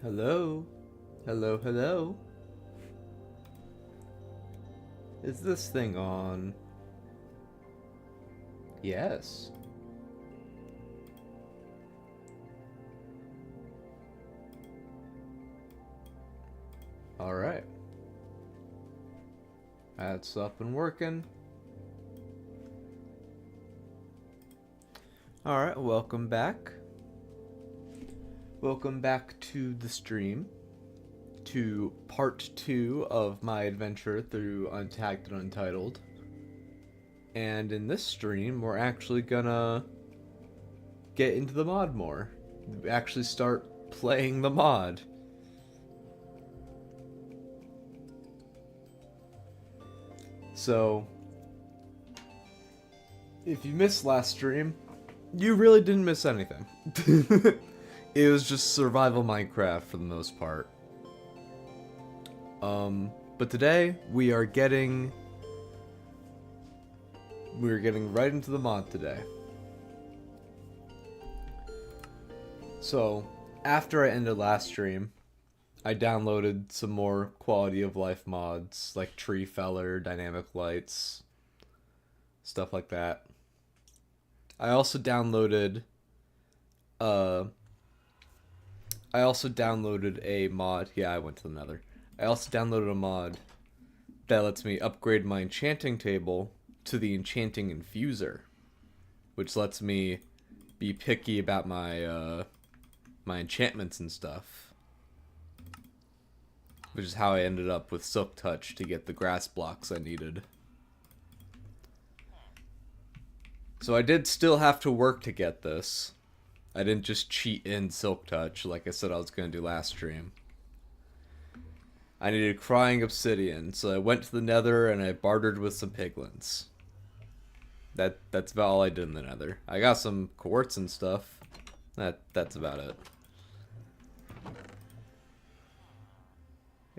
Hello? Hello, hello? Is this thing on? Yes. Alright. That's up and working. Alright, welcome back. Welcome back to the stream. To part 2 of my adventure through Untagged and Untitled. And in this stream, we're actually gonna get into the mod more. Actually start playing the mod. So, if you missed last stream, you really didn't miss anything. It was just survival Minecraft for the most part. But today we're getting right into the mod today. So, after I ended last stream, I downloaded some more quality of life mods like tree feller, dynamic lights, stuff like that. I also downloaded a mod. Yeah, I went to the Nether. I also downloaded a mod that lets me upgrade my enchanting table to the enchanting infuser, which lets me be picky about my my enchantments and stuff. Which is how I ended up with Silk Touch to get the grass blocks I needed. So I did still have to work to get this. I didn't just cheat in Silk Touch like I said I was going to do last stream. I needed crying obsidian, so I went to the Nether and I bartered with some piglins. That's about all I did in the Nether. I got some quartz and stuff. That's about it.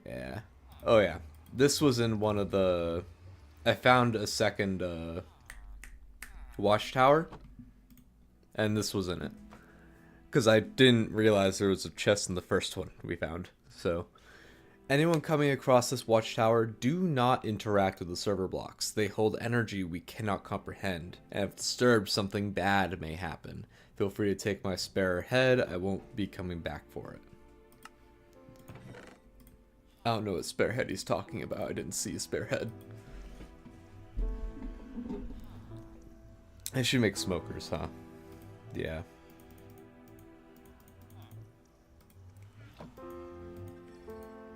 Yeah. Oh yeah. This was in one of the... I found a second watchtower, and this was in it. Because I didn't realize there was a chest in the first one we found. So, anyone coming across this watchtower, do not interact with the server blocks. They hold energy we cannot comprehend, and if disturbed, something bad may happen. Feel free to take my spare head, I won't be coming back for it. I don't know what spare head he's talking about, I didn't see a spare head. I should make smokers, huh? Yeah.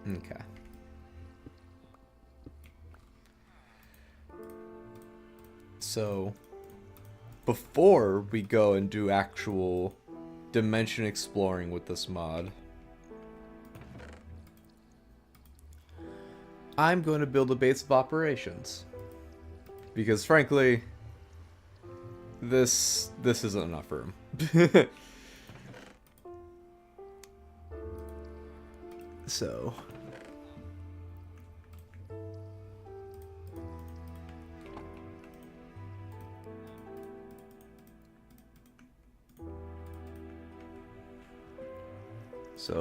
Okay. So, before we go and do actual dimension exploring with this mod, I'm going to build a base of operations. Because frankly, this isn't enough room. So,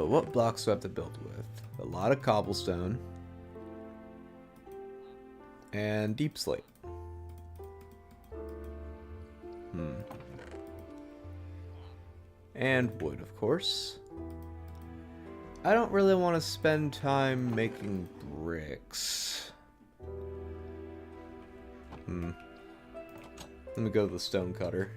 what blocks do I have to build with? A lot of cobblestone and deep slate. And wood, of course. I don't really want to spend time making bricks. Let me go to the stone cutter.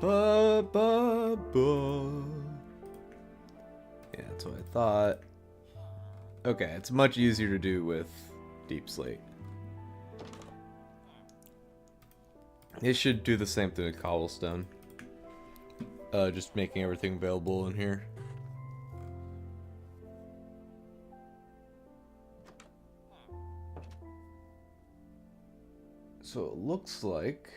Ba ba ba. Yeah, that's what I thought. Okay, it's much easier to do with deep slate. It should do the same thing with cobblestone. Just making everything available in here. So it looks like...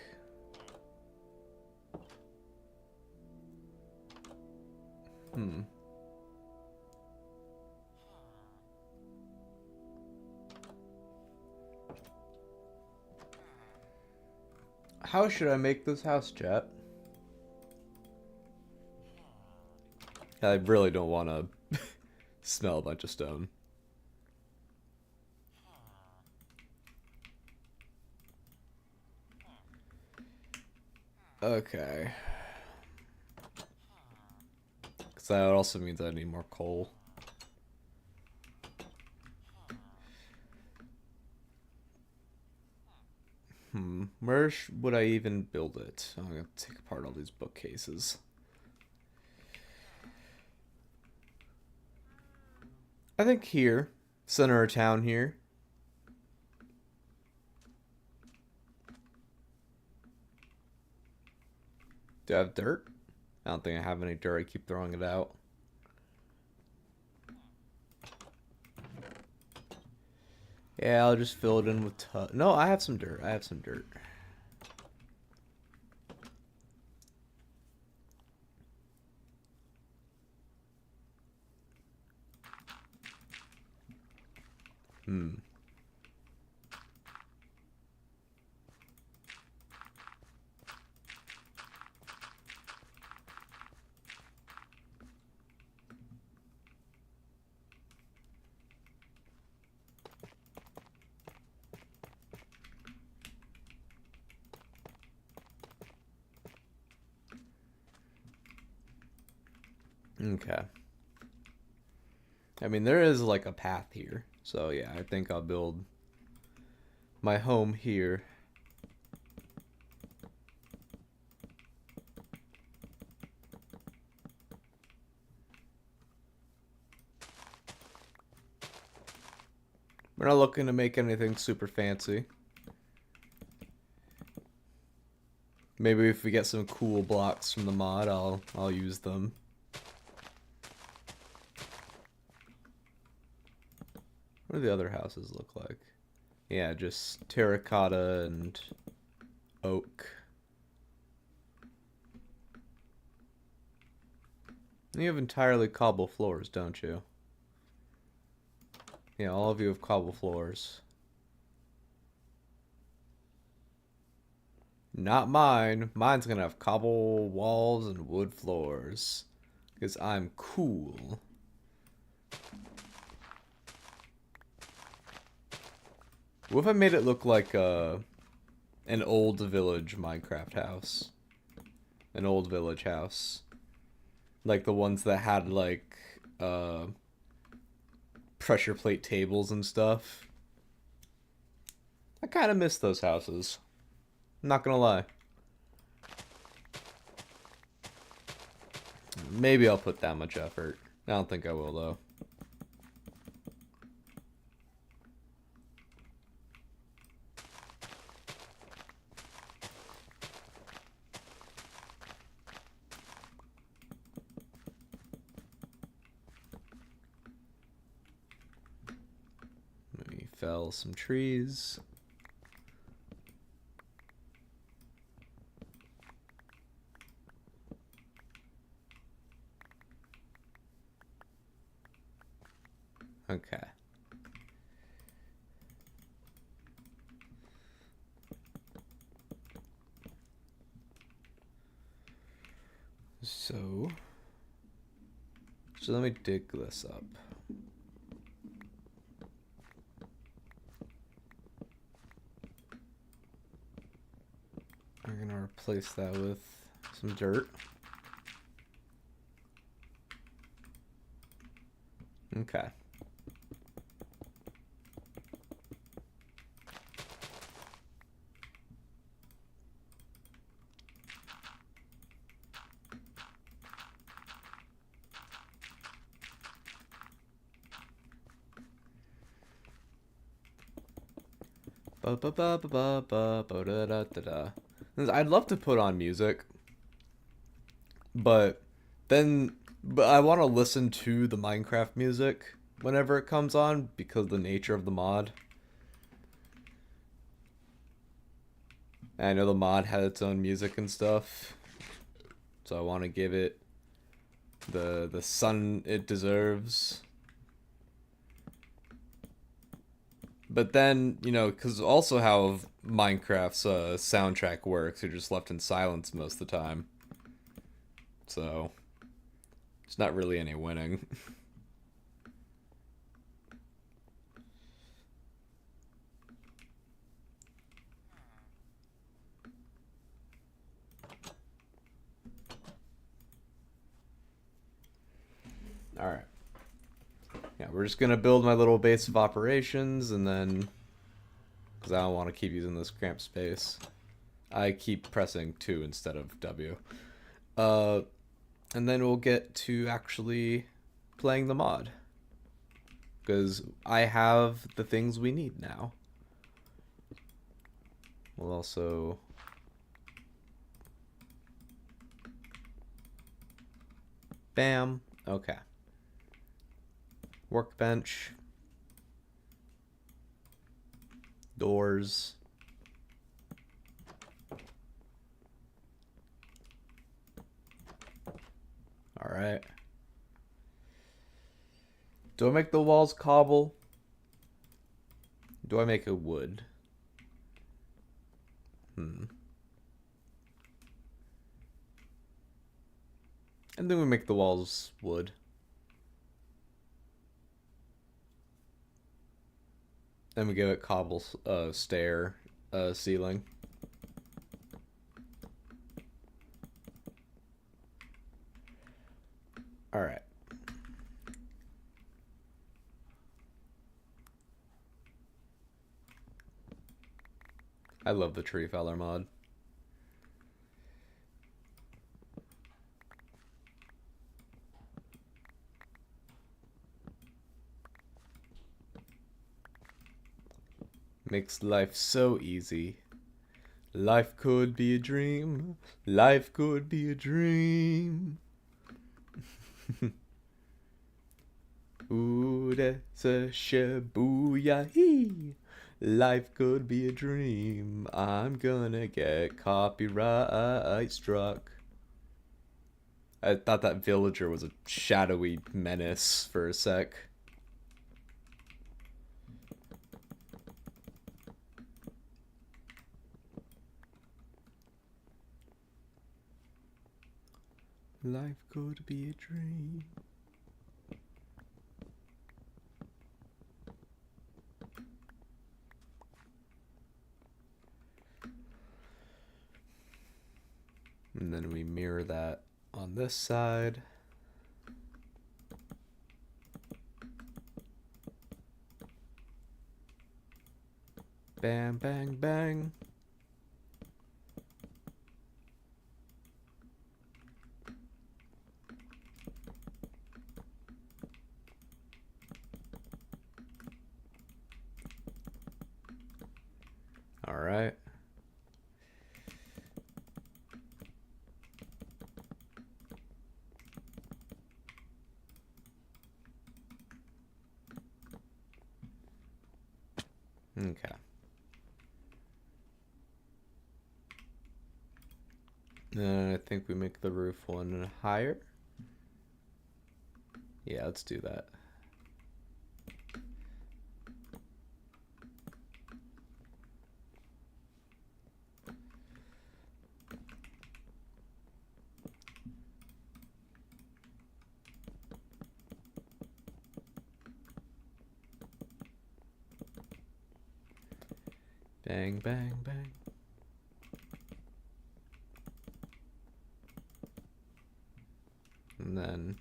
How should I make this house, chat? I really don't want to smell a bunch of stone. Okay. Because that also means I need more coal. Where would I even build it? I'm going to take apart all these bookcases. I think here. Center of town here. Do I have dirt? I don't think I have any dirt. I keep throwing it out. Yeah, I'll just fill it in with no, I have some dirt. I have some dirt. Okay. I mean, there is like a path here. So yeah, I think I'll build my home here. We're not looking to make anything super fancy. Maybe if we get some cool blocks from the mod, I'll use them. What do the other houses look like? Yeah, just terracotta and oak. And you have entirely cobble floors, don't you? Yeah, all of you have cobble floors. Not mine. Mine's gonna have cobble walls and wood floors. Because I'm cool. What if I made it look like an old village Minecraft house? An old village house. Like the ones that had like pressure plate tables and stuff. I kind of miss those houses. I'm not gonna lie. Maybe I'll put that much effort. I don't think I will though. We fell some trees. Okay. So let me dig this up. I'm gonna replace that with some dirt. Okay. I'd love to put on music, but I want to listen to the Minecraft music whenever it comes on because of the nature of the mod. And I know the mod had its own music and stuff, so I want to give it the sun it deserves. But then, you know, because also how Minecraft's soundtrack works, you're just left in silence most of the time. So, It's not really any winning. Alright. Yeah, we're just gonna build my little base of operations, and then... because I don't want to keep using this cramped space. I keep pressing 2 instead of W. And then we'll get to actually playing the mod. Because I have the things we need now. We'll also... bam. Okay. Workbench. Doors. Alright. Do I make the walls cobble? Do I make a wood? And then we make the walls wood. Then we give it cobble stair ceiling. Alright. I love the tree feller mod. Makes life so easy. Life could be a dream. Life could be a dream. Ooh, that's a shabuya-hee. Life could be a dream. I'm gonna get copyright struck. I thought that villager was a shadowy menace for a sec. Life could be a dream. And then we mirror that on this side. Bam, bang, bang. All right. Okay. I think we make the roof one higher. Yeah, let's do that. Bang, bang, bang. And then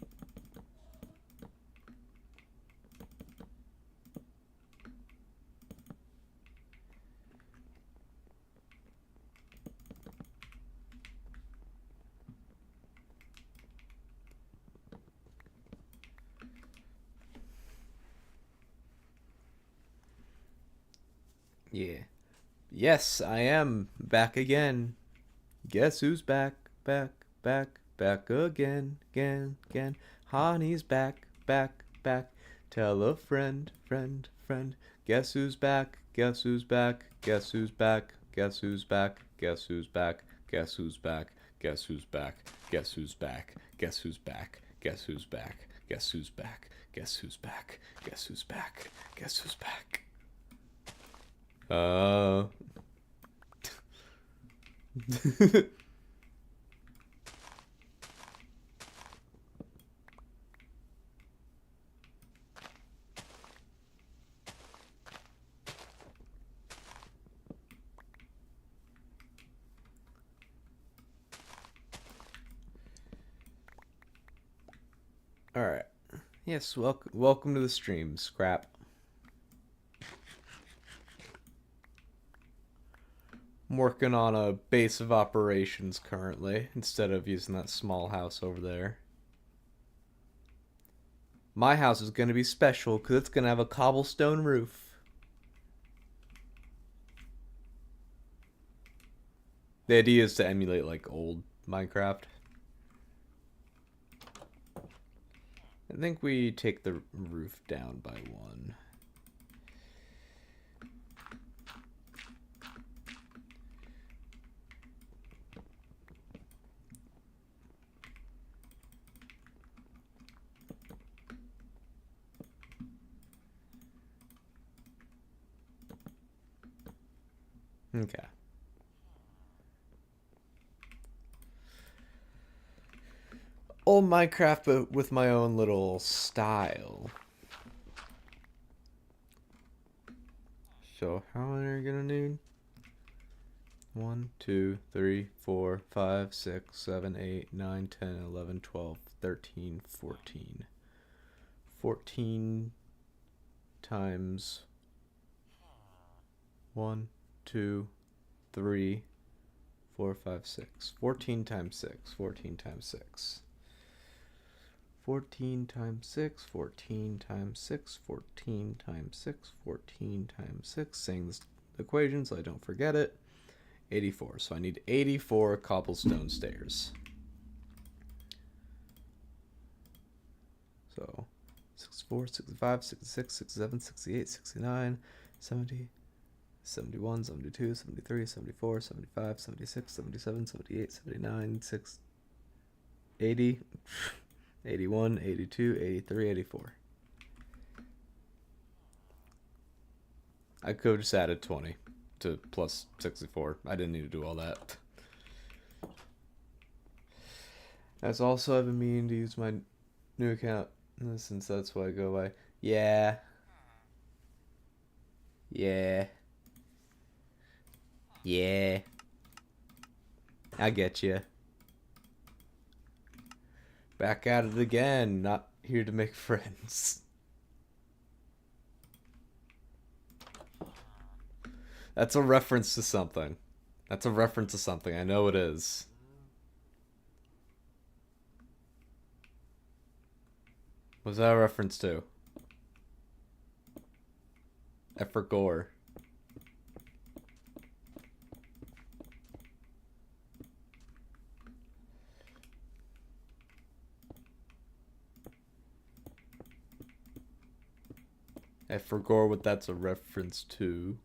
yeah. Yes, I am back again. Guess who's back, back, back, back again, again, again. Honey's back, back, back. Tell a friend, friend, friend. Guess who's back, guess who's back, guess who's back, guess who's back, guess who's back, guess who's back, guess who's back, guess who's back, guess who's back, guess who's back, guess who's back, guess who's back, guess who's back, guess who's back. Alright. Yes, welcome to the stream, Scrap. I'm working on a base of operations currently, instead of using that small house over there. My house is going to be special because it's going to have a cobblestone roof. The idea is to emulate like old Minecraft. I think we take the roof down by one. Okay. Old Minecraft, but with my own little style. So how many are you gonna need? 1, 2, 3, 4, 5, 6, 7, 8, 9, 10, 11, 12, 13, 14. 14 times 1, 2, 3, 4, 5, 6. 14 times 6. 14 times 6. 14 times 6, 14 times 6, 14 times 6, 14 times 6. Saying this equation so I don't forget it. 84. So I need 84 cobblestone stairs. So 64, 65, 66, 67, 68, 69, 70, 71, 72, 73, 74, 75, 76, 77, 78, 79, 80, 81, 82, 83, 84. I could have just added 20 to plus 64. I didn't need to do all that. That's also, I've been meaning to use my new account since that's what I go by. Yeah. Yeah. Yeah. I get you. Back at it again. Not here to make friends. That's a reference to something. That's a reference to something. I know it is. What's that a reference to? F for gore. I forgot what that's a reference to.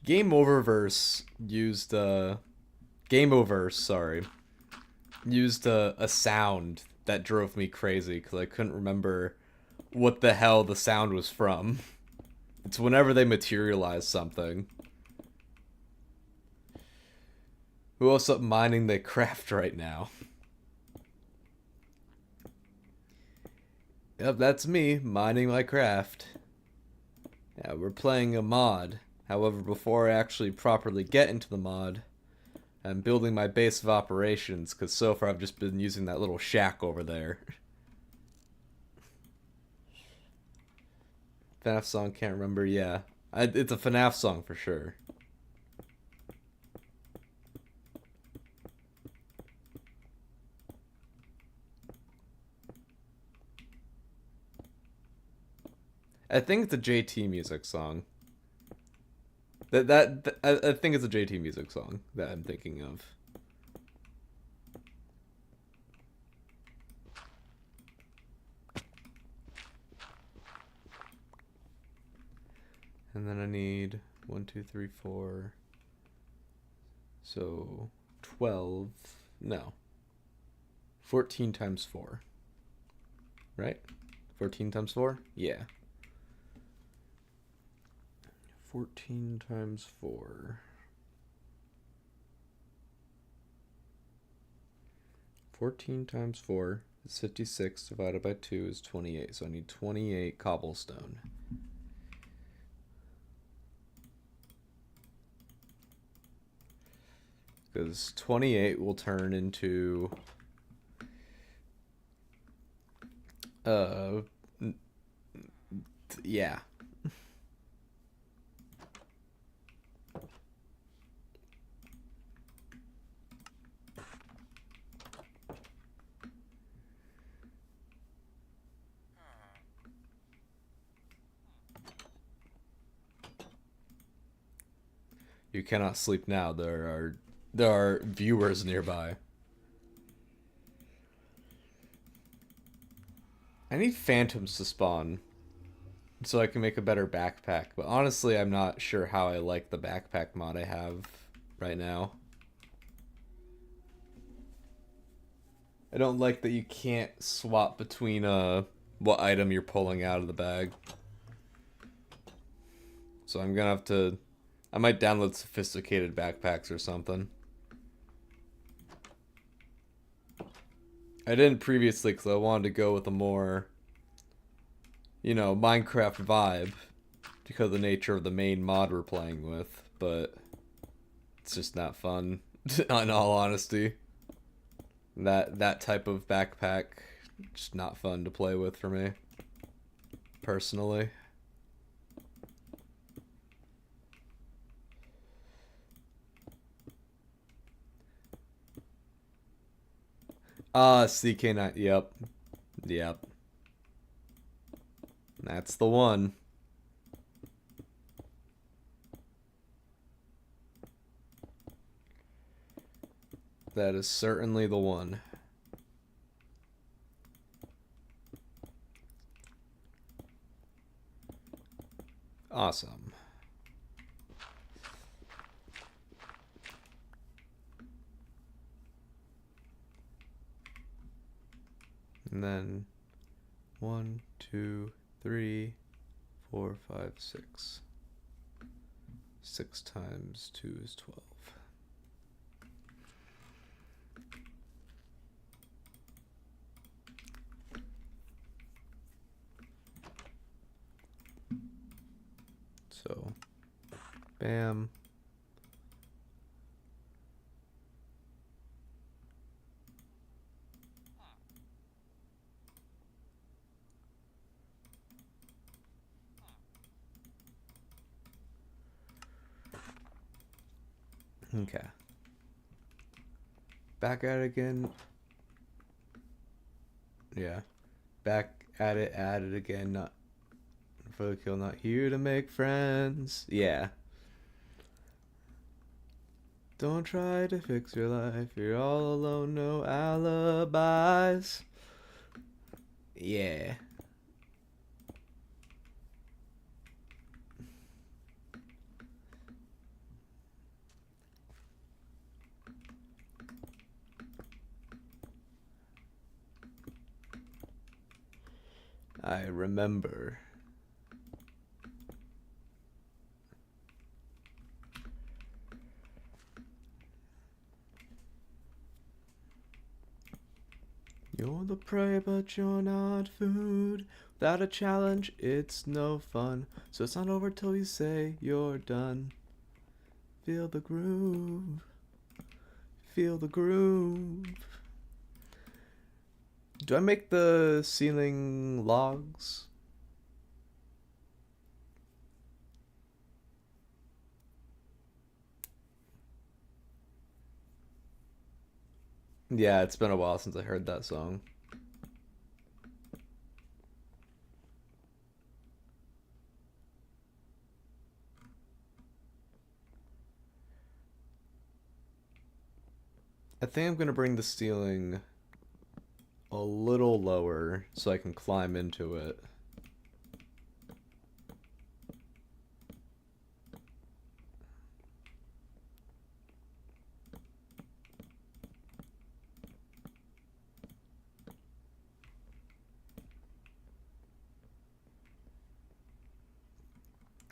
Game Oververse used Game Oververse, sorry, used a sound that drove me crazy because I couldn't remember what the hell the sound was from. It's whenever they materialize something. Who else up mining they craft right now? Yep, that's me, mining my craft. Yeah, we're playing a mod. However, before I actually properly get into the mod, I'm building my base of operations, because so far I've just been using that little shack over there. FNAF song, can't remember, yeah. It's a FNAF song for sure. I think it's a JT music song. I think it's a JT music song that I'm thinking of. And then I need 1, 2, 3, 4. So 12. No. 14 times 4. Right? 14 times 4? Yeah. 14 times 4. 14 times 4 is 56 divided by 2 is 28. So I need 28 cobblestone. Because 28 will turn into Uh, yeah. You cannot sleep now. There are viewers nearby. I need phantoms to spawn so I can make a better backpack. But honestly, I'm not sure how I like the backpack mod I have right now. I don't like that you can't swap between what item you're pulling out of the bag. So I'm gonna have to. I might download sophisticated backpacks or something. I didn't previously because I wanted to go with a more, Minecraft vibe because of the nature of the main mod we're playing with, but it's just not fun, in all honesty. That type of backpack, just not fun to play with for me, personally. CK9, yep. Yep. That's the one. That is certainly the one. Awesome. And then 1, 2, 3, 4, 5, 6. 6 times 2 is 12. So, bam. Okay. Back at it again. Yeah. Back at it again. Not for the kill, not here to make friends. Yeah. Don't try to fix your life. You're all alone, no alibis. Yeah. I remember. You're the prey, but you're not food. Without a challenge, it's no fun. So it's not over till you say you're done. Feel the groove. Feel the groove. Do I make the ceiling logs? Yeah, it's been a while since I heard that song. I think I'm gonna bring the ceiling a little lower so I can climb into it.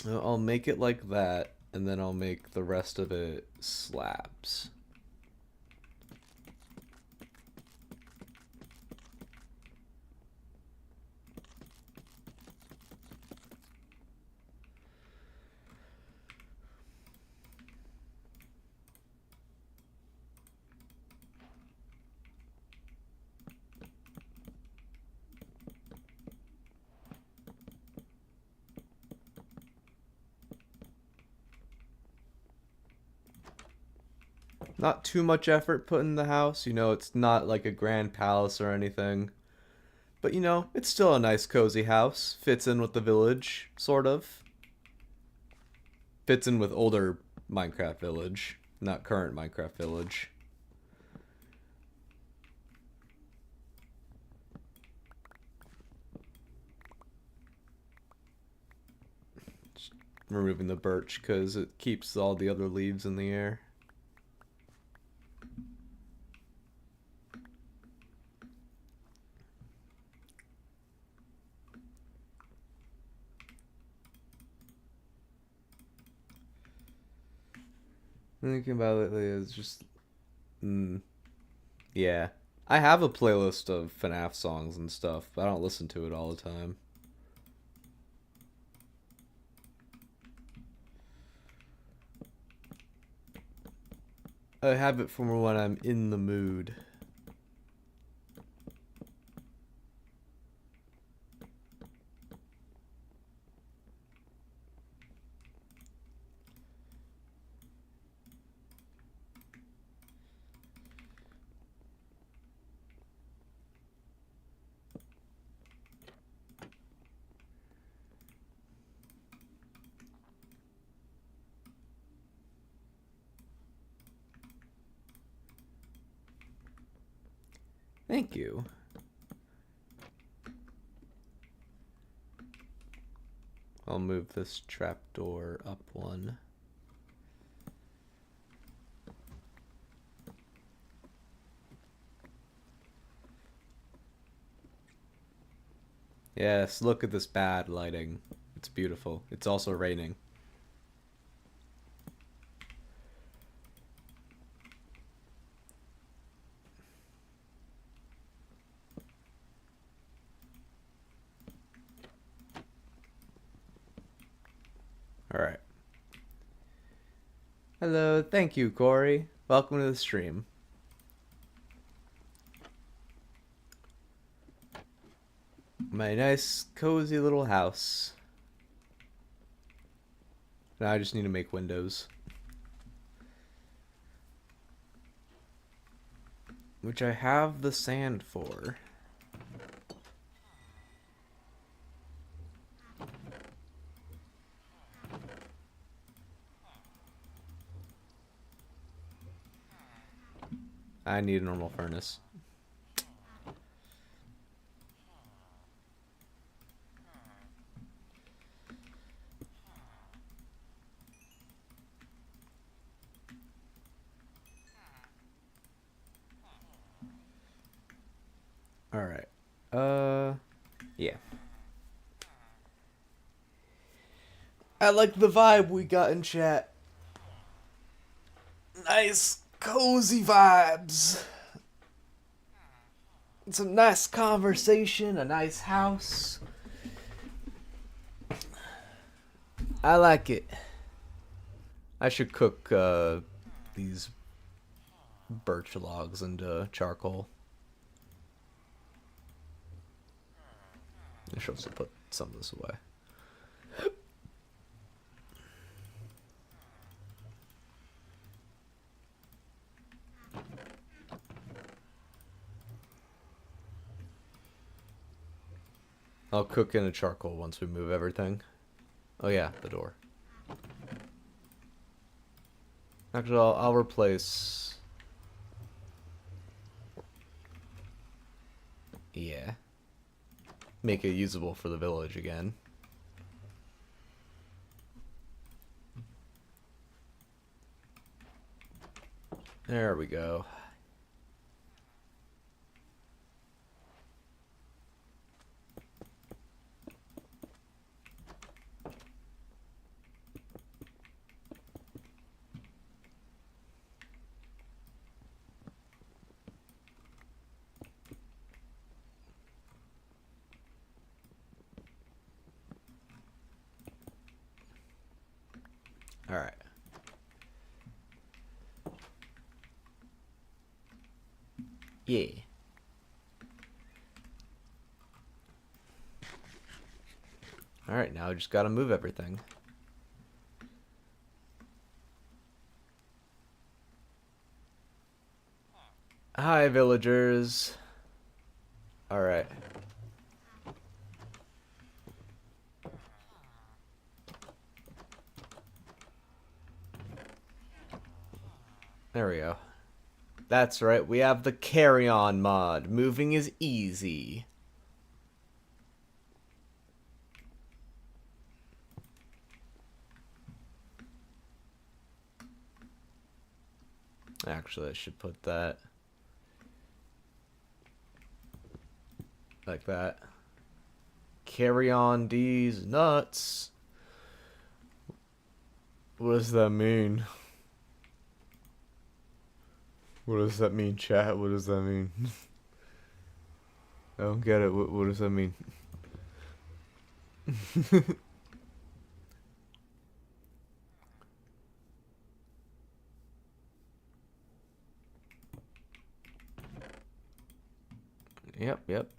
I'll make it like that, and then I'll make the rest of it slabs. Not too much effort put in the house. You know, it's not like a grand palace or anything. But you know, it's still a nice cozy house. Fits in with the village, sort of. Fits in with older Minecraft village, not current Minecraft village. Just removing the birch because it keeps all the other leaves in the air. Thinking about it lately is just, yeah. I have a playlist of FNAF songs and stuff, but I don't listen to it all the time. I have it for when I'm in the mood. Thank you. I'll move this trapdoor up one. Yes, look at this bad lighting. It's beautiful. It's also raining. Alright. Hello, thank you, Corey. Welcome to the stream. My nice, cozy little house. Now I just need to make windows. Which I have the sand for. I need a normal furnace. Alright. Yeah. I like the vibe we got in chat. Nice, cozy vibes. Some nice conversation, a nice house. I like it. I should cook these birch logs into charcoal. I should also put some of this away. I'll cook in a charcoal once we move everything. Oh yeah, the door. Actually, I'll replace... Yeah. Make it usable for the village again. There we go. Alright. Yeah. Alright, now I just gotta move everything. Hi, villagers. Alright. There we go. That's right, we have the carry-on mod. Moving is easy. Actually, I should put that like that. Carry on these nuts. What does that mean? What does that mean, chat? What does that mean? I don't get it. What does that mean? Yep.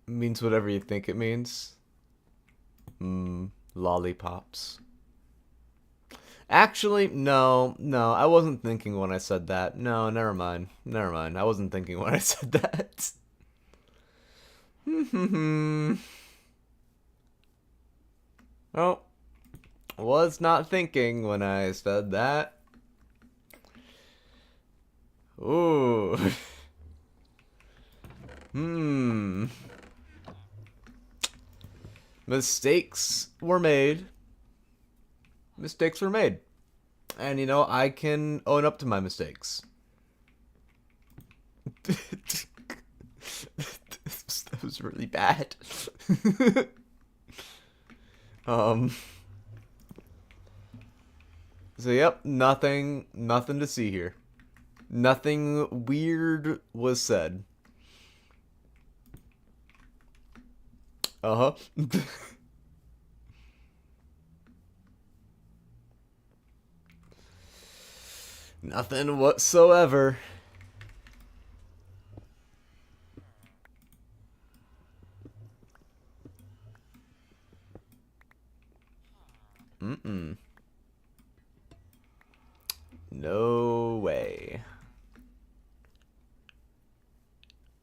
Means whatever you think it means. Lollipops. Actually, no, I wasn't thinking when I said that. No, never mind. I wasn't thinking when I said that. Oh, was not thinking when I said that. Ooh. Mistakes were made. Mistakes were made. And you know, I can own up to my mistakes. That was really bad. So yep, nothing to see here. Nothing weird was said. Uh-huh. Nothing whatsoever. No way.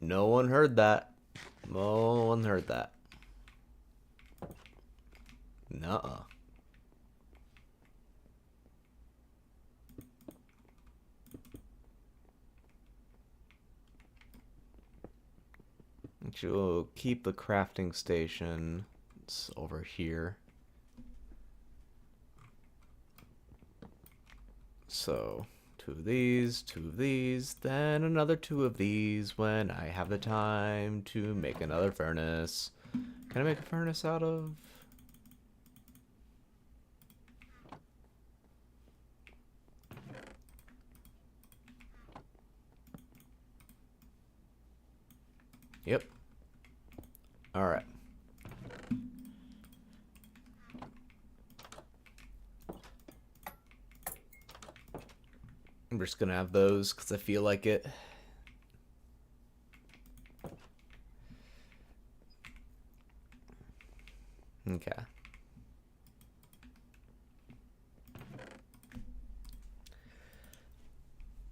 No one heard that. No one heard that. Nuh-uh. Actually, we'll keep the crafting station. It's over here. So, two of these, then another two of these when I have the time to make another furnace. Can I make a furnace out of... Yep. Alright. I'm just gonna have those because I feel like it. Okay.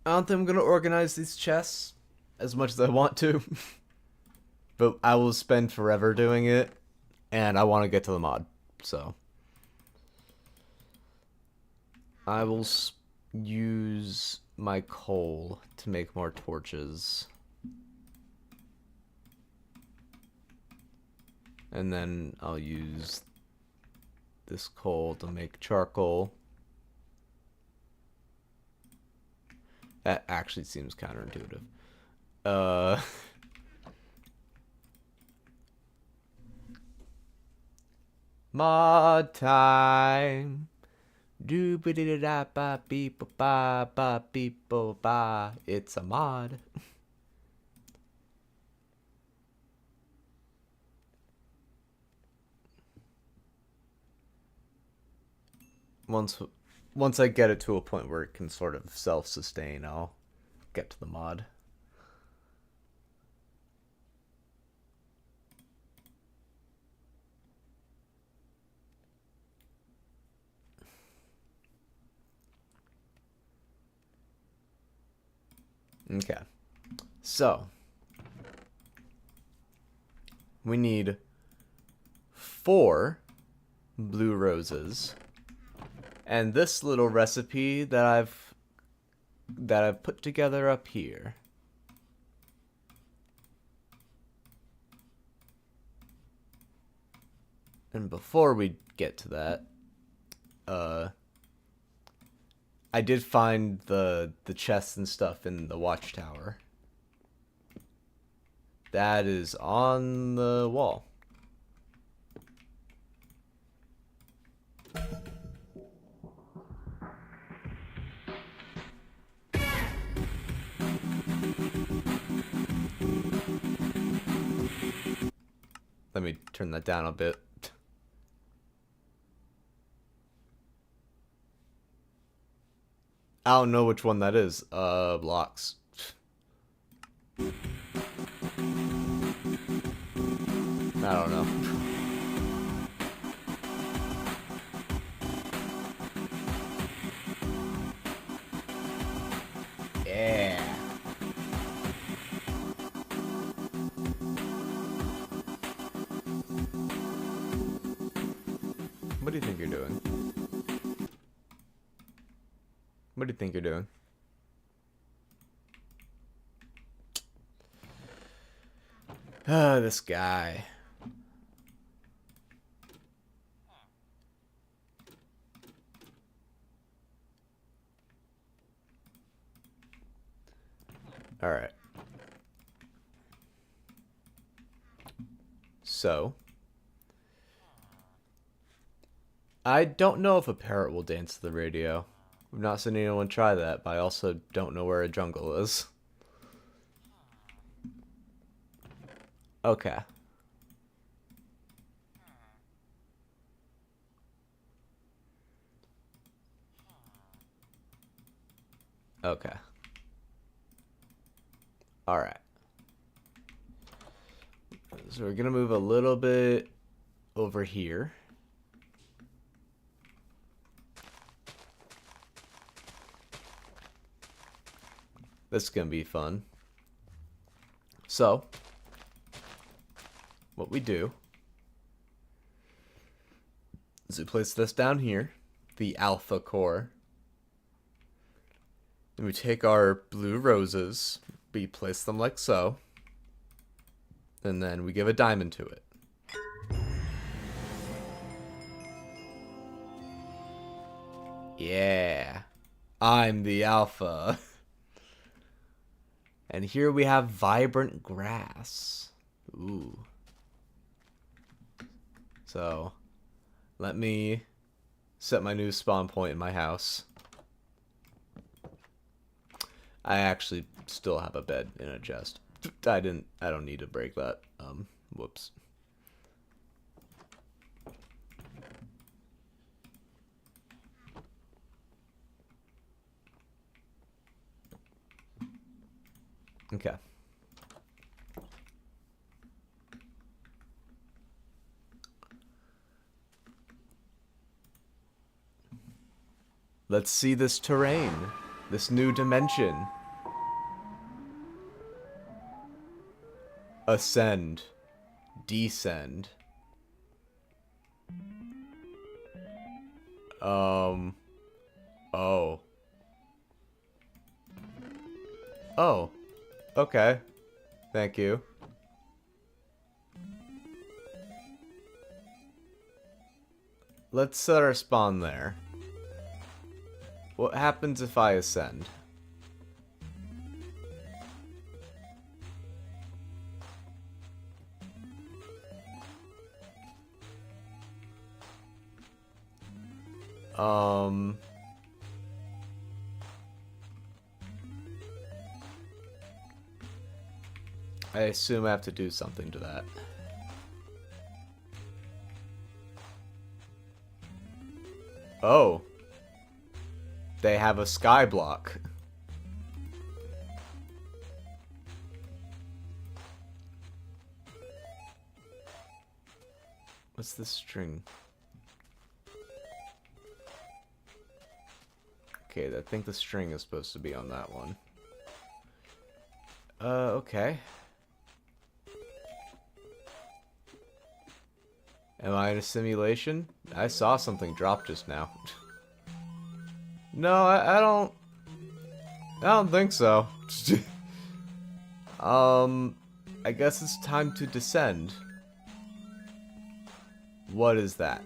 I don't think I'm gonna organize these chests as much as I want to. But I will spend forever doing it, and I want to get to the mod, so I will use my coal to make more torches, and then I'll use this coal to make charcoal. That actually seems counterintuitive. Mod time. Do ba da da ba beep ba beep ba. It's a mod. Once I get it to a point where it can sort of self-sustain, I'll get to the mod. Okay. So, we need 4 blue roses. And this little recipe that I've put together up here. And before we get to that, I did find the chests and stuff in the watchtower. That is on the wall. Let me turn that down a bit. I don't know which one that is. Blocks. I don't know. Yeah. What do you think you're doing? What do you think you're doing? Ah, this guy. Alright. So, I don't know if a parrot will dance to the radio. I've not seen anyone try that, but I also don't know where a jungle is. Okay. Okay. Alright. So we're gonna move a little bit over here. This is gonna be fun. So, what we do is we place this down here, the alpha core. Then we take our blue roses, we place them like so, and then we give a diamond to it. Yeah, I'm the alpha. And here we have vibrant grass. Ooh. So, let me set my new spawn point in my house. I actually still have a bed in a chest. I don't need to break that. Whoops. Okay. Let's see this terrain, this new dimension. Ascend. Descend. Oh. Oh. Okay. Thank you. Let's set our spawn there. What happens if I ascend? I assume I have to do something to that. Oh. They have a sky block. What's this string? Okay, I think the string is supposed to be on that one. Okay. Am I in a simulation? I saw something drop just now. No, I don't think so. I guess it's time to descend. What is that?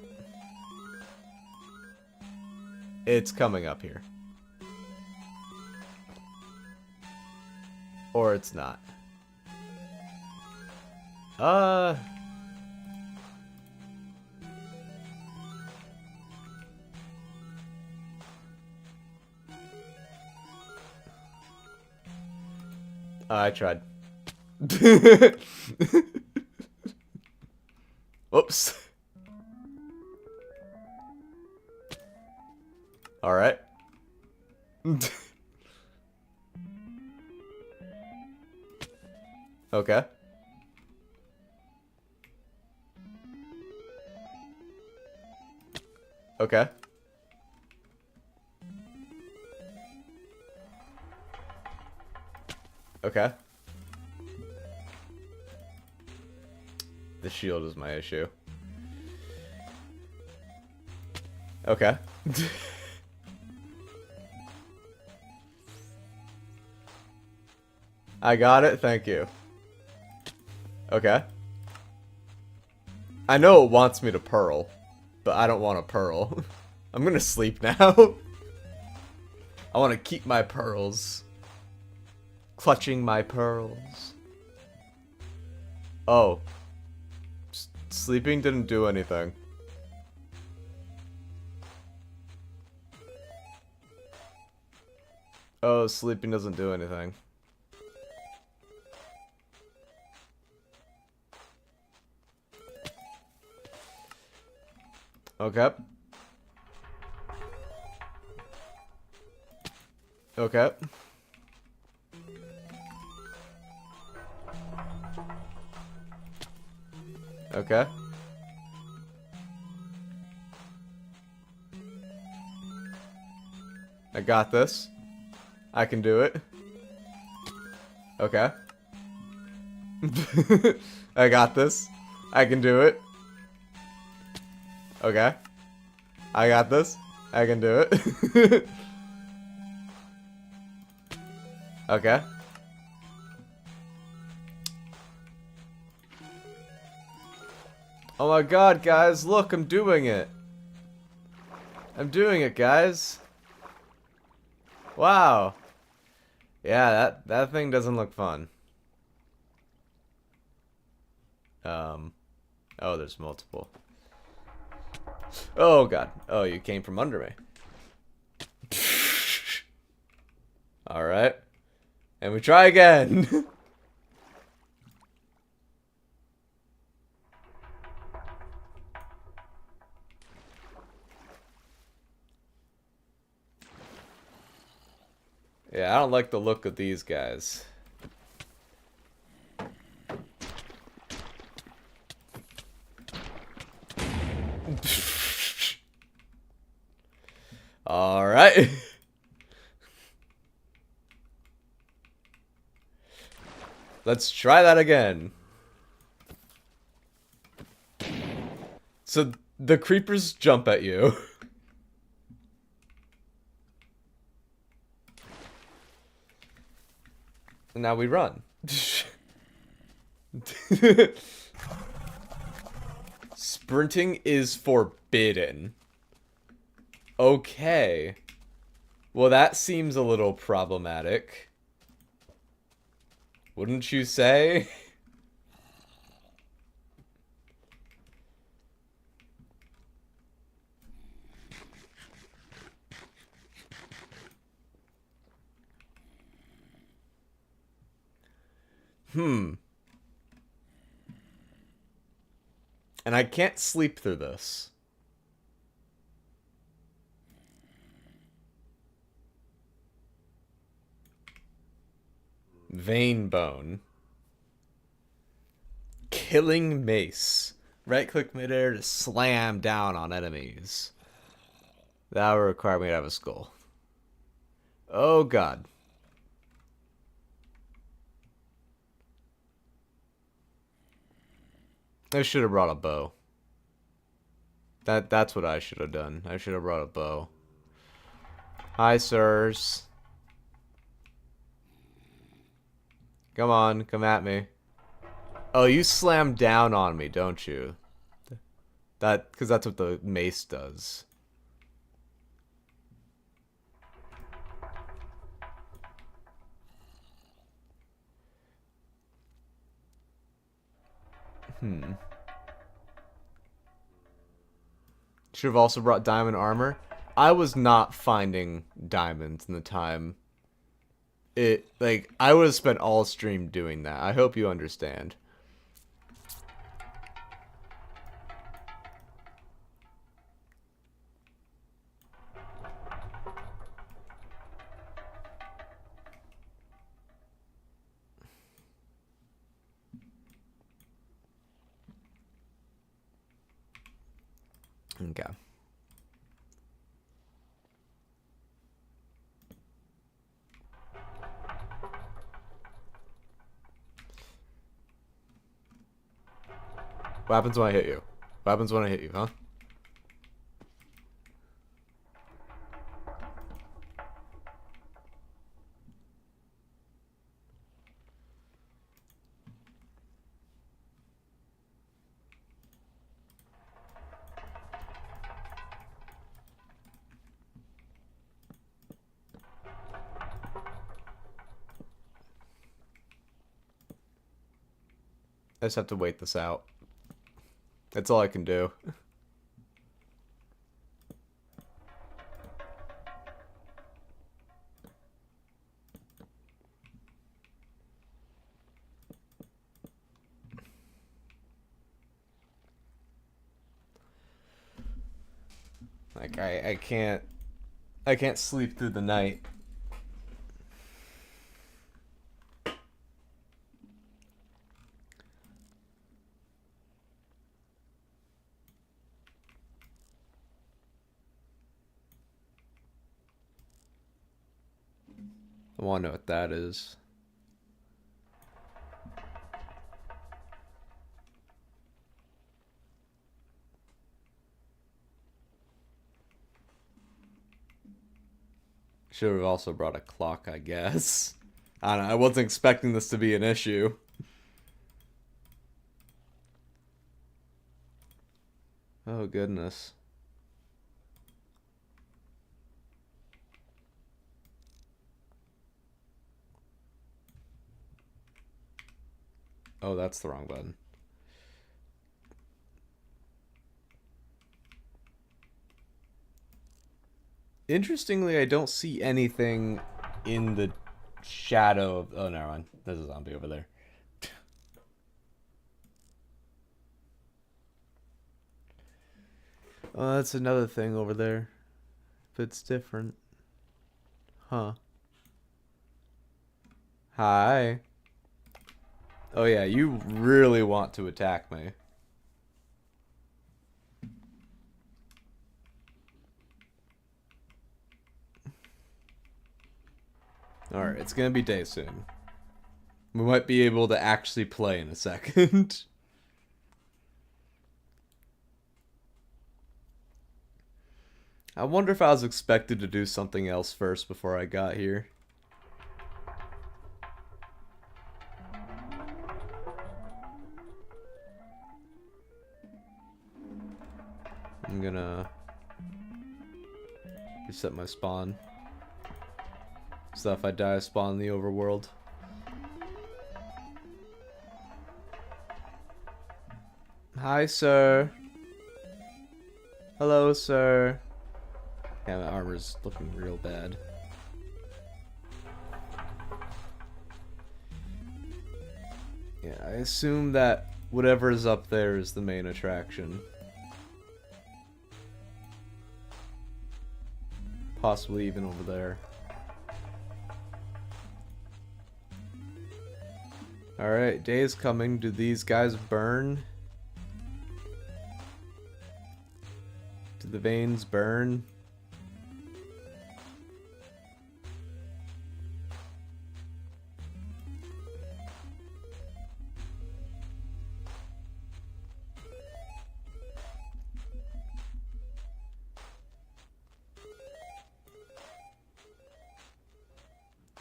It's coming up here. Or it's not. I tried. Whoops. Alright. Okay. Okay. Okay. The shield is my issue. Okay. I got it, thank you. Okay. I know it wants me to pearl, but I don't want to pearl. I'm gonna sleep now. I want to keep my pearls. Clutching my pearls. Oh. Sleeping didn't do anything. Oh, sleeping doesn't do anything. Okay. Okay. Okay. I got this. I can do it. Okay. I got this. I can do it. Okay. I got this. I can do it. Okay. Oh my god, guys, look, I'm doing it. I'm doing it, guys. Wow. Yeah, that thing doesn't look fun. Oh, there's multiple. Oh god. Oh, you came from under me. Alright. And we try again. Yeah, I don't like the look of these guys. Alright. Let's try that again. So the creepers jump at you. And now we run. Sprinting is forbidden. Okay. Well, that seems a little problematic. Wouldn't you say? And I can't sleep through this. Vein bone. Killing mace. Right click midair to slam down on enemies. That would require me to have a skull. Oh god. I should have brought a bow. That's what I should have done. I should have brought a bow. Hi, sirs. Come on, come at me. Oh, you slam down on me, don't you? Because that's what the mace does. Should have also brought diamond armor. I was not finding diamonds in the time. I would have spent all stream doing that. I hope you understand. Okay. What happens when I hit you? What happens when I hit you, huh? I just have to wait this out. That's all I can do. Like I can't sleep through the night. I want to know what that is. Should have also brought a clock, I guess. I don't know, I wasn't expecting this to be an issue. Oh, goodness. Oh, that's the wrong button. Interestingly, I don't see anything in the shadow of... Oh, never mind. There's a zombie over there. Oh, that's another thing over there. But it's different. Huh. Hi. Oh yeah, you really want to attack me. Alright, it's gonna be day soon. We might be able to actually play in a second. I wonder if I was expected to do something else first before I got here. I'm gonna reset my spawn. So if I die, I spawn in the overworld. Hi, sir. Hello, sir. Yeah, my armor's looking real bad. Yeah, I assume that whatever is up there is the main attraction. Possibly even over there. Alright, day is coming. Do these guys burn? Do the veins burn?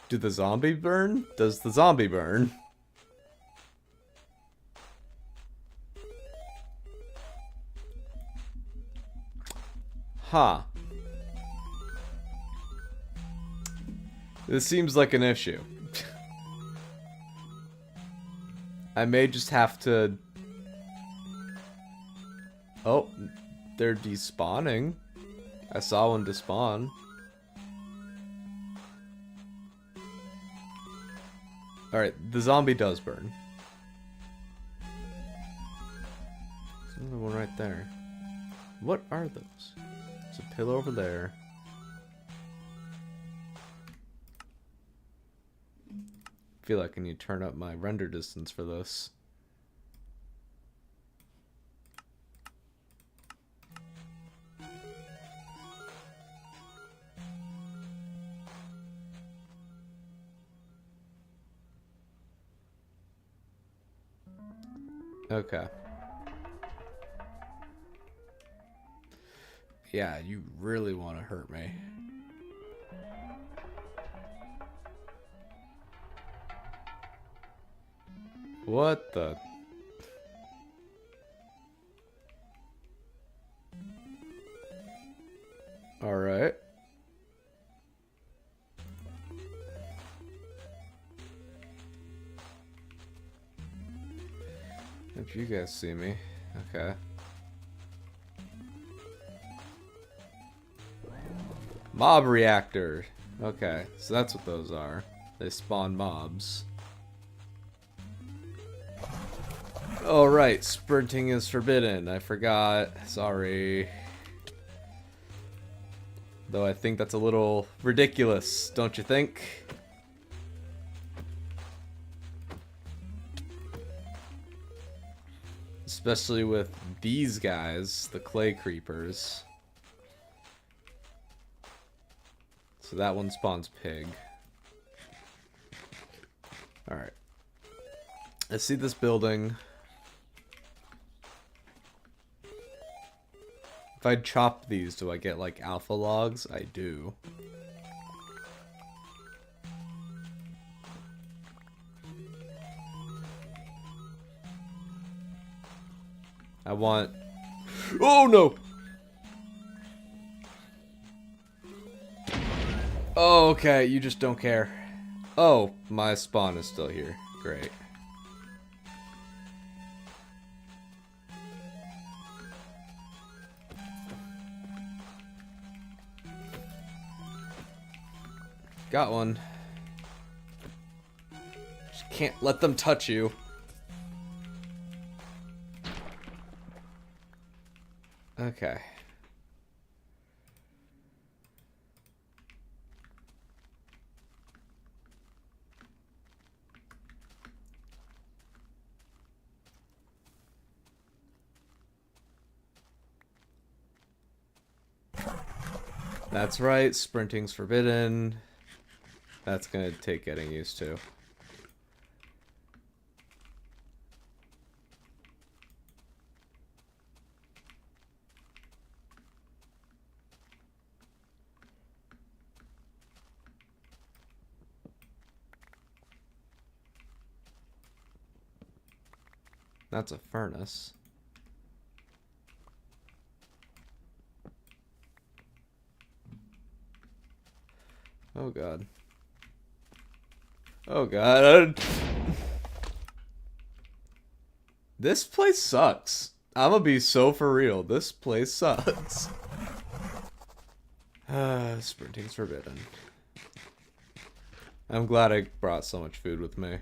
Do the zombie burn? Does the zombie burn? Huh. This seems like an issue. I may just have to... Oh, they're despawning. I saw one despawn. Alright, the zombie does burn. There's another one right there. What are those? There's a pillar over there. I feel like I need to turn up my render distance for this. Okay. Yeah, you really want to hurt me. What the... Alright. Hope you guys see me. Okay. Mob reactor. Okay, so that's what those are. They spawn mobs. Oh right, sprinting is forbidden. I forgot. Sorry. Though I think that's a little ridiculous, don't you think? Especially with these guys, the clay creepers. So that one spawns pig. Alright. I see this building. If I chop these, do I get like alpha logs? I do. I want... Oh no! Oh, okay, you just don't care. Oh, my spawn is still here. Great. Got one. Just can't let them touch you. Okay. That's right, sprinting's forbidden. That's gonna take getting used to. That's a furnace. Oh god. Oh god. This place sucks. I'm gonna be so for real. This place sucks. Sprinting's forbidden. I'm glad I brought so much food with me.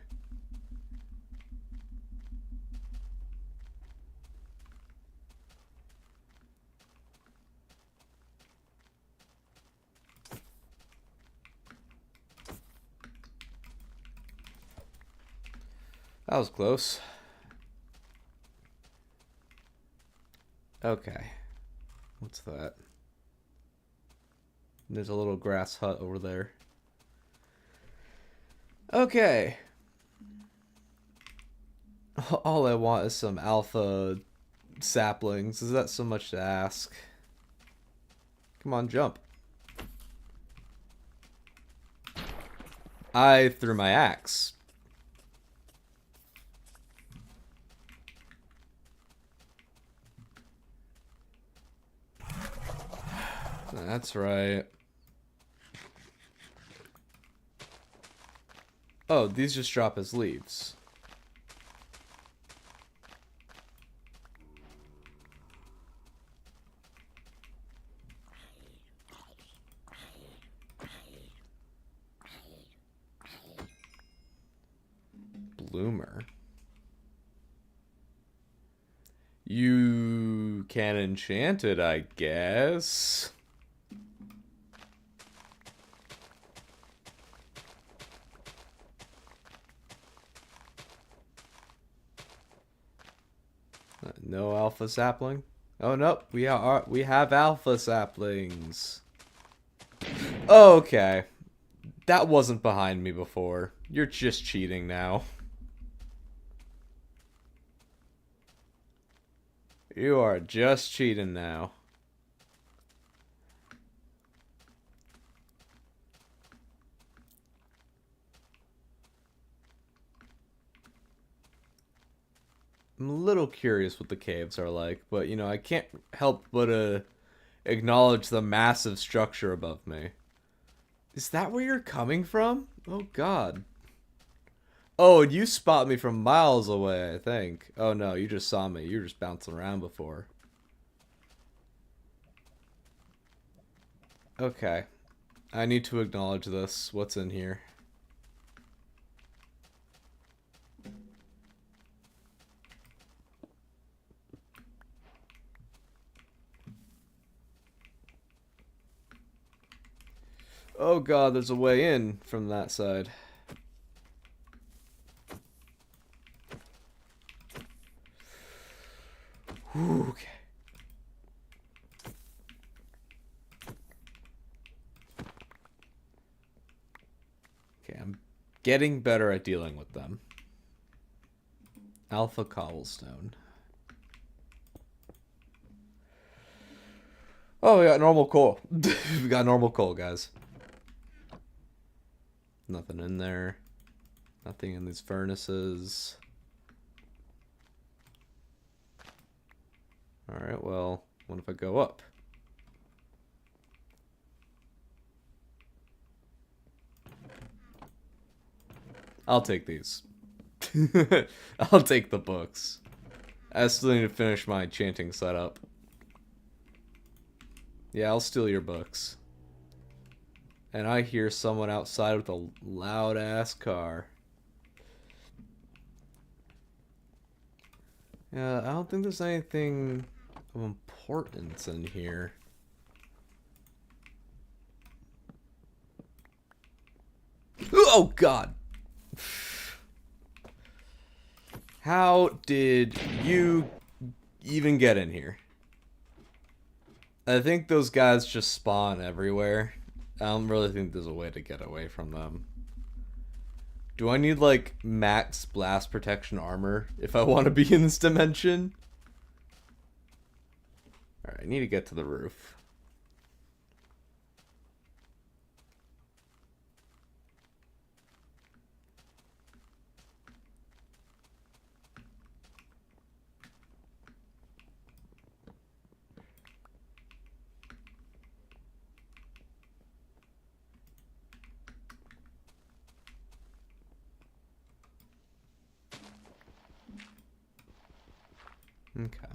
That was close. Okay. What's that? There's a little grass hut over there. Okay. All I want is some alpha saplings. Is that so much to ask? Come on, jump. I threw my axe. That's right. Oh, these just drop as leaves. Bloomer. You can enchant it, I guess. No alpha sapling. Oh nope, we have alpha saplings. Okay, that wasn't behind me before. You're just cheating now. You are just cheating now. I'm a little curious what the caves are like, but you know, I can't help but acknowledge the massive structure above me. Is that where you're coming from? Oh god. Oh, and you spot me from miles away, I think. Oh no, you just saw me. You were just bouncing around before. Okay. I need to acknowledge this. What's in here? Oh god, there's a way in from that side. Whew, okay. Okay, I'm getting better at dealing with them. Alpha cobblestone. Oh, we got normal coal. We got normal coal, guys. Nothing in there. Nothing in these furnaces. Alright, well, what if I go up? I'll take these. I'll take the books. I still need to finish my enchanting setup. Yeah, I'll steal your books. And I hear someone outside with a loud-ass car. Yeah, I don't think there's anything of importance in here. Oh, God! How did you even get in here? I think those guys just spawn everywhere. I don't really think there's a way to get away from them. Do I need, like, max blast protection armor if I want to be in this dimension? Alright, I need to get to the roof. Okay.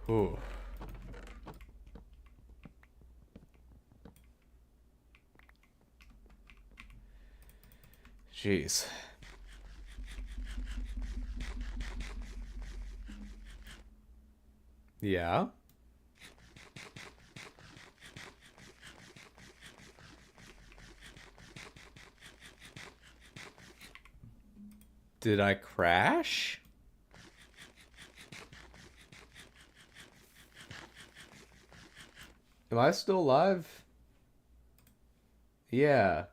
Ooh. Jeez. Yeah? Did I crash? Am I still alive? Yeah.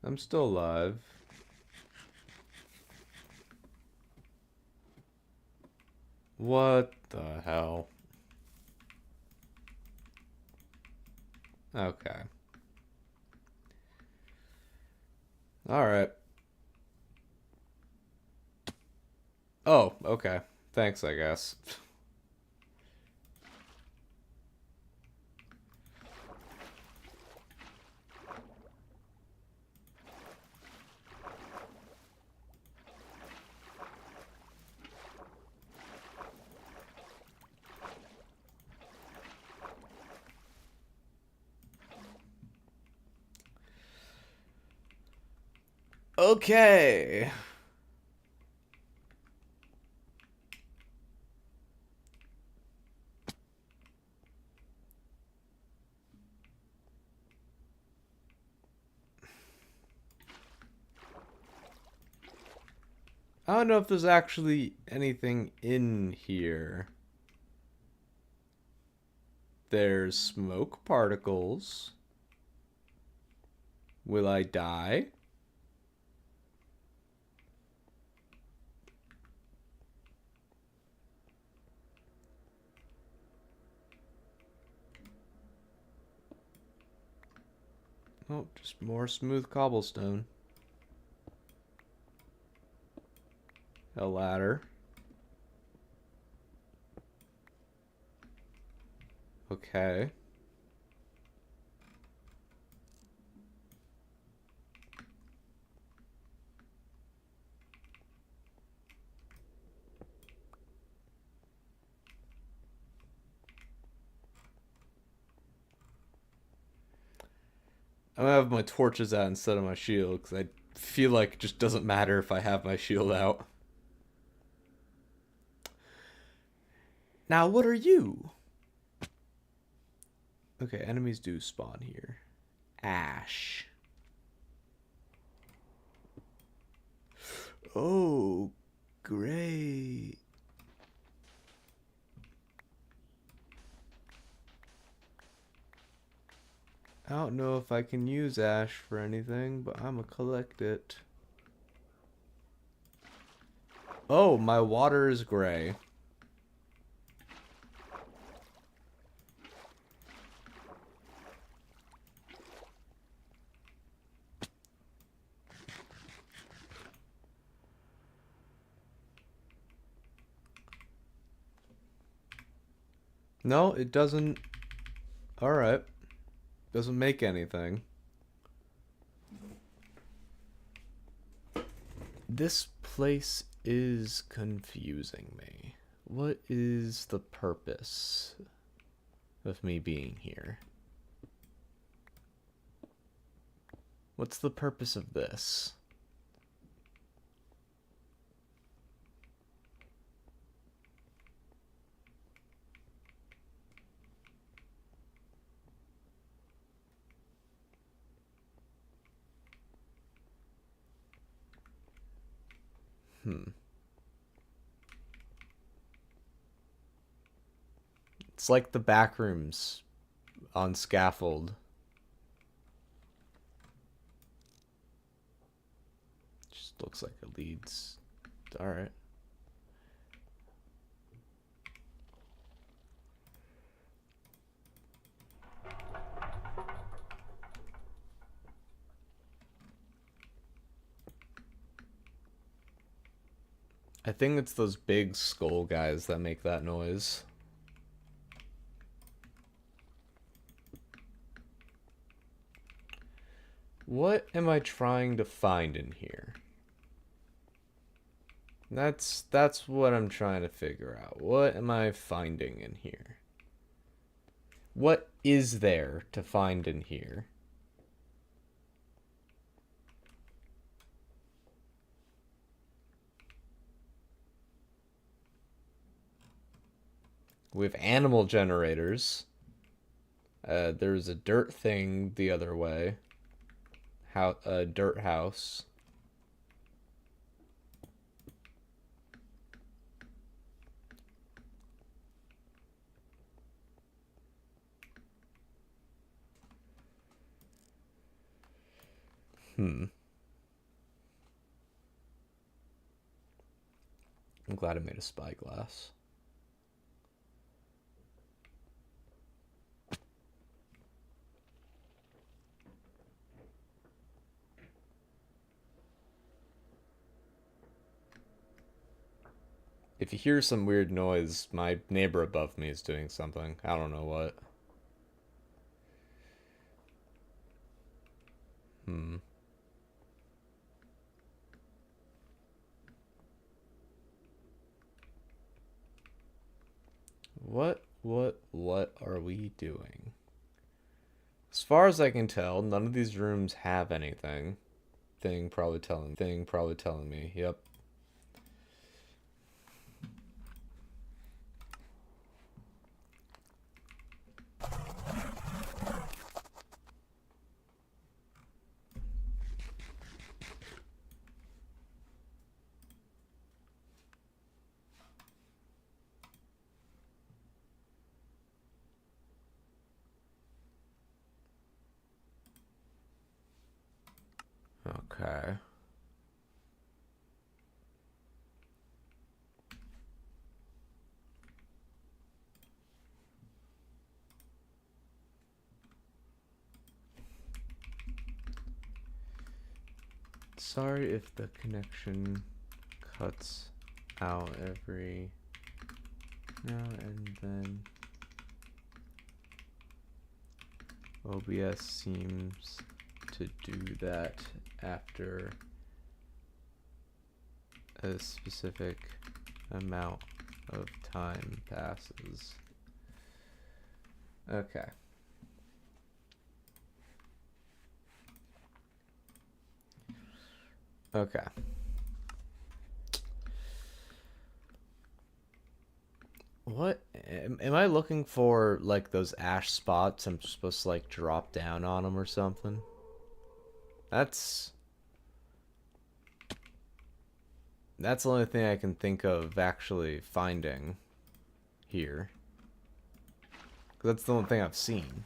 I'm still alive. What the hell? Okay. Alright. Oh, okay. Thanks, I guess. Okay. I don't know if there's actually anything in here. There's smoke particles. Will I die? Oh, just more smooth cobblestone. A ladder. Okay. I'm gonna have my torches out instead of my shield, because I feel like it just doesn't matter if I have my shield out. Now, what are you? Okay, enemies do spawn here. Ash. Oh, great. I don't know if I can use ash for anything, but I'm gonna collect it. Oh, my water is gray. No, it doesn't. Alright. Doesn't make anything. This place is confusing me. What is the purpose of me being here? What's the purpose of this? It's like the back rooms on Scaffold. Just looks like it leads. Alright. I think it's those big skull guys that make that noise. What am I trying to find in here? That's what I'm trying to figure out. What am I finding in here? What is there to find in here? We have animal generators. There's a dirt thing the other way. A dirt house. I'm glad I made a spyglass. If you hear some weird noise, my neighbor above me is doing something. I don't know what. Hmm. What are we doing? As far as I can tell, none of these rooms have anything. Thing probably telling me. Yep. Okay. Sorry if the connection cuts out every now and then. OBS seems to do that after a specific amount of time passes. Okay. Okay. What am I looking for? Like those ash spots? I'm supposed to like drop down on them or something? That's the only thing I can think of actually finding here. 'Cause that's the only thing I've seen.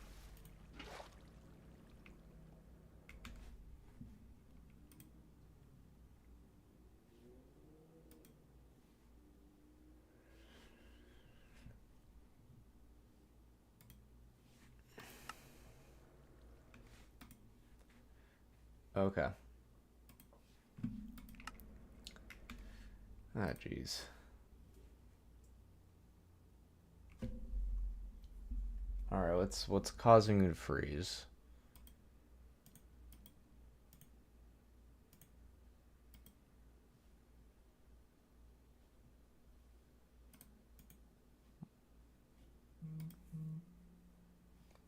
Okay. Ah, jeez. All right, what's causing you to freeze?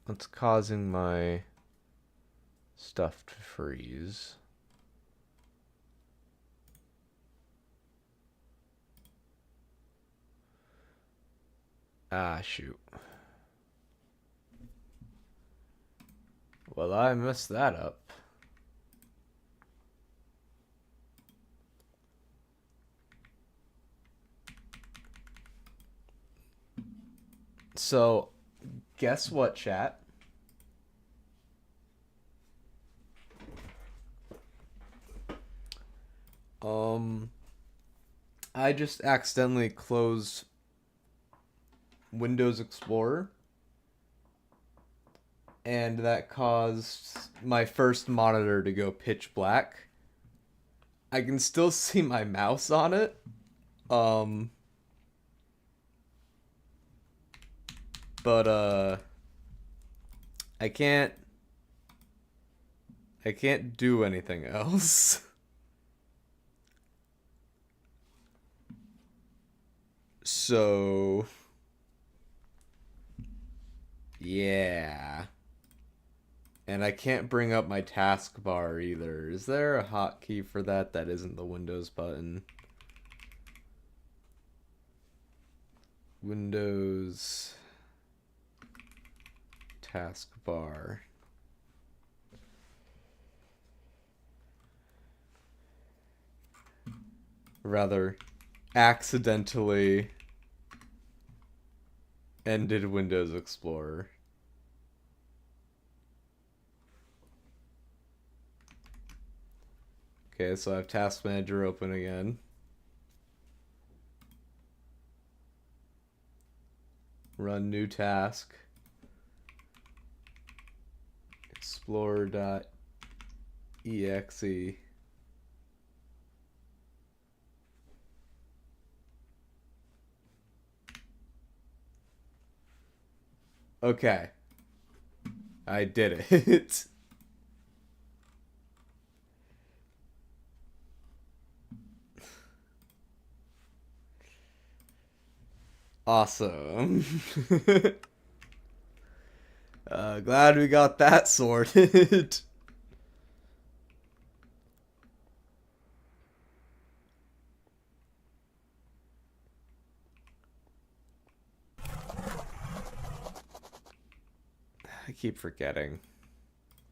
What's causing my stuff to freeze? Ah, shoot. Well, I messed that up. So, guess what, chat? I just accidentally closed Windows Explorer, and that caused my first monitor to go pitch black. I can still see my mouse on it. Um, but I can't do anything else. So, yeah. And I can't bring up my taskbar either. Is there a hotkey for that that isn't the Windows button? Windows taskbar. Rather, accidentally ended Windows Explorer. Okay, so I have Task Manager open again. Run new task. Explorer.exe. Okay. I did it. Awesome. Glad we got that sorted. I keep forgetting.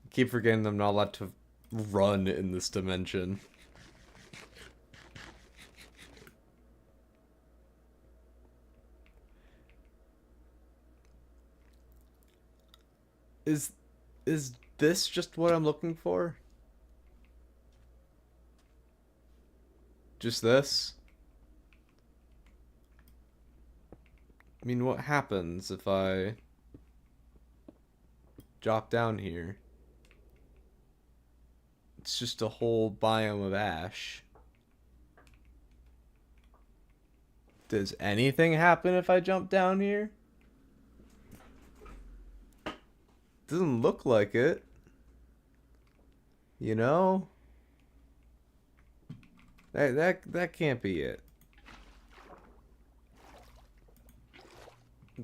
I keep forgetting I'm not allowed to run in this dimension. Is this just what I'm looking for? Just this? I mean, what happens if I drop down here? It's just a whole biome of ash. Does anything happen if I jump down here? Doesn't look like it. You know? That can't be it.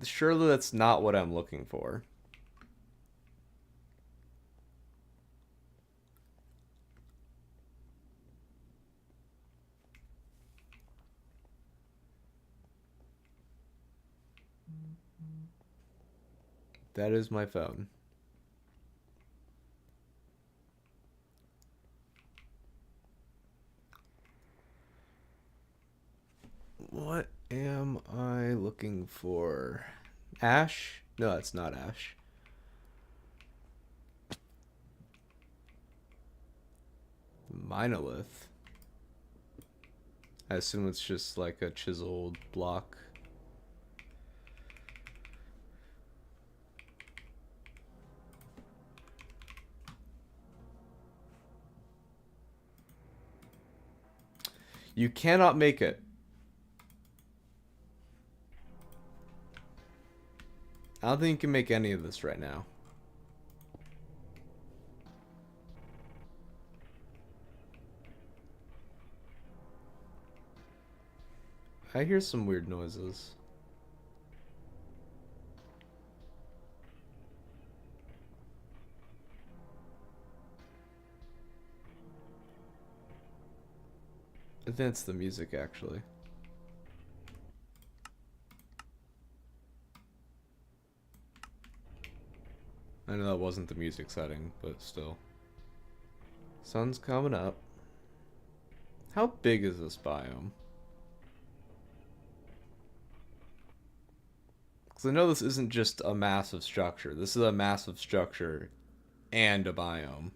Surely that's not what I'm looking for. That is my phone. What am I looking for? Ash? No, it's not ash. Monolith. I assume it's just like a chiseled block. You cannot make it. I don't think you can make any of this right now. I hear some weird noises. I think it's the music, actually. I know that wasn't the music setting, but still. Sun's coming up. How big is this biome? Because I know this isn't just a massive structure. This is a massive structure and a biome.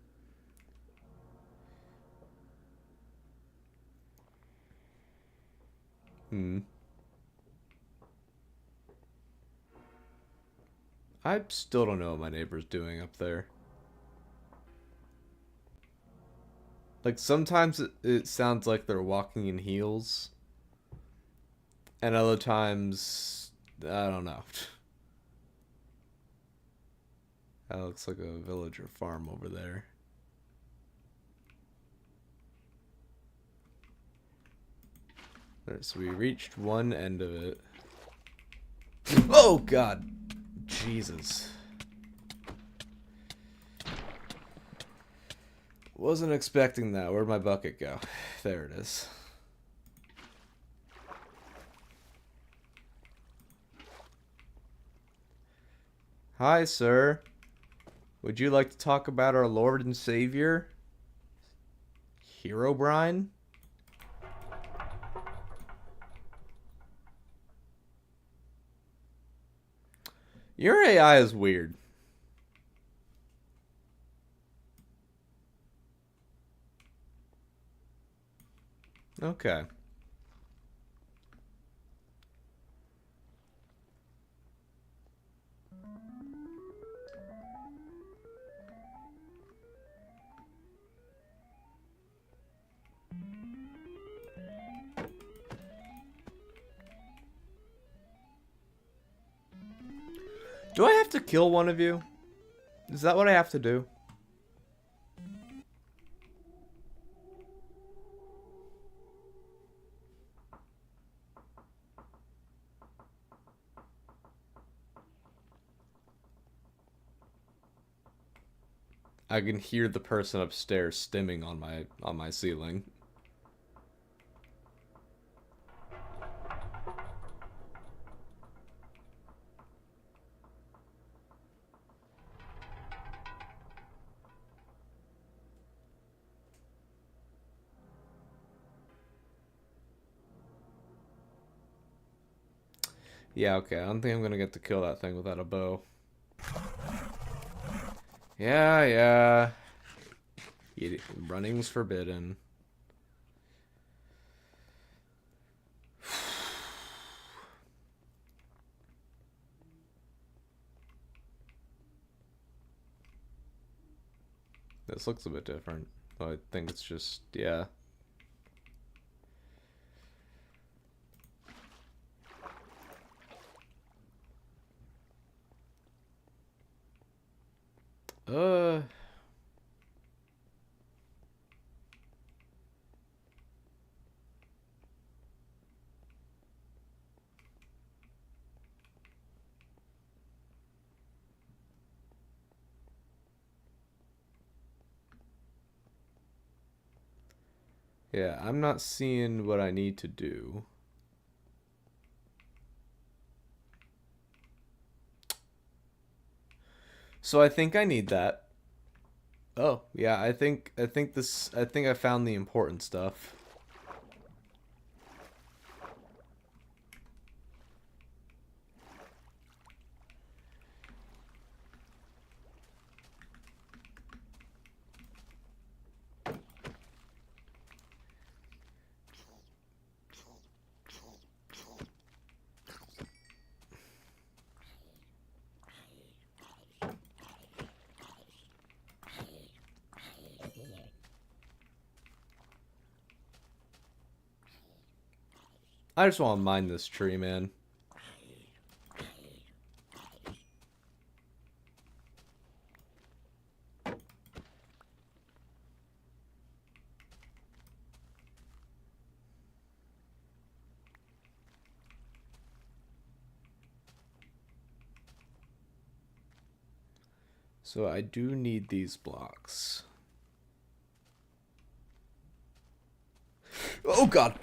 I still don't know what my neighbor's doing up there. Like, sometimes it sounds like they're walking in heels. And other times, I don't know. That looks like a village or farm over there. Alright, so we reached one end of it. Oh, God. Jesus. Wasn't expecting that. Where'd my bucket go? There it is. Hi, sir. Would you like to talk about our Lord and Savior? Herobrine? Your AI is weird. Okay. Do I have to kill one of you? Is that what I have to do? I can hear the person upstairs stimming on my ceiling. Yeah, okay. I don't think I'm gonna get to kill that thing without a bow. Yeah, yeah. Running's forbidden. This looks a bit different. I think it's just, yeah. Uh... Yeah, I'm not seeing what I need to do. So I think I need that. Oh, yeah, I think I found the important stuff. I just want to mine this tree, man. So I do need these blocks. Oh god!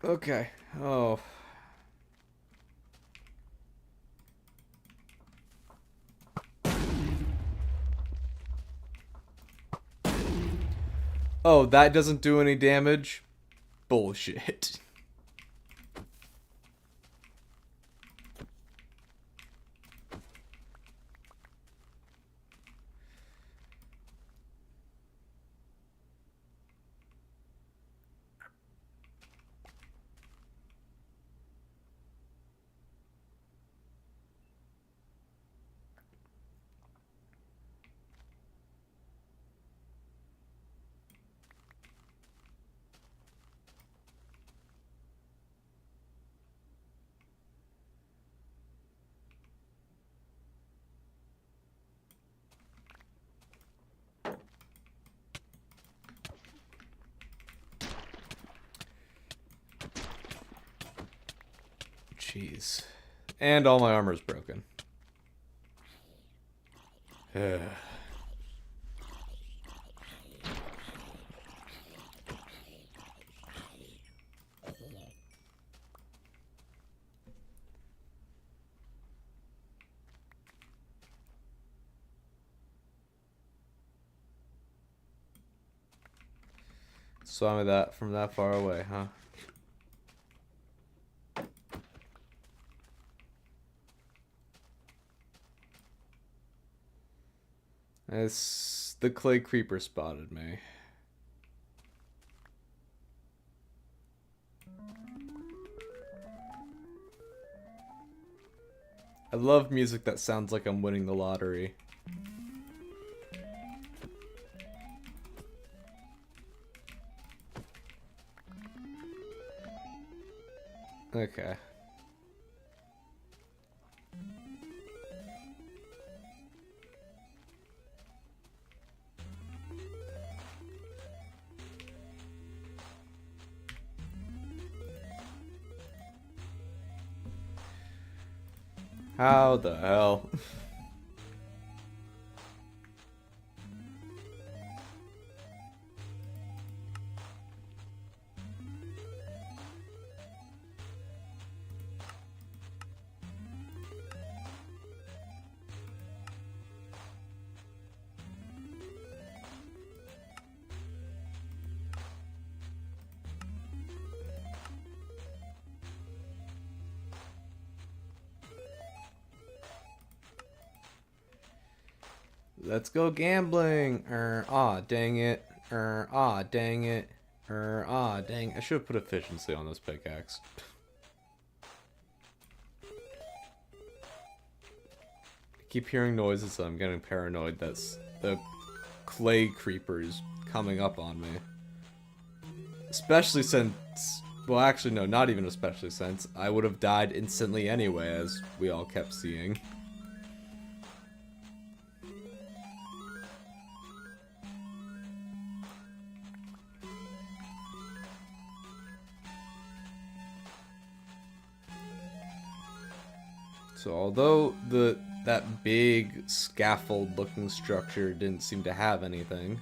Okay. Oh. Oh, that doesn't do any damage? Bullshit. Jeez. And all my armor's broken. Saw me that from that far away, huh? the clay creeper spotted me. I love music that sounds like I'm winning the lottery. Okay. How the hell? Let's go gambling. Aw, dang it. Aw, dang it. Aw, dang. I should have put efficiency on this pickaxe. I keep hearing noises, so I'm getting paranoid that the clay creeper is coming up on me. Especially since... Well, actually, no, not even especially since I would have died instantly anyway, as we all kept seeing. So although that big scaffold-looking structure didn't seem to have anything,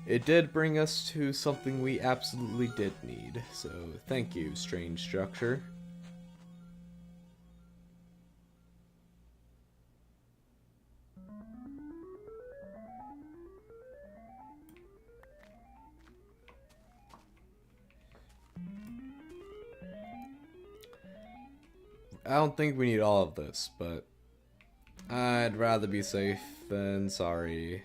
it did bring us to something we absolutely did need. So thank you, strange structure. I don't think we need all of this, but I'd rather be safe than sorry.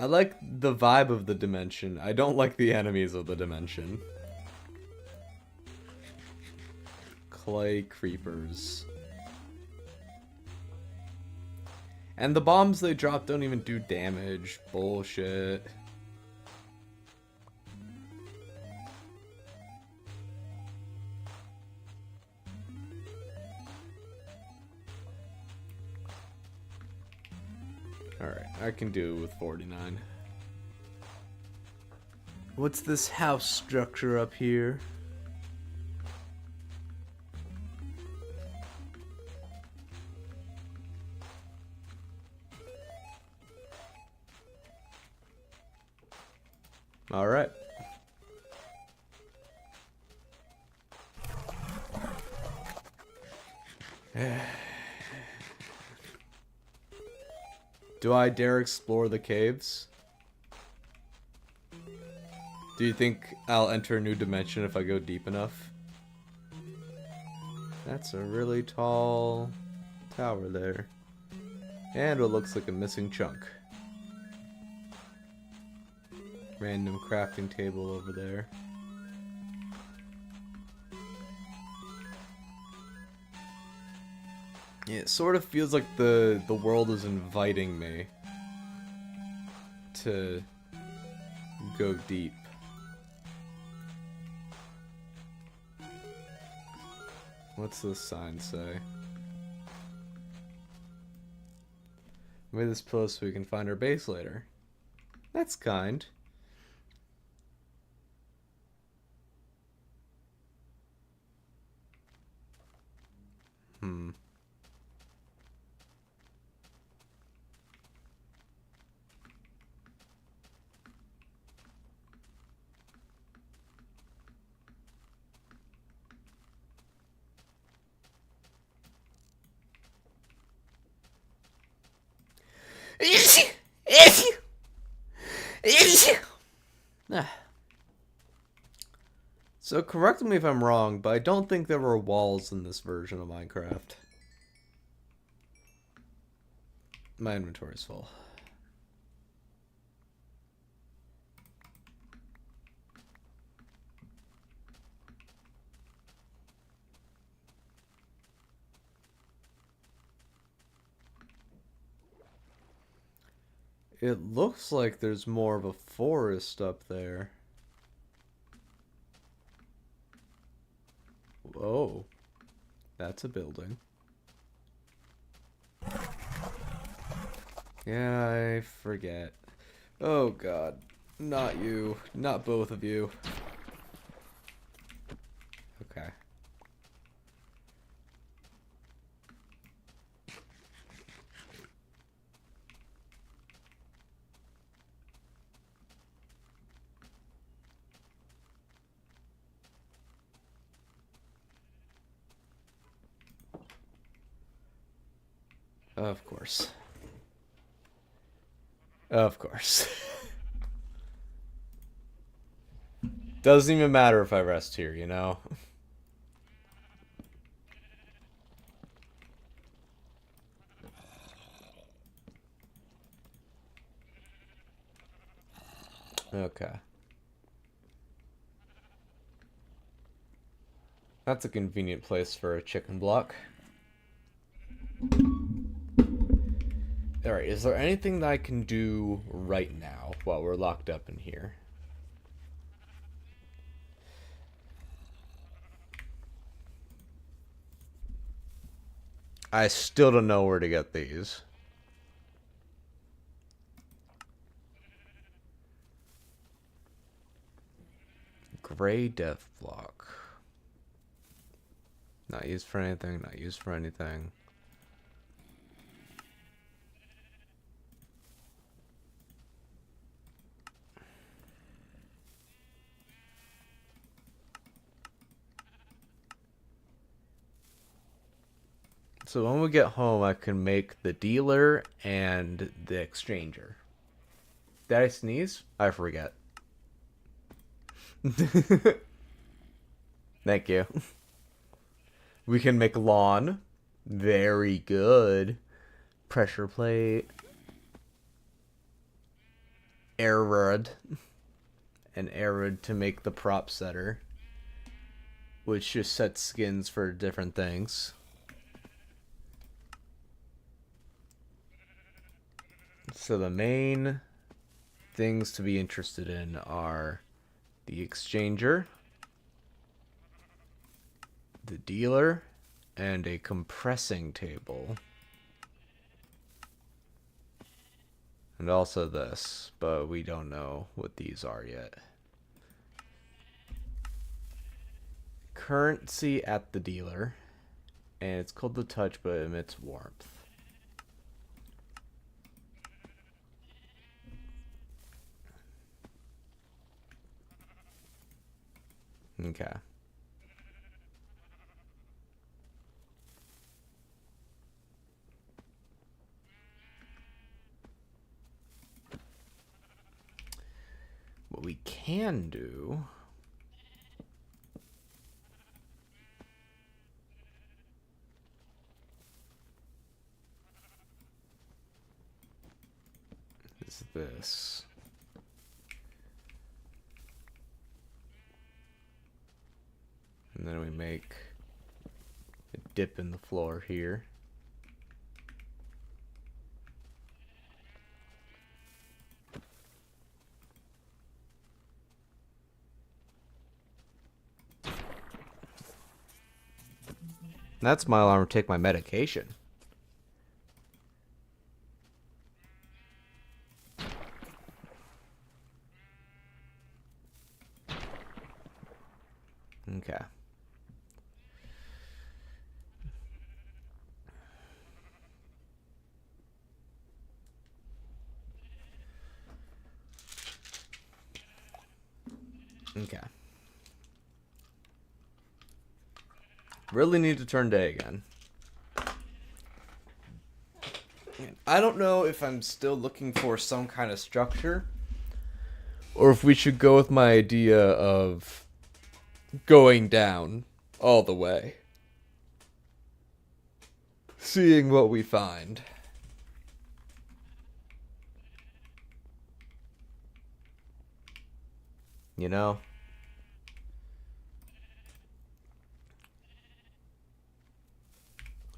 I like the vibe of the dimension. I don't like the enemies of the dimension. Clay creepers. And the bombs they drop don't even do damage. Bullshit. Alright, I can do it with 49. What's this house structure up here? Alright. Do I dare explore the caves? Do you think I'll enter a new dimension if I go deep enough? That's a really tall tower there. And it looks like a missing chunk. Random crafting table over there. Yeah, it sort of feels like the world is inviting me to go deep. What's this sign say? Made this pillow so we can find our base later. That's kind. So correct me if I'm wrong, but I don't think there were walls in this version of Minecraft. My inventory's full. It looks like there's more of a forest up there. Whoa. That's a building. Yeah, I forget. Oh god. Not you. Not both of you. Okay. Of course. Of course. Doesn't even matter if I rest here, you know? Okay. That's a convenient place for a chicken block. Alright, is there anything that I can do right now while we're locked up in here? I still don't know where to get these. Gray death block. Not used for anything, not used for anything. So when we get home, I can make the dealer and the exchanger. Did I sneeze? I forget. Thank you. We can make lawn. Very good. Pressure plate. Air rod. An air rod to make the prop setter. Which just sets skins for different things. So the main things to be interested in are the exchanger, the dealer, and a compressing table. And also this, but we don't know what these are yet. Currency at the dealer, and it's called the touch, but it emits warmth. Okay. What we can do is this. And then we make a dip in the floor here. That's my alarm to take my medication. Okay. Okay. Really need to turn day again. I don't know if I'm still looking for some kind of structure, or if we should go with my idea of going down all the way. Seeing what we find. You know?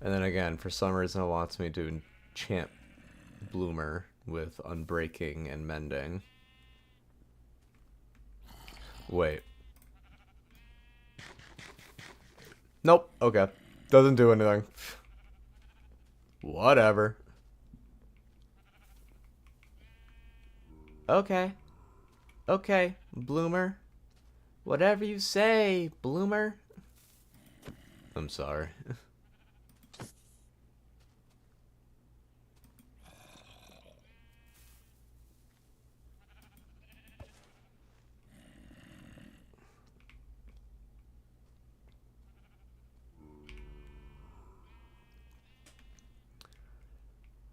And then again, for some reason it wants me to enchant Bloomer with Unbreaking and Mending. Wait. Nope. Okay. Doesn't do anything. Whatever. Okay. Okay, Bloomer. Whatever you say, Bloomer. I'm sorry.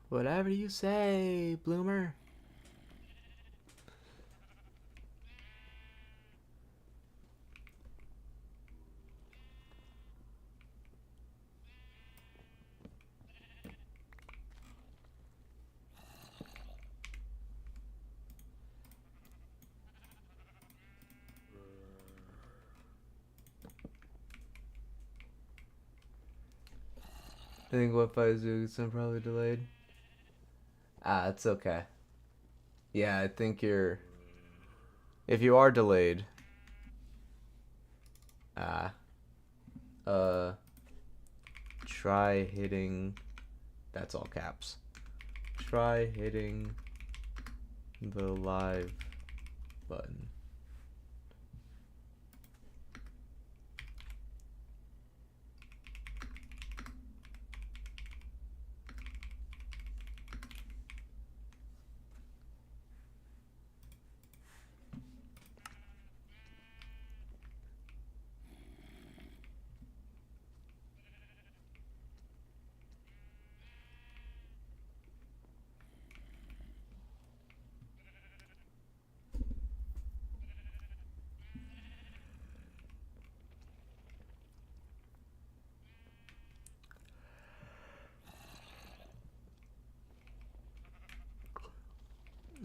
Whatever you say, Bloomer. I think Wi-Fi is probably delayed. Ah, it's okay. Yeah, I think you're... If you are delayed... Ah. Try hitting... That's all caps. Try hitting the live button.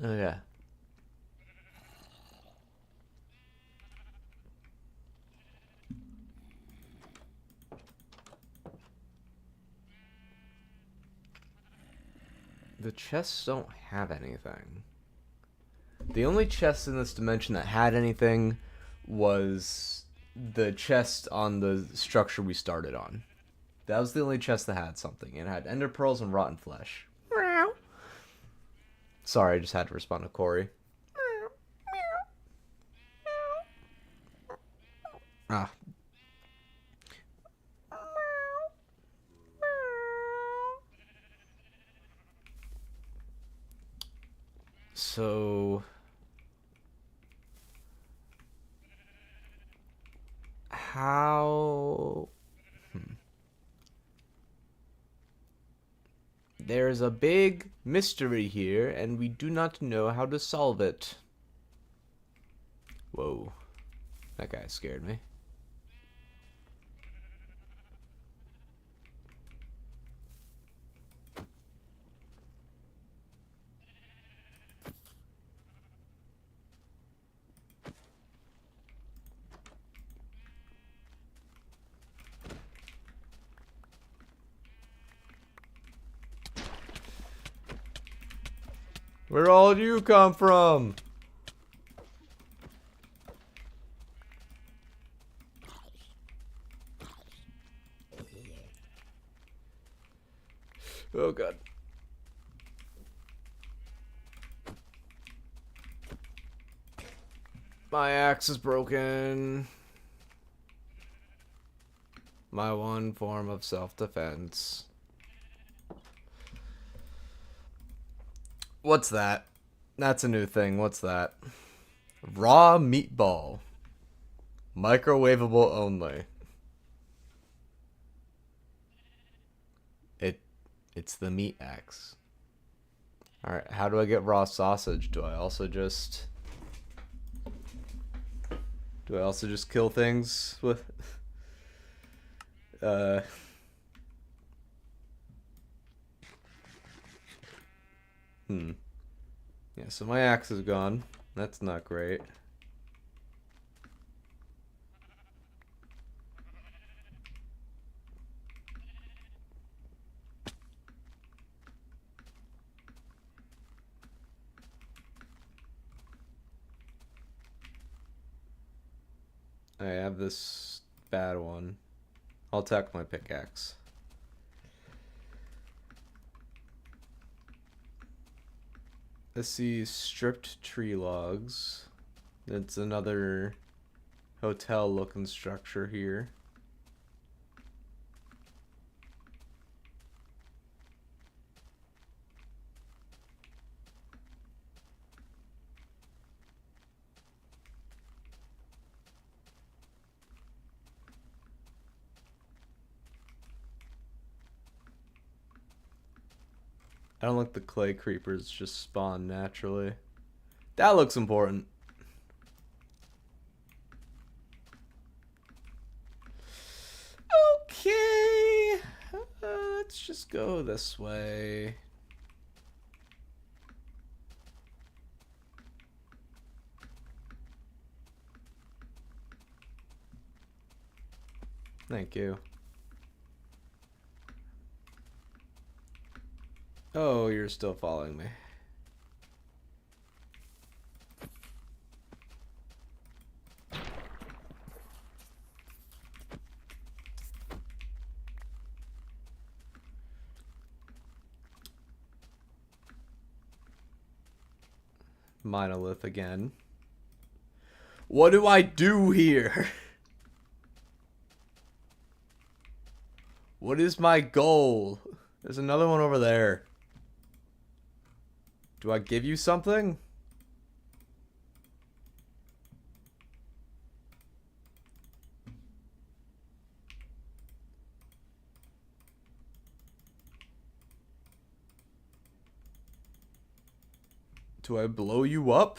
Okay. The chests don't have anything. The only chest in this dimension that had anything was the chest on the structure we started on. That was the only chest that had something. It had ender pearls and rotten flesh. Sorry, I just had to respond to Corey. Ah. So... How... There's a big mystery here, and we do not know how to solve it. Whoa. That guy scared me. Where all you come from? Oh god. My axe is broken. My one form of self-defense. What's that? That's a new thing. What's that? Raw meatball. Microwavable only. It's the meat axe. Alright, how do I get raw sausage? Do I also just kill things with Yeah, so my axe is gone. That's not great. I have this bad one. I'll attack my pickaxe. Let's see, stripped tree logs. It's another hotel looking structure here. I don't like the clay creepers just spawn naturally. That looks important. Okay. Let's just go this way. Thank you. Oh, you're still following me. Monolith again. What do I do here? What is my goal? There's another one over there. Do I give you something? Do I blow you up?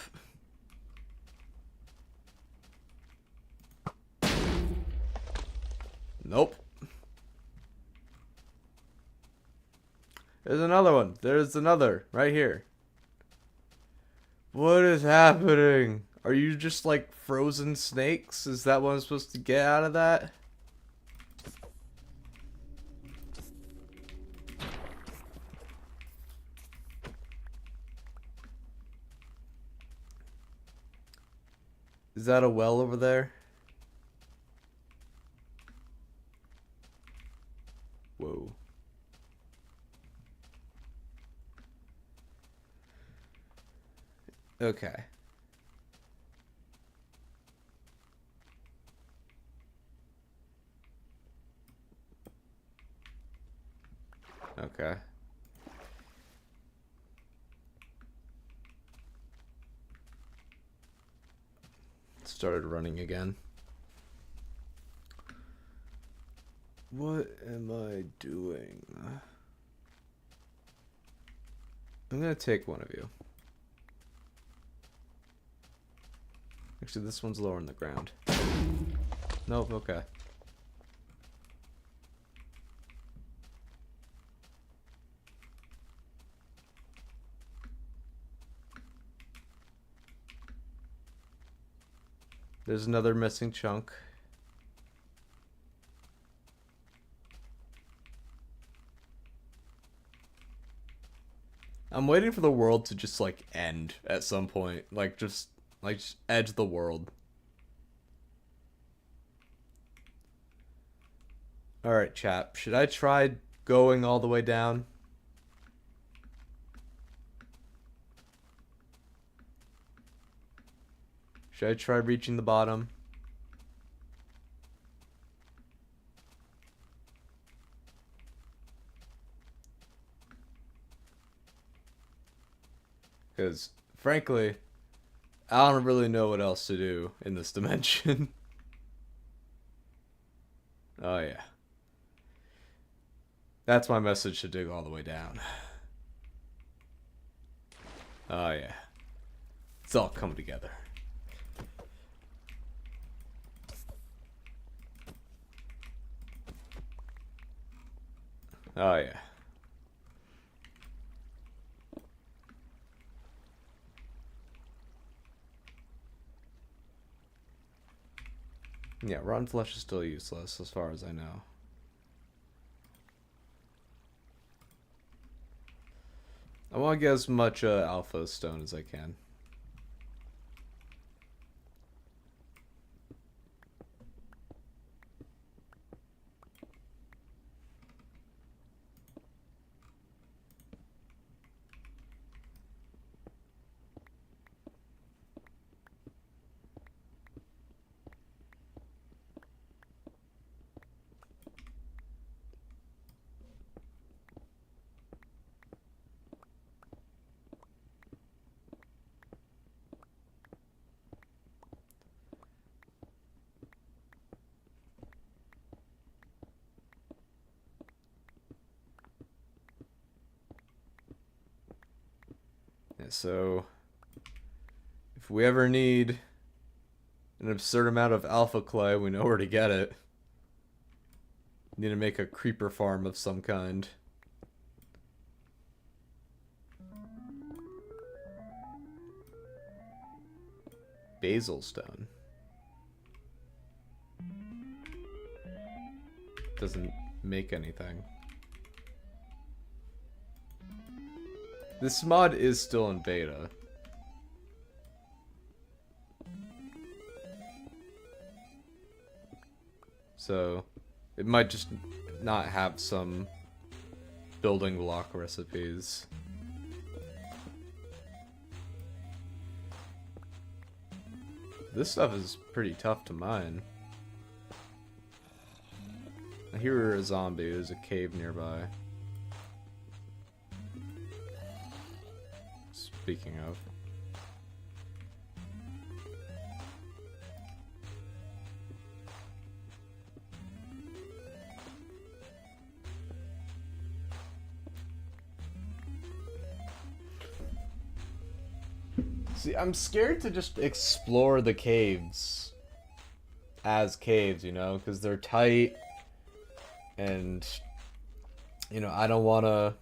Nope. There's another one. There's another right here. What is happening? Are you just like frozen snakes? Is that what I'm supposed to get out of that? Is that a well over there? Whoa. Okay. Okay. Started running again. What am I doing? I'm gonna take one of you. Actually, this one's lower in the ground. Nope, okay. There's another missing chunk. I'm waiting for the world to just like end at some point. Just edge the world. Alright, chap. Should I try going all the way down? Should I try reaching the bottom? Because, frankly, I don't really know what else to do in this dimension. Oh, yeah. That's my message to dig all the way down. Oh, yeah. It's all coming together. Oh, yeah. Yeah, rotten flesh is still useless as far as I know. I want to get as much alpha stone as I can. Yeah, so if we ever need an absurd amount of alpha clay, we know where to get it. Need to make a creeper farm of some kind. Basil stone. Doesn't make anything. This mod is still in beta. So it might just not have some building block recipes. This stuff is pretty tough to mine. I hear a zombie. There's a cave nearby. Speaking of. See, I'm scared to just explore the caves as caves, you know, because they're tight, and, you know, I don't want to...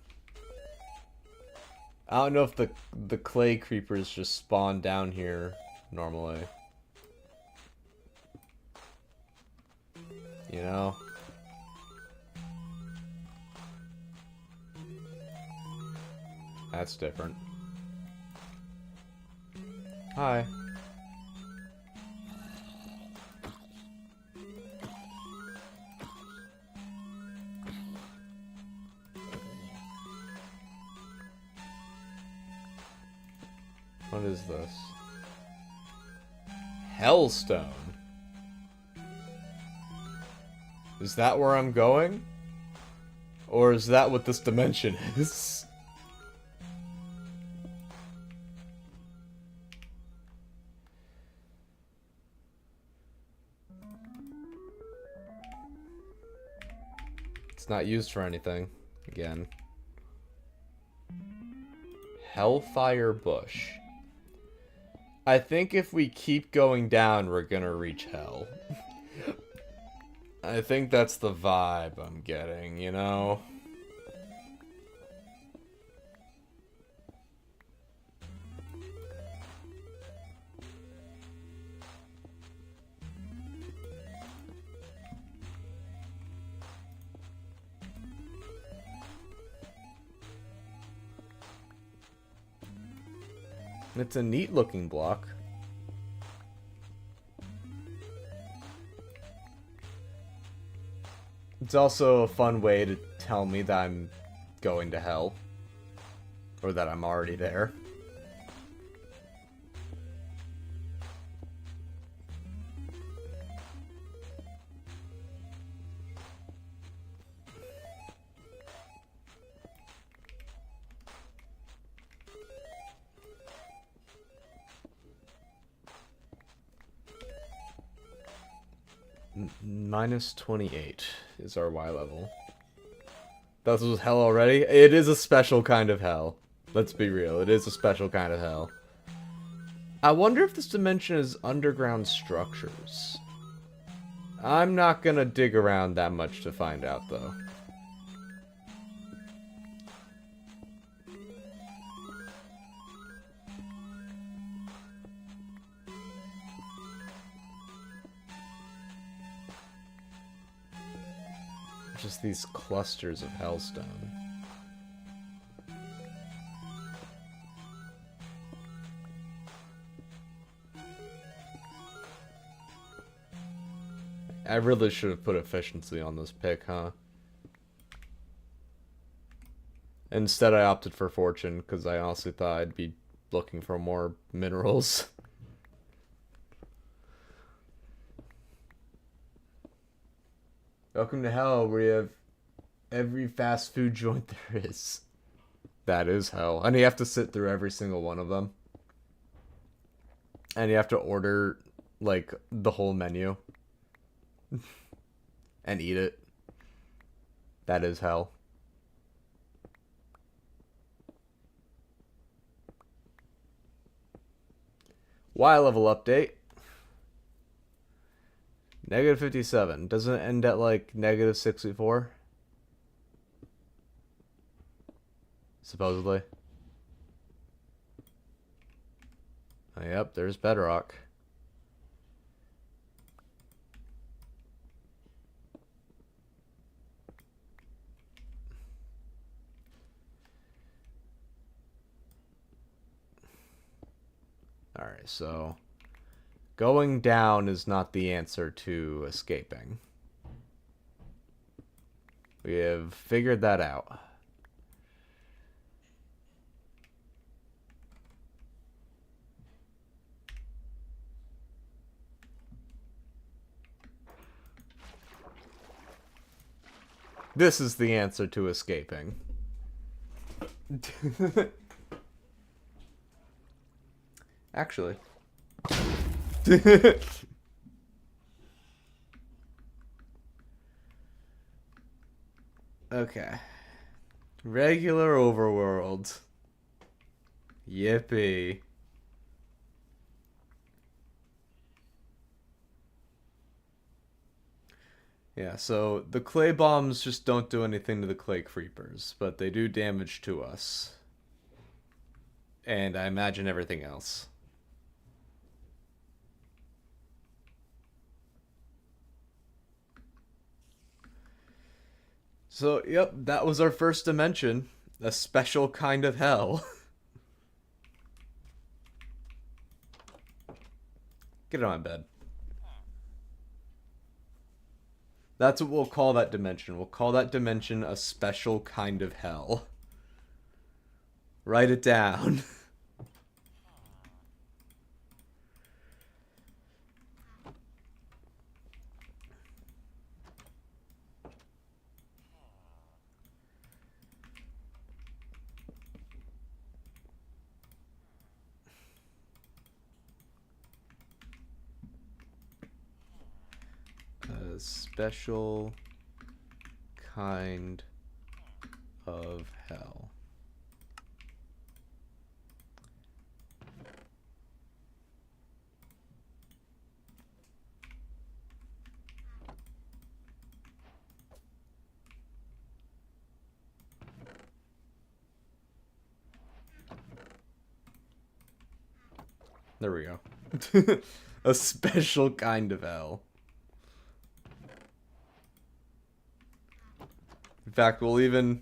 I don't know if the clay creepers just spawn down here normally. You know? That's different. Hi. What is this? Hellstone. Is that where I'm going? Or is that what this dimension is? It's not used for anything. Again. Hellfire Bush. I think if we keep going down, we're gonna reach hell. I think that's the vibe I'm getting, you know? It's a neat looking block. It's also a fun way to tell me that I'm going to hell. Or that I'm already there. Minus 28 is our Y level. That was hell already? It is a special kind of hell. Let's be real, it is a special kind of hell. I wonder if this dimension is underground structures. I'm not gonna dig around that much to find out, though. Just these clusters of hellstone. I really should have put efficiency on this pick, huh? Instead I opted for fortune, because I honestly thought I'd be looking for more minerals. Welcome to hell, where you have every fast food joint there is. That is hell. And you have to sit through every single one of them. And you have to order, like, the whole menu. And eat it. That is hell. Y level update. Negative 57. Doesn't it end at like negative 64? Supposedly. Oh, yep, there's bedrock. Alright, so going down is not the answer to escaping. We have figured that out. This is the answer to escaping. Actually. Okay. Regular overworld. Yippee. Yeah, so the clay bombs just don't do anything to the clay creepers, but they do damage to us. And I imagine everything else. So, yep, that was our first dimension. A special kind of hell. Get on bed. That's what we'll call that dimension. We'll call that dimension a special kind of hell. Write it down. A special kind of hell. There we go. A special kind of hell. In fact, we'll even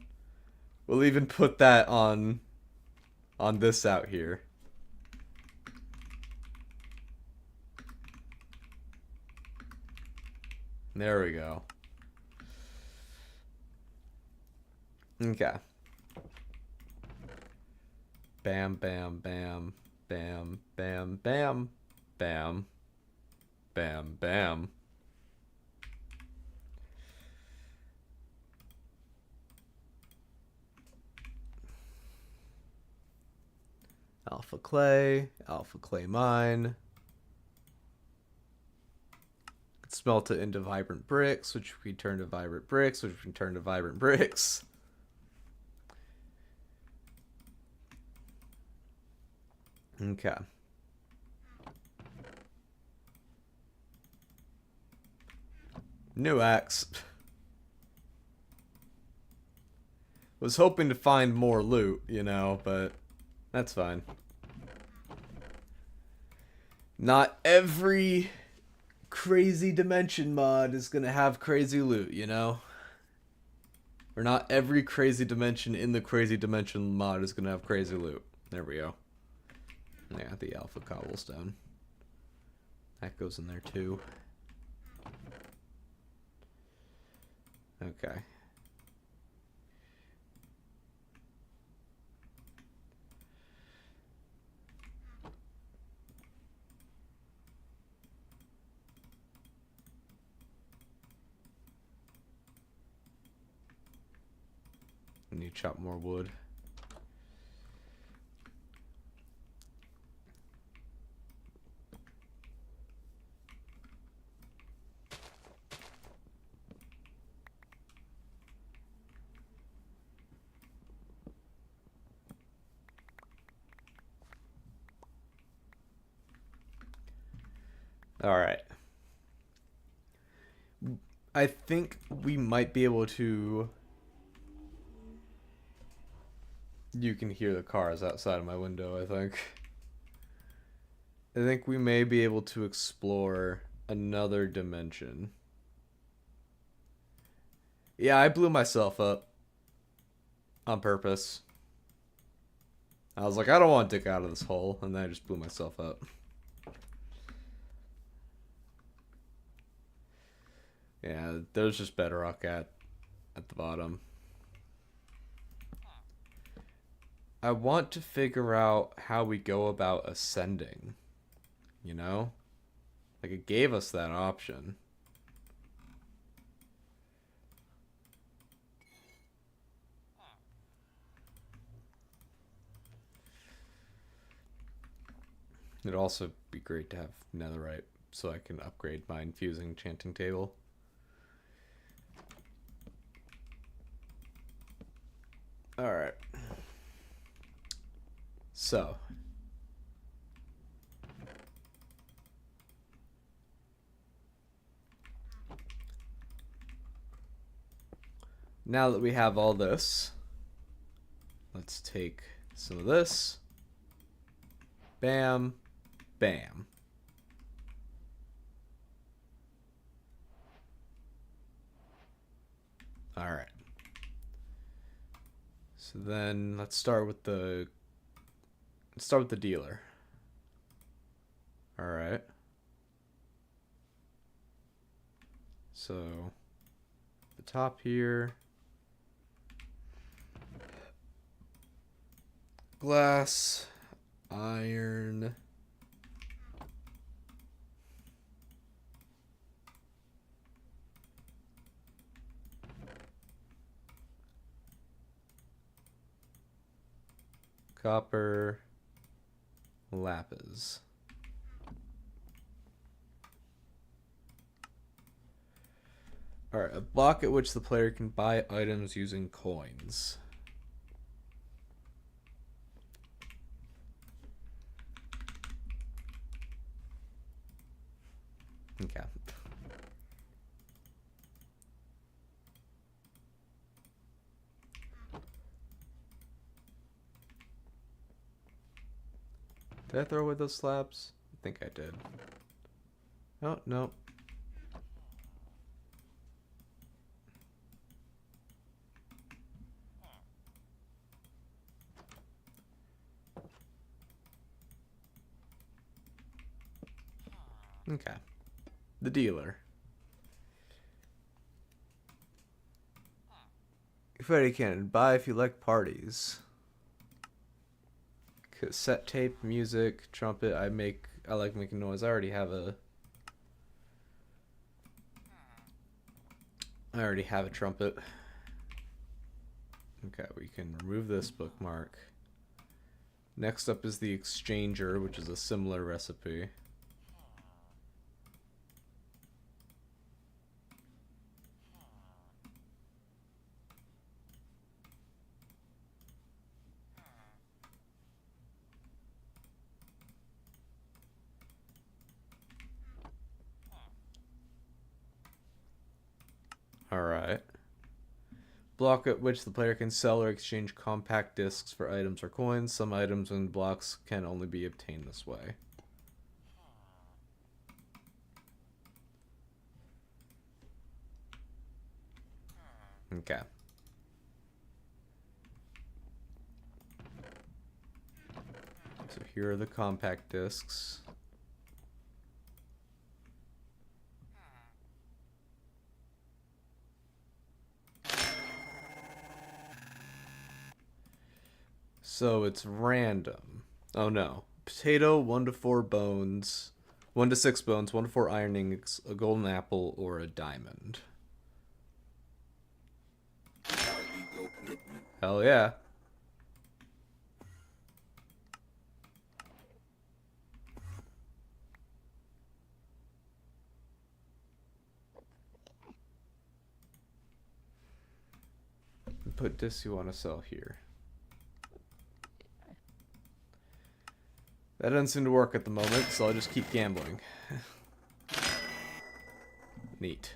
put that on this out here. There we go. Okay. Bam, bam, bam, bam, bam, bam, bam, bam, bam. Alpha clay mine. Smelt it into vibrant bricks, which we turn to vibrant bricks, which we turn to vibrant bricks. Okay. New axe. Was hoping to find more loot, you know, but that's fine. Not every crazy dimension mod is gonna have crazy loot, you know? Or not every crazy dimension in the crazy dimension mod is gonna have crazy loot. There we go. Yeah, the alpha cobblestone. That goes in there too. Okay. I need to chop more wood. Alright. I think we might be able to... You can hear the cars outside of my window, I think. I think we may be able to explore another dimension. Yeah, I blew myself up. On purpose. I was like, I don't want to dig out of this hole, and then I just blew myself up. Yeah, there's just bedrock at the bottom. I want to figure out how we go about ascending. You know? Like, it gave us that option. It'd also be great to have netherite so I can upgrade my infusing enchanting table. Alright. So. Now that we have all this, let's take some of this. Bam. Bam. Alright. So then let's start with the dealer. Alright. So the top here. Glass, iron, copper, lapis. Alright, a block at which the player can buy items using coins. Okay. Did I throw away those slabs? I think I did. Oh, no. Okay. The dealer. Confetti cannon. Buy if you like parties. Cassette tape, music, trumpet. I like making noise. I already have a trumpet. Okay, we can remove this bookmark. Next up is the exchanger, which is a similar recipe. Alright. Block at which the player can sell or exchange compact discs for items or coins. Some items and blocks can only be obtained this way. Okay. So here are the compact discs. So it's random. Oh no. Potato, 1 to 4 bones. 1 to 6 bones, 1 to 4 iron ingots, a golden apple, or a diamond. Hell yeah. Put this you want to sell here. That doesn't seem to work at the moment, so I'll just keep gambling. Neat.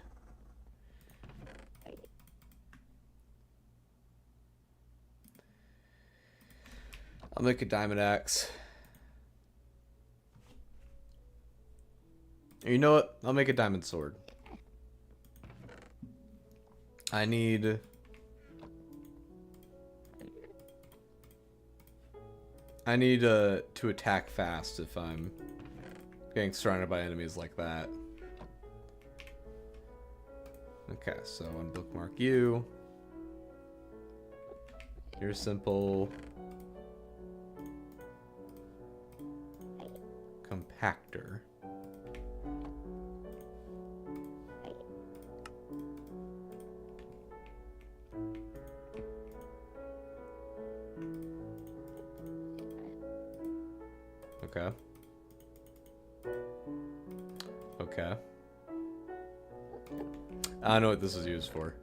I'll make a diamond axe. You know what? I'll make a diamond sword. I need... to attack fast if I'm getting surrounded by enemies like that. Okay, so unbookmark you. You're simple. Compactor. Okay. Okay. I know what this is used for.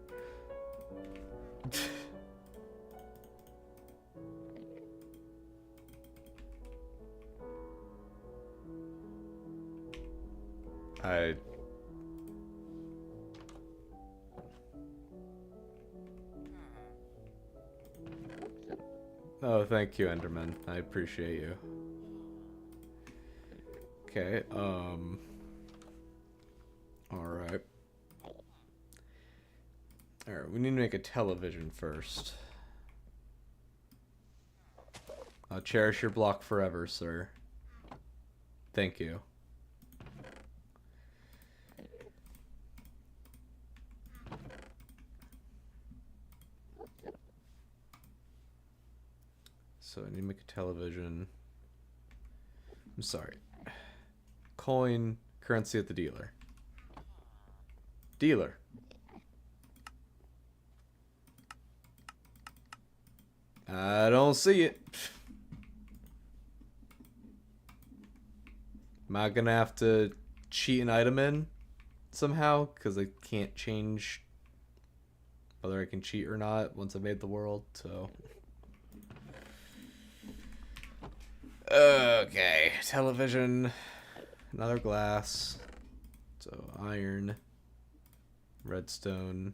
Oh, thank you, Enderman. I appreciate you. Okay, Alright. Alright, we need to make a television first. I'll cherish your block forever, sir. Thank you. So I need to make a television. I'm sorry. Coin, currency at the dealer. Dealer. I don't see it. Am I gonna have to cheat an item in somehow? Because I can't change whether I can cheat or not once I made the world, so... Okay, television, another glass, so iron, redstone,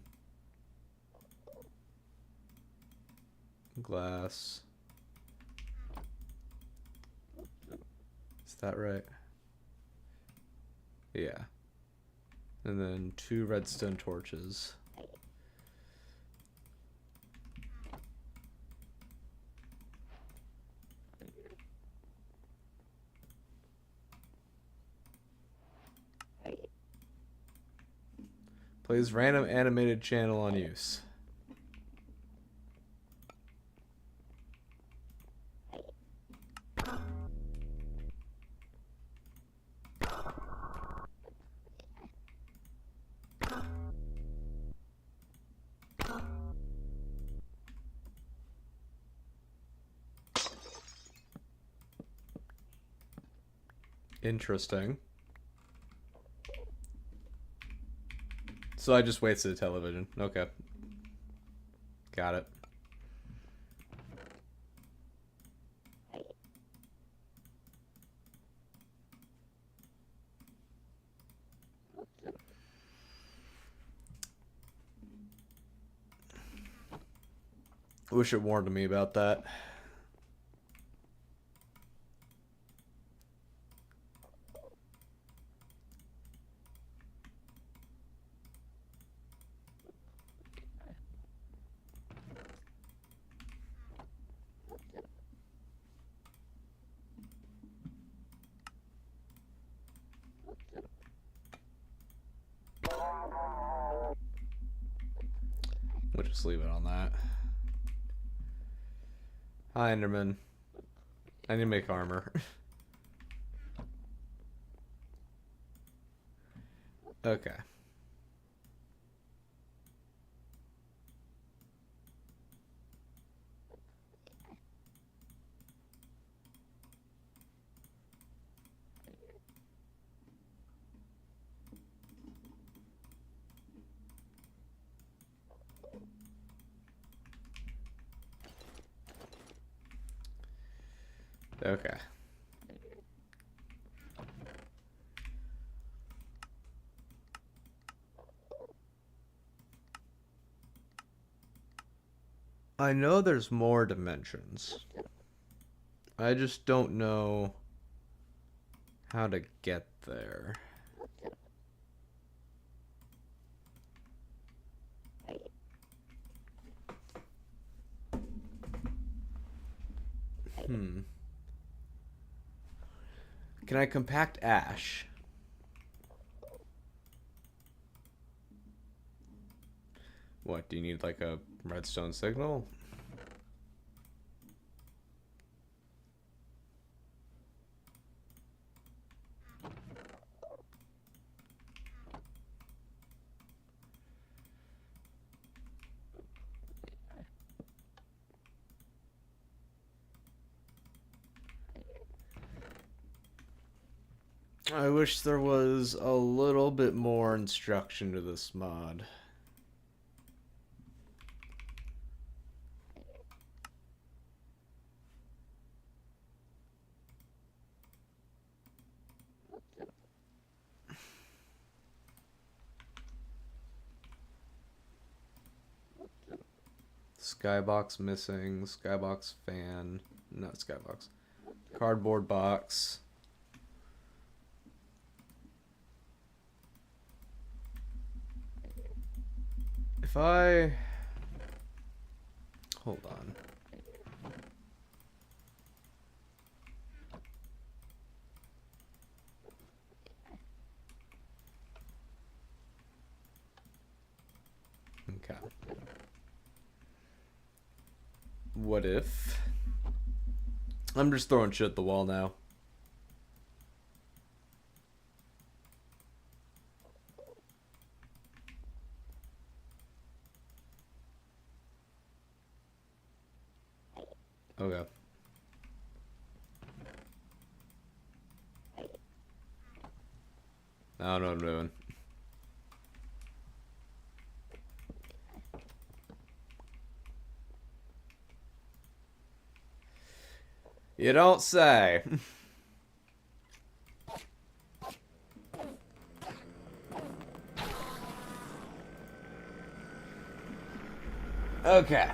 glass. Is that right? Yeah. And then 2 redstone torches. Plays random animated channel on use. Interesting. So I just wasted a television. Okay. Got it. I wish it warned me about that. We'll just leave it on that. Hi, Enderman. I need to make armor. Okay. Okay. I know there's more dimensions. I just don't know how to get there. Can I compact ash? What, do you need like a redstone signal? I wish there was a little bit more instruction to this mod. Skybox missing. Skybox fan. Not skybox. Cardboard box. If I... Hold on. Okay. What if... I'm just throwing shit at the wall now. Okay. I don't know what I'm doing. You don't say. Okay.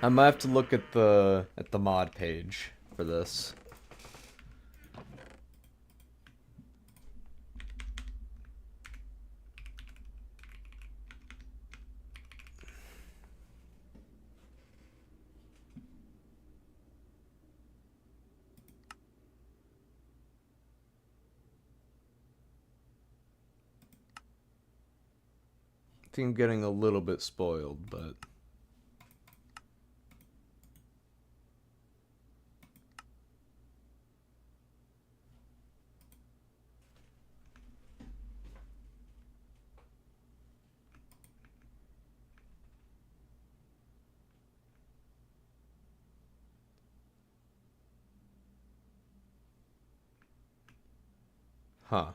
I might have to look at the mod page for this. I think I'm getting a little bit spoiled, but... Huh.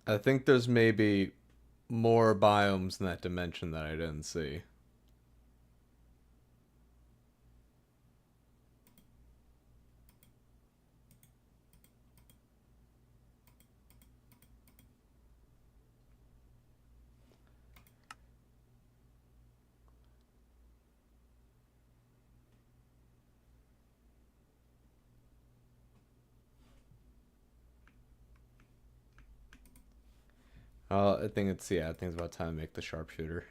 I think there's maybe more biomes in that dimension that I didn't see. I think it's, yeah, I think it's about time to make the sharpshooter.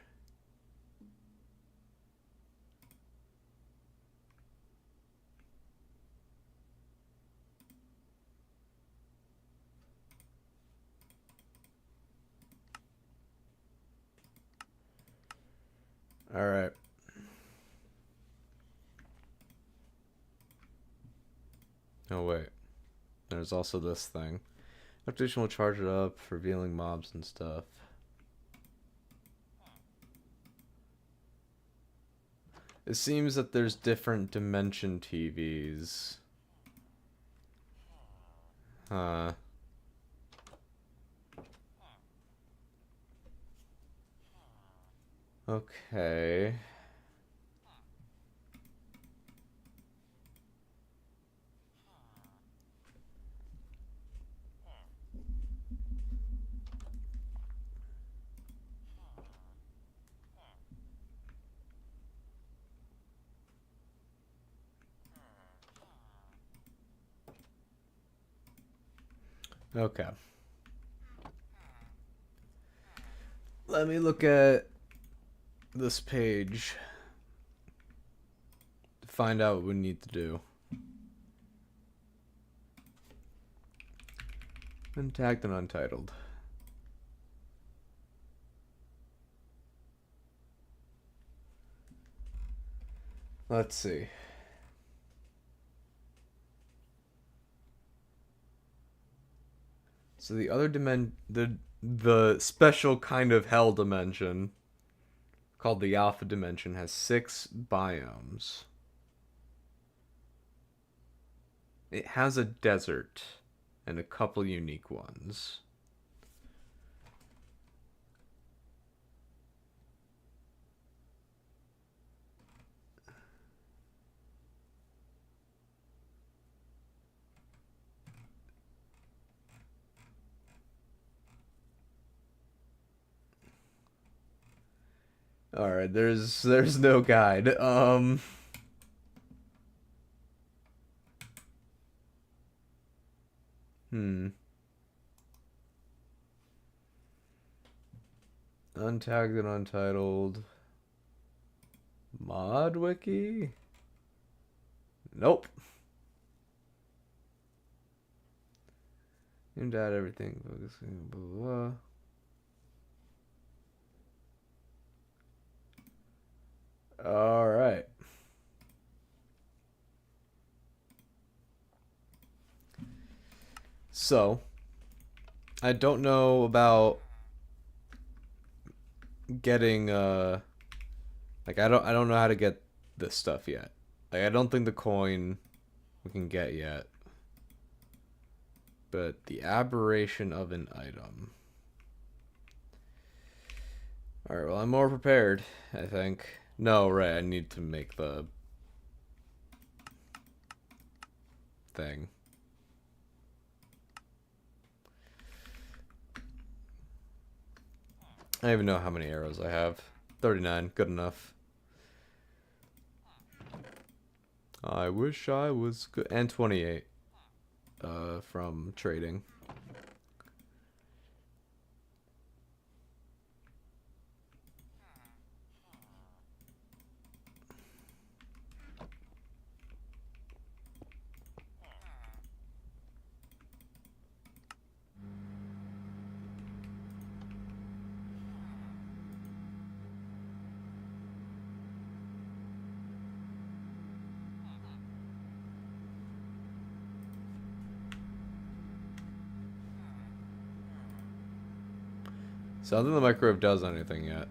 Alright. Oh, wait. There's also this thing. Activation will charge it up, revealing mobs and stuff. It seems that there's different dimension TVs. Huh. Okay. Okay. Let me look at this page to find out what we need to do. Untagged and Untitled. Let's see. So the other the special kind of hell dimension called the alpha dimension has 6 biomes. It has a desert and a couple unique ones. All right, there's no guide. Untagged and Untitled mod wiki? Nope. Aimed at everything, focusing, blah, blah, blah. All right. So, I don't know about getting like I don't know how to get this stuff yet. Like I don't think the coin we can get yet. But the aberration of an item. Alright, well I'm more prepared, I think. No, right, I need to make the thing. I don't even know how many arrows I have. 39, good enough. I wish I was good. And 28 from trading. So I don't think the microwave does anything yet.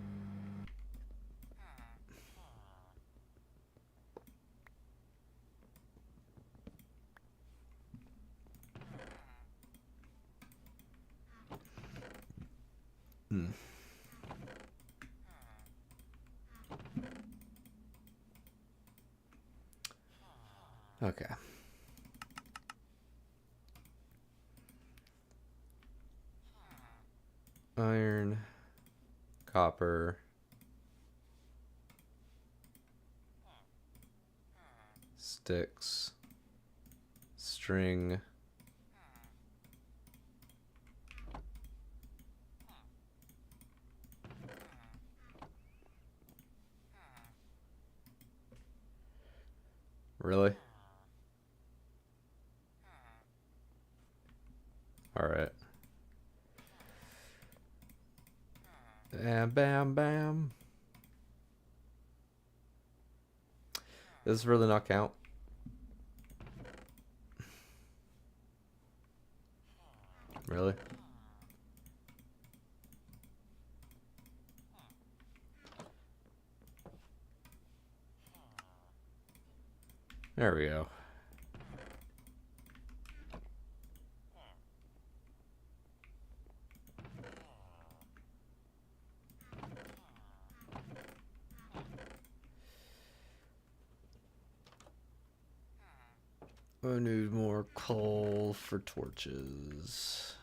Okay. Iron, copper, sticks, string, really? Alright. Bam, bam, bam. Does this really not count? Really? There we go. I need more coal for torches.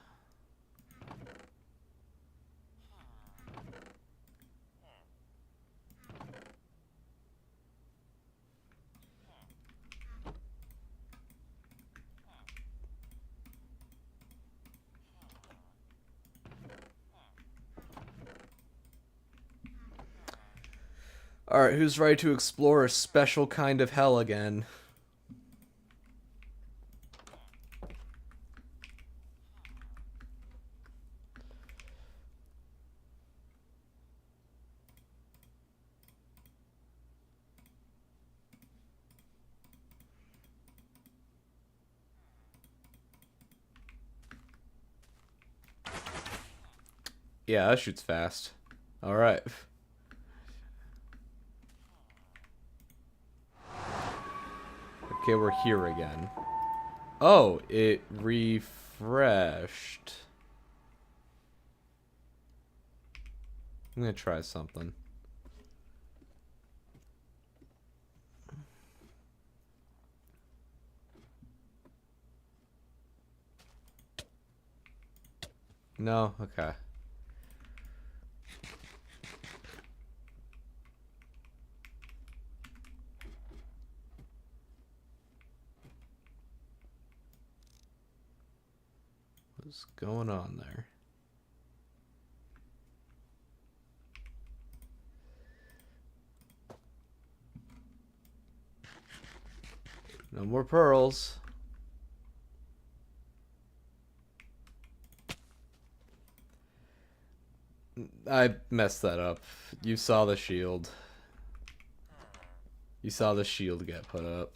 Alright, who's ready to explore a special kind of hell again? Yeah, that shoots fast. Alright. Okay, we're here again. Oh, it refreshed. I'm gonna try something. No? Okay. What's going on there? No more pearls. I messed that up. You saw the shield. You saw the shield get put up.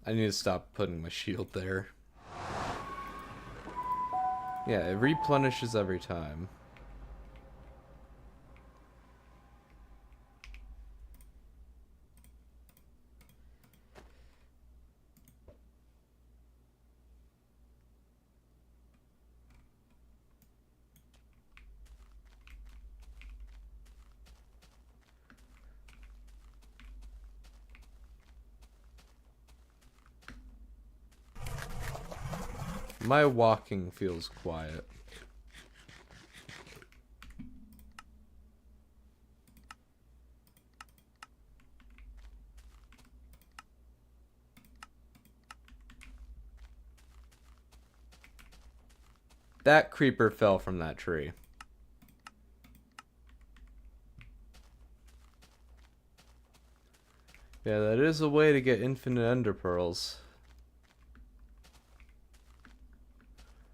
I need to stop putting my shield there. Yeah, it replenishes every time. My walking feels quiet. That creeper fell from that tree. Yeah, that is a way to get infinite ender pearls.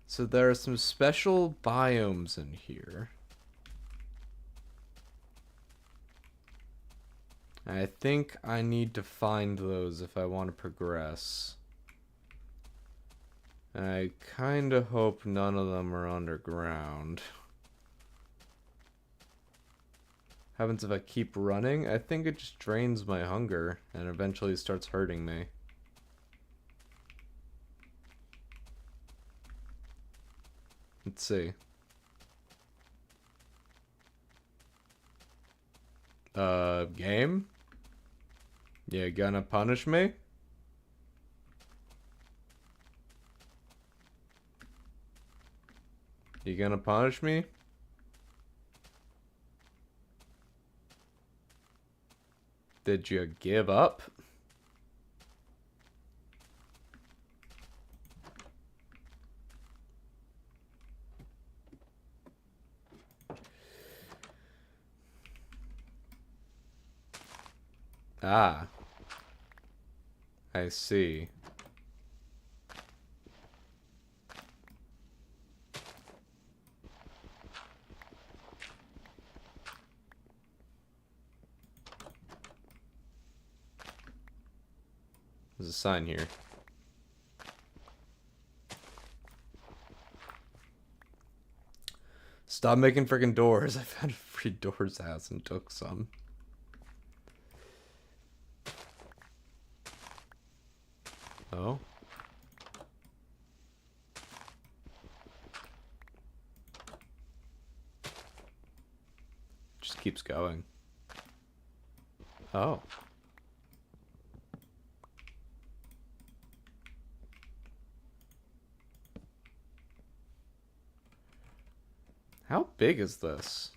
So there are some special biomes in here. I think I need to find those if I want to progress. I kinda hope none of them are underground. Happens if I keep running? I think it just drains my hunger and eventually starts hurting me. Let's see. Game? You gonna punish me? You gonna punish me? Did you give up? Ah. I see. There's a sign here. Stop making freaking doors. I found a free doors house and took some. Oh. Just keeps going. Oh. How big is this?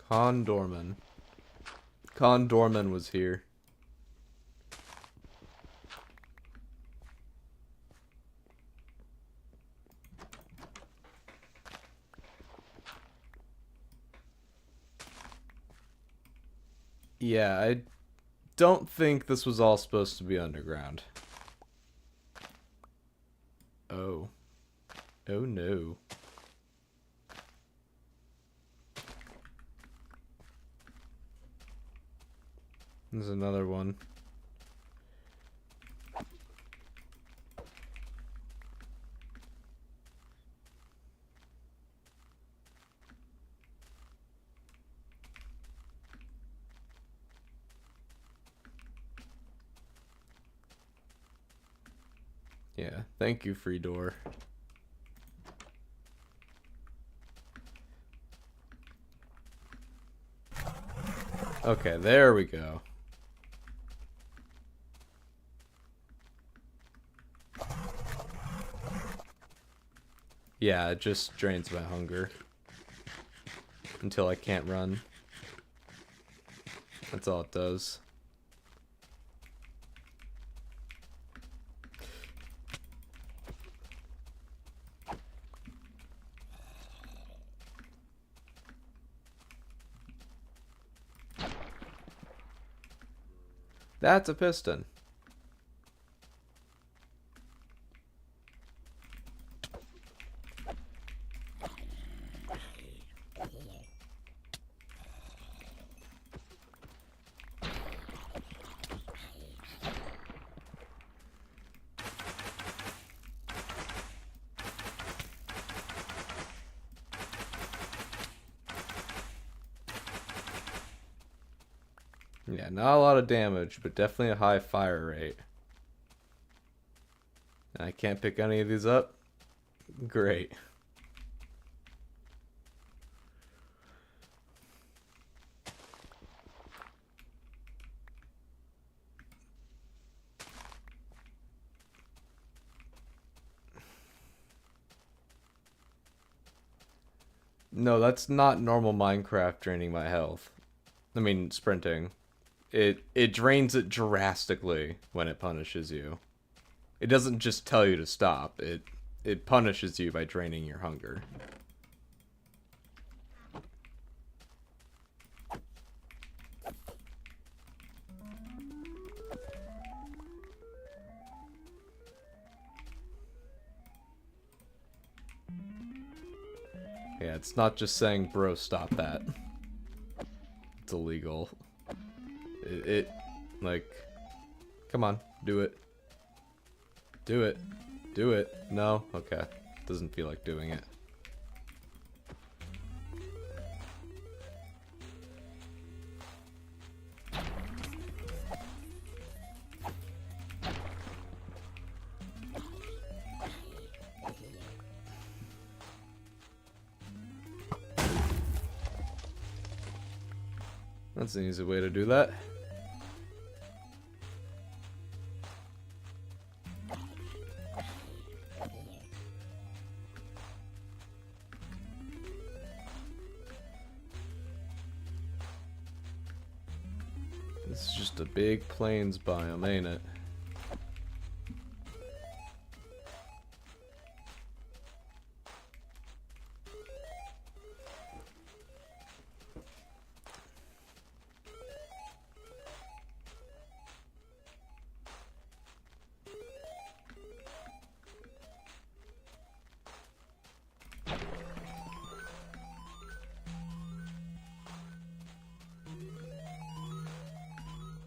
Condorman. Condorman was here. Yeah, I don't think this was all supposed to be underground. Oh. Oh no. There's another one. Yeah, thank you, free door. Okay, there we go. Yeah, it just drains my hunger. Until I can't run. That's all it does. That's a piston. Yeah, not a lot of damage, but definitely a high fire rate. I can't pick any of these up? Great. No, that's not normal Minecraft draining my health. I mean, sprinting. It drains it drastically when it punishes you. It doesn't just tell you to stop. It punishes you by draining your hunger. Yeah, it's not just saying, bro, stop that. It's illegal. Like, come on, do it. Do it. Do it. No? Okay. Doesn't feel like doing it. That's an easy way to do that. This is just a big plains biome, ain't it?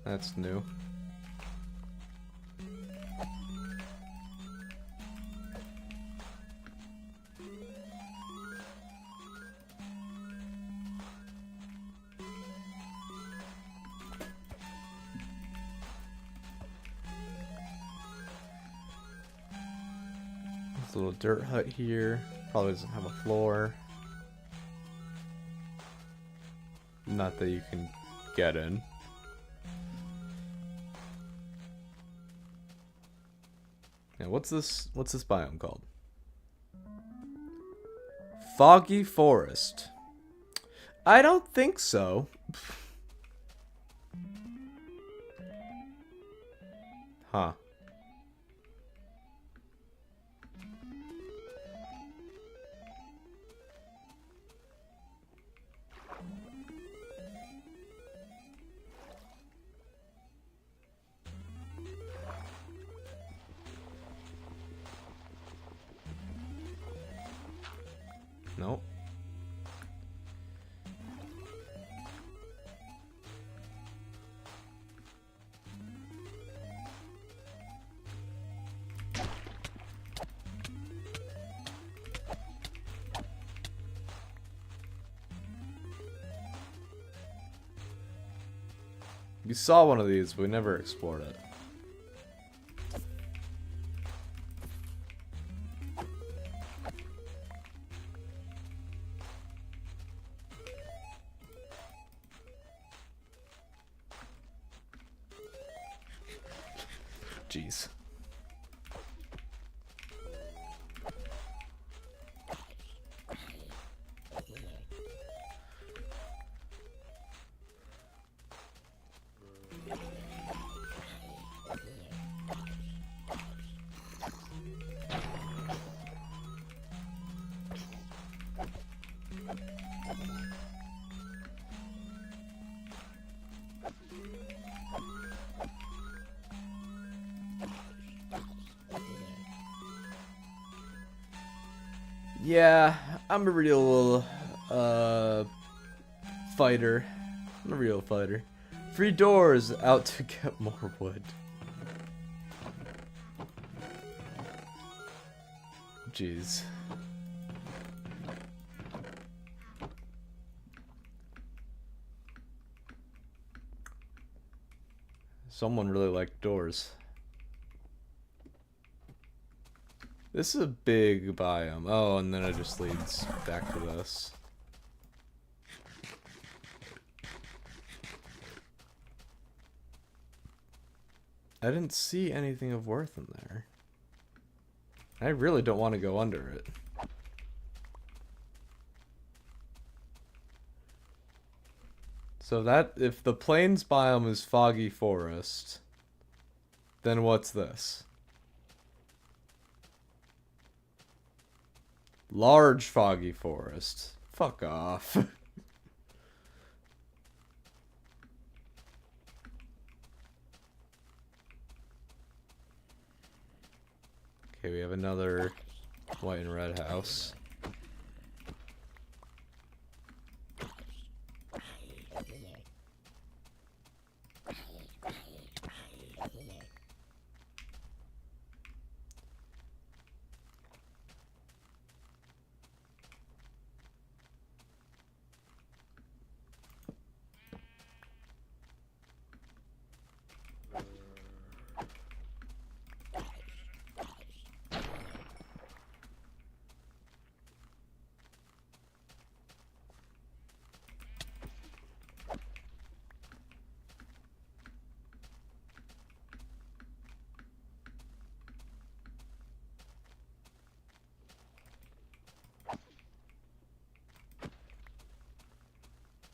That's new. There's a little dirt hut here. Probably doesn't have a floor. Not that you can get in. Yeah, what's this biome called? Foggy Forest. I don't think so. Huh. Nope. We saw one of these, but we never explored it. Jeez. Yeah, I'm a real, fighter. I'm a real fighter. Free doors out to get more wood. Jeez. Someone really liked doors. This is a big biome. Oh, and then it just leads back to this. I didn't see anything of worth in there. I really don't want to go under it. So that, if the plains biome is foggy forest, then what's this? Large foggy forest. Fuck off. Okay, we have another white and red house.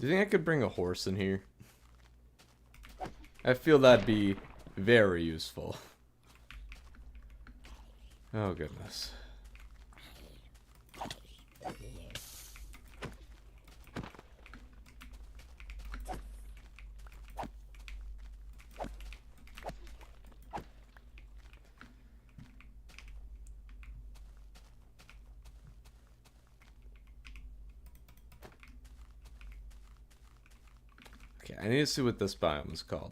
Do you think I could bring a horse in here? I feel that'd be very useful. Oh, goodness. Okay, I need to see what this biome is called.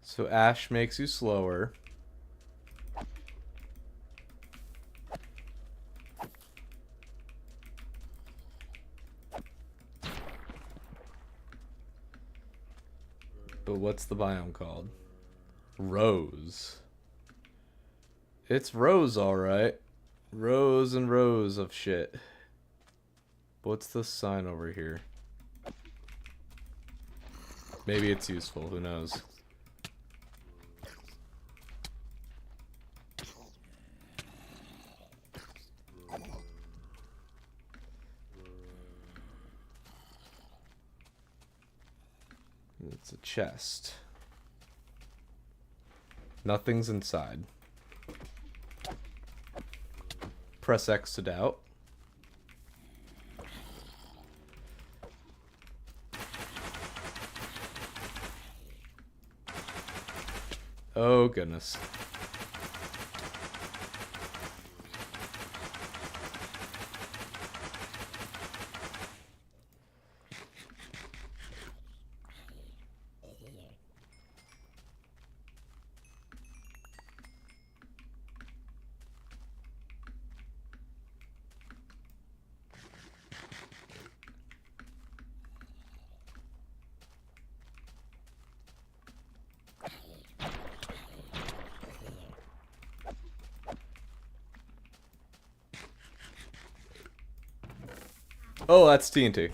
So ash makes you slower. But what's the biome called? Rose. It's rose, alright. Rows and rows of shit. What's this sign over here? Maybe it's useful, who knows? It's a chest. Nothing's inside. Press X to doubt. Oh, goodness. Oh, that's TNT.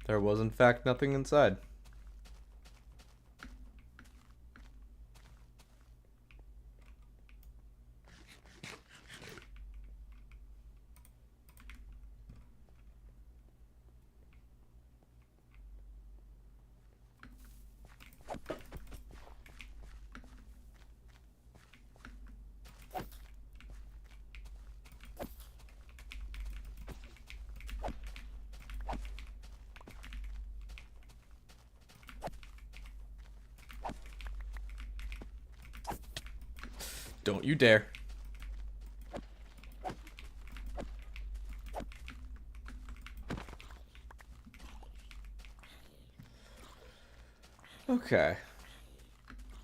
There was, in fact, nothing inside. Don't you dare. Okay.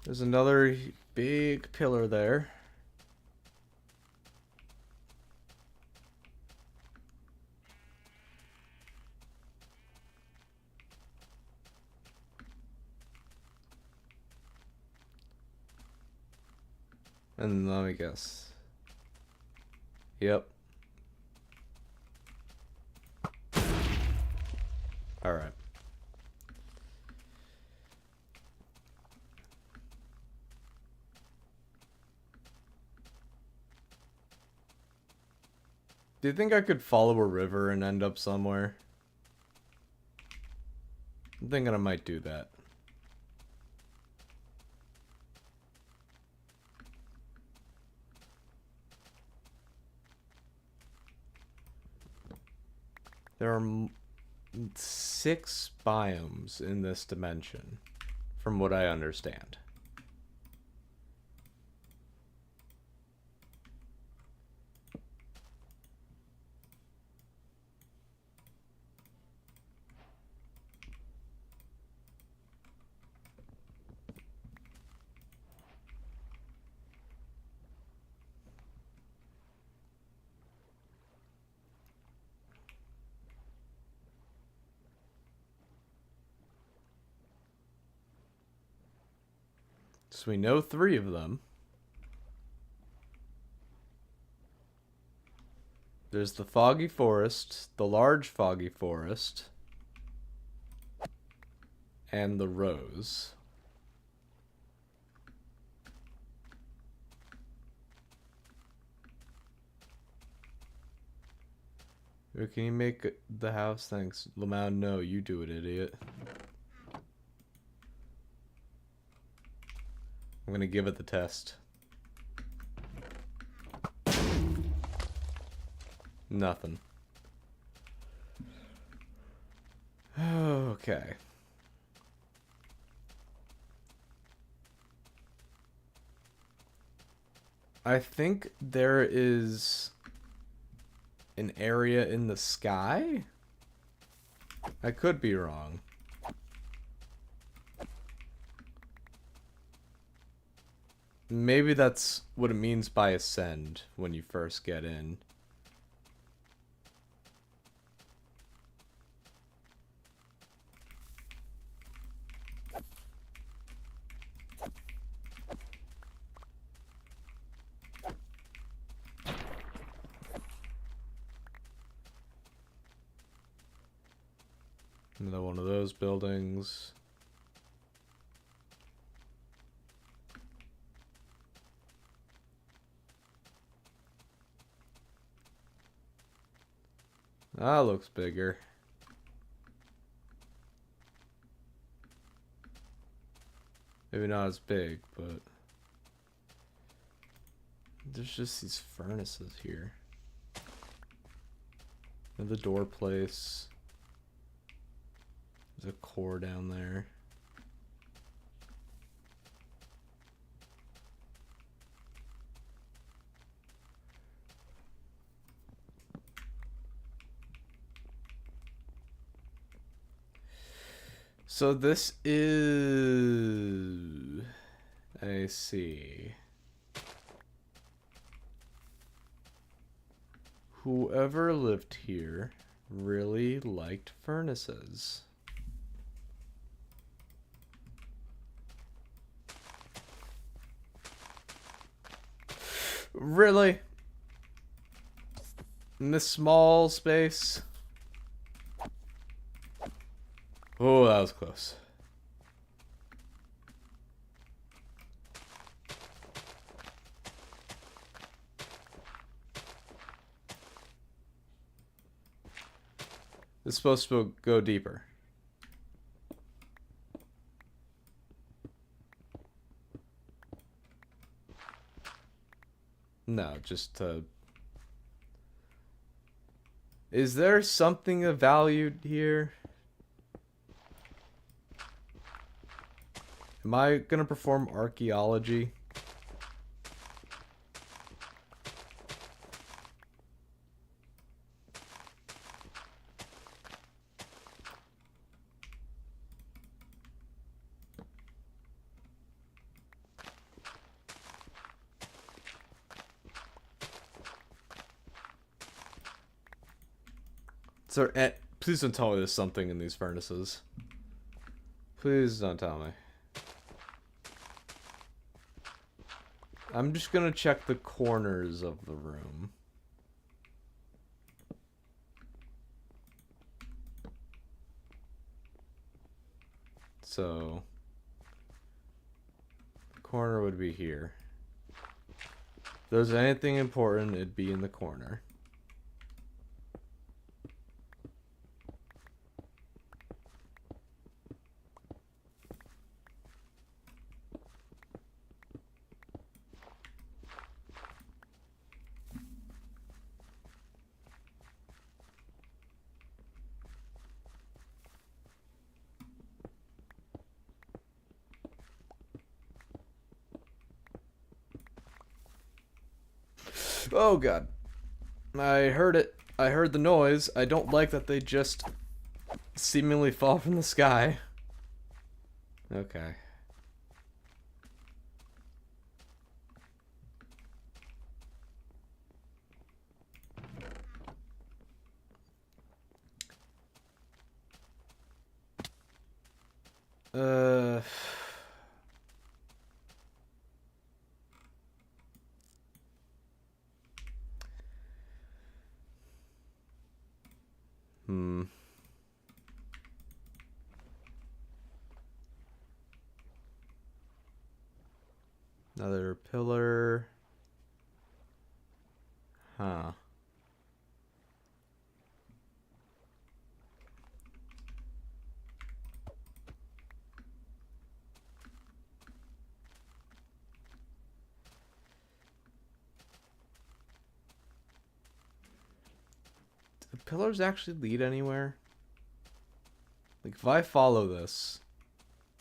There's another big pillar there. And let me guess. Yep. Alright. Do you think I could follow a river and end up somewhere? I'm thinking I might do that. There are 6 biomes in this dimension, from what I understand. So we know 3 of them. There's the foggy forest, the large foggy forest, and the rose. Can you make the house? Thanks. Lamau, no, you do it, idiot. I'm gonna give it the test. Nothing. Okay. I think there is an area in the sky? I could be wrong. Maybe that's what it means by ascend when you first get in. Another one of those buildings. That looks bigger. Maybe not as big, but there's just these furnaces here. And the door place. There's a core down there. So this is... I see. Whoever lived here really liked furnaces. Really? In this small space? Oh, that was close. It's supposed to go deeper. No, just is there something of value here? Am I gonna perform archaeology? So, please don't tell me there's something in these furnaces. Please don't tell me. I'm just gonna check the corners of the room. So, the corner would be here. If there's anything important, it'd be in the corner. Oh god. I heard it. I heard the noise. I don't like that they just seemingly fall from the sky. Okay. Uh... Hmm. Another pillar. Huh. Do the pillars actually lead anywhere? Like, if I follow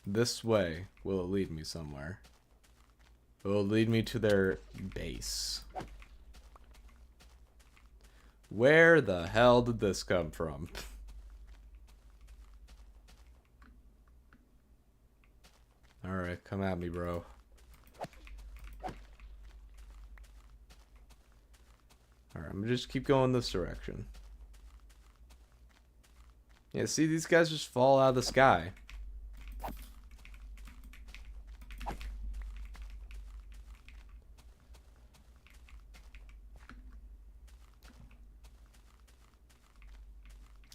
this way, will it lead me somewhere? Will it lead me to their base? Where the hell did this come from? Alright, come at me, bro. Alright, I'm gonna just keep going this direction. Yeah, see, these guys just fall out of the sky.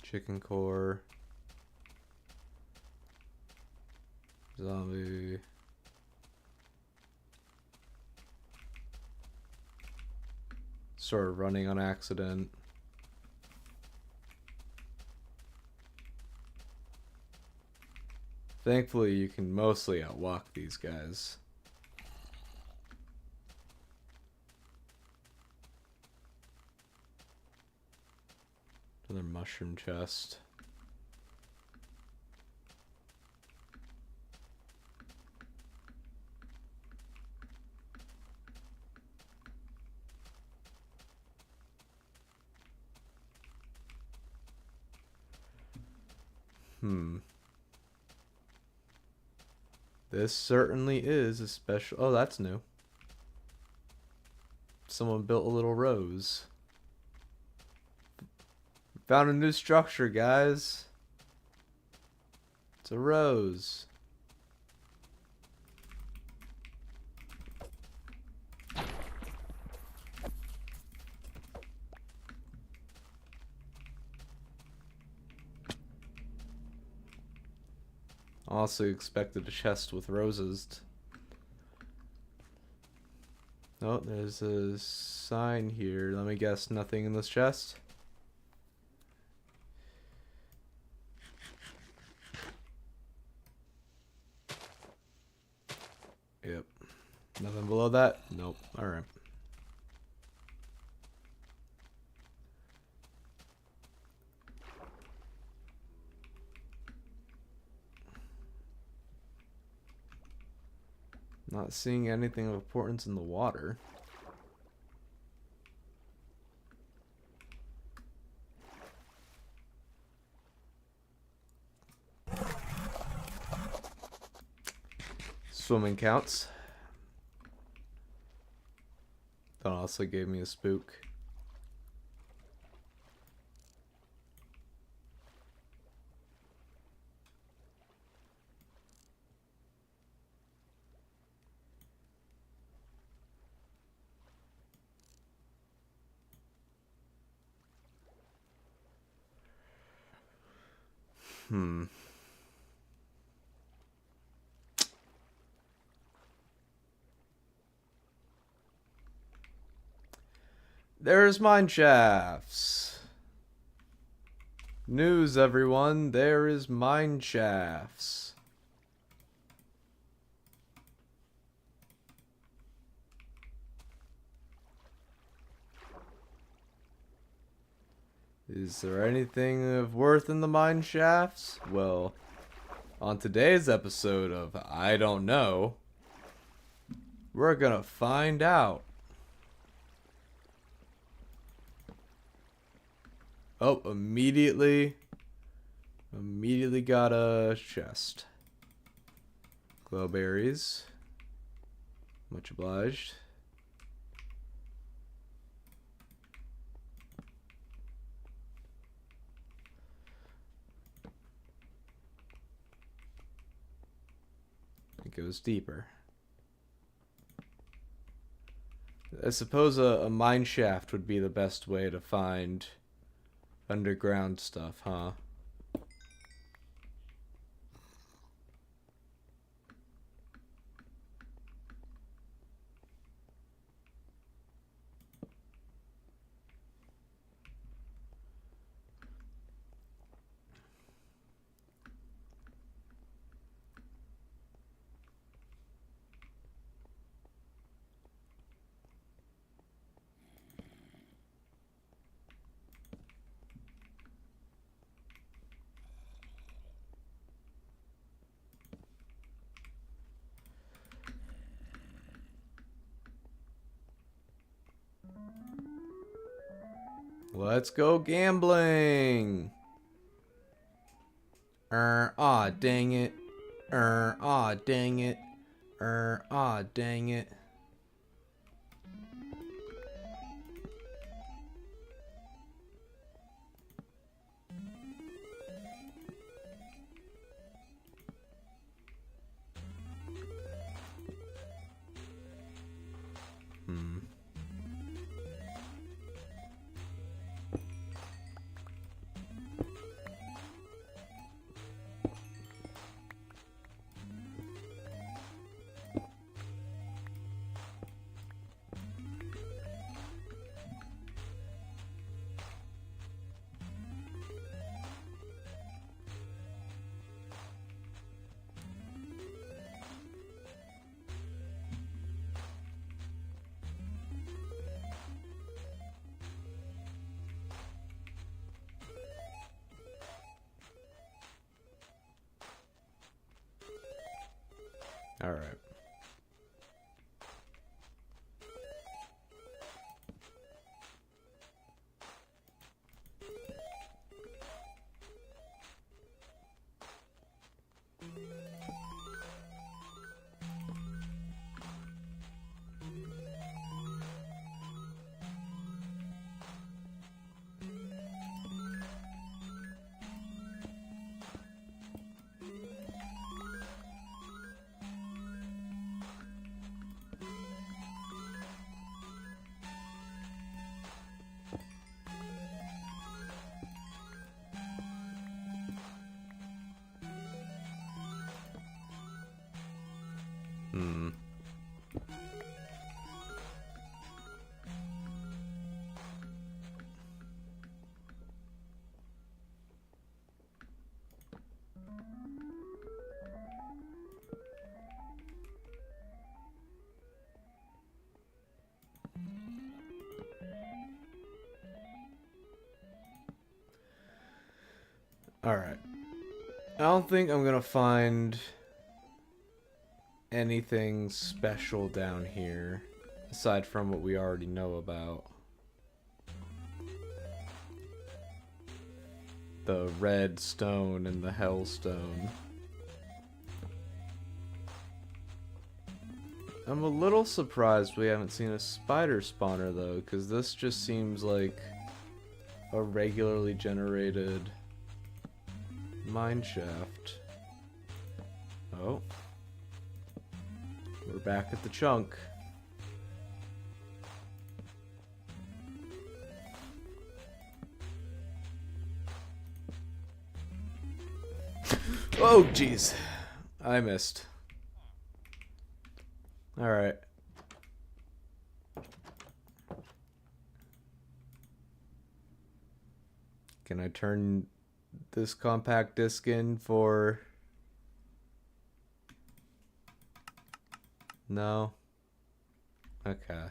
Chicken core. Zombie. Sort of running on accident. Thankfully, you can mostly outwalk these guys. Another mushroom chest. This certainly is a special... Oh, that's new. Someone built a little rose. Found a new structure, guys. It's a rose. Also expected a chest with roses. Oh, there's a sign here. Let me guess, nothing in this chest? Yep. Nothing below that? Nope. Alright. Not seeing anything of importance in the water. Swimming counts. That also gave me a spook. There's mine shafts. News, everyone. There is mine shafts. Is there anything of worth in the mine shafts? Well, on today's episode of I Don't Know, we're gonna find out. Oh, immediately got a chest. Glowberries. Much obliged. It goes deeper. I suppose a mine shaft would be the best way to find underground stuff, huh? Let's go gambling. Aw, dang it. Aw, dang it. Aw, dang it. Alright. Alright. I don't think I'm gonna find anything special down here, aside from what we already know about. The red stone and the hellstone. I'm a little surprised we haven't seen a spider spawner though, because this just seems like a regularly generated mine shaft. Oh. We're back at the chunk. Oh, jeez. I missed. Alright. Can I turn this compact disc in for... No? Okay.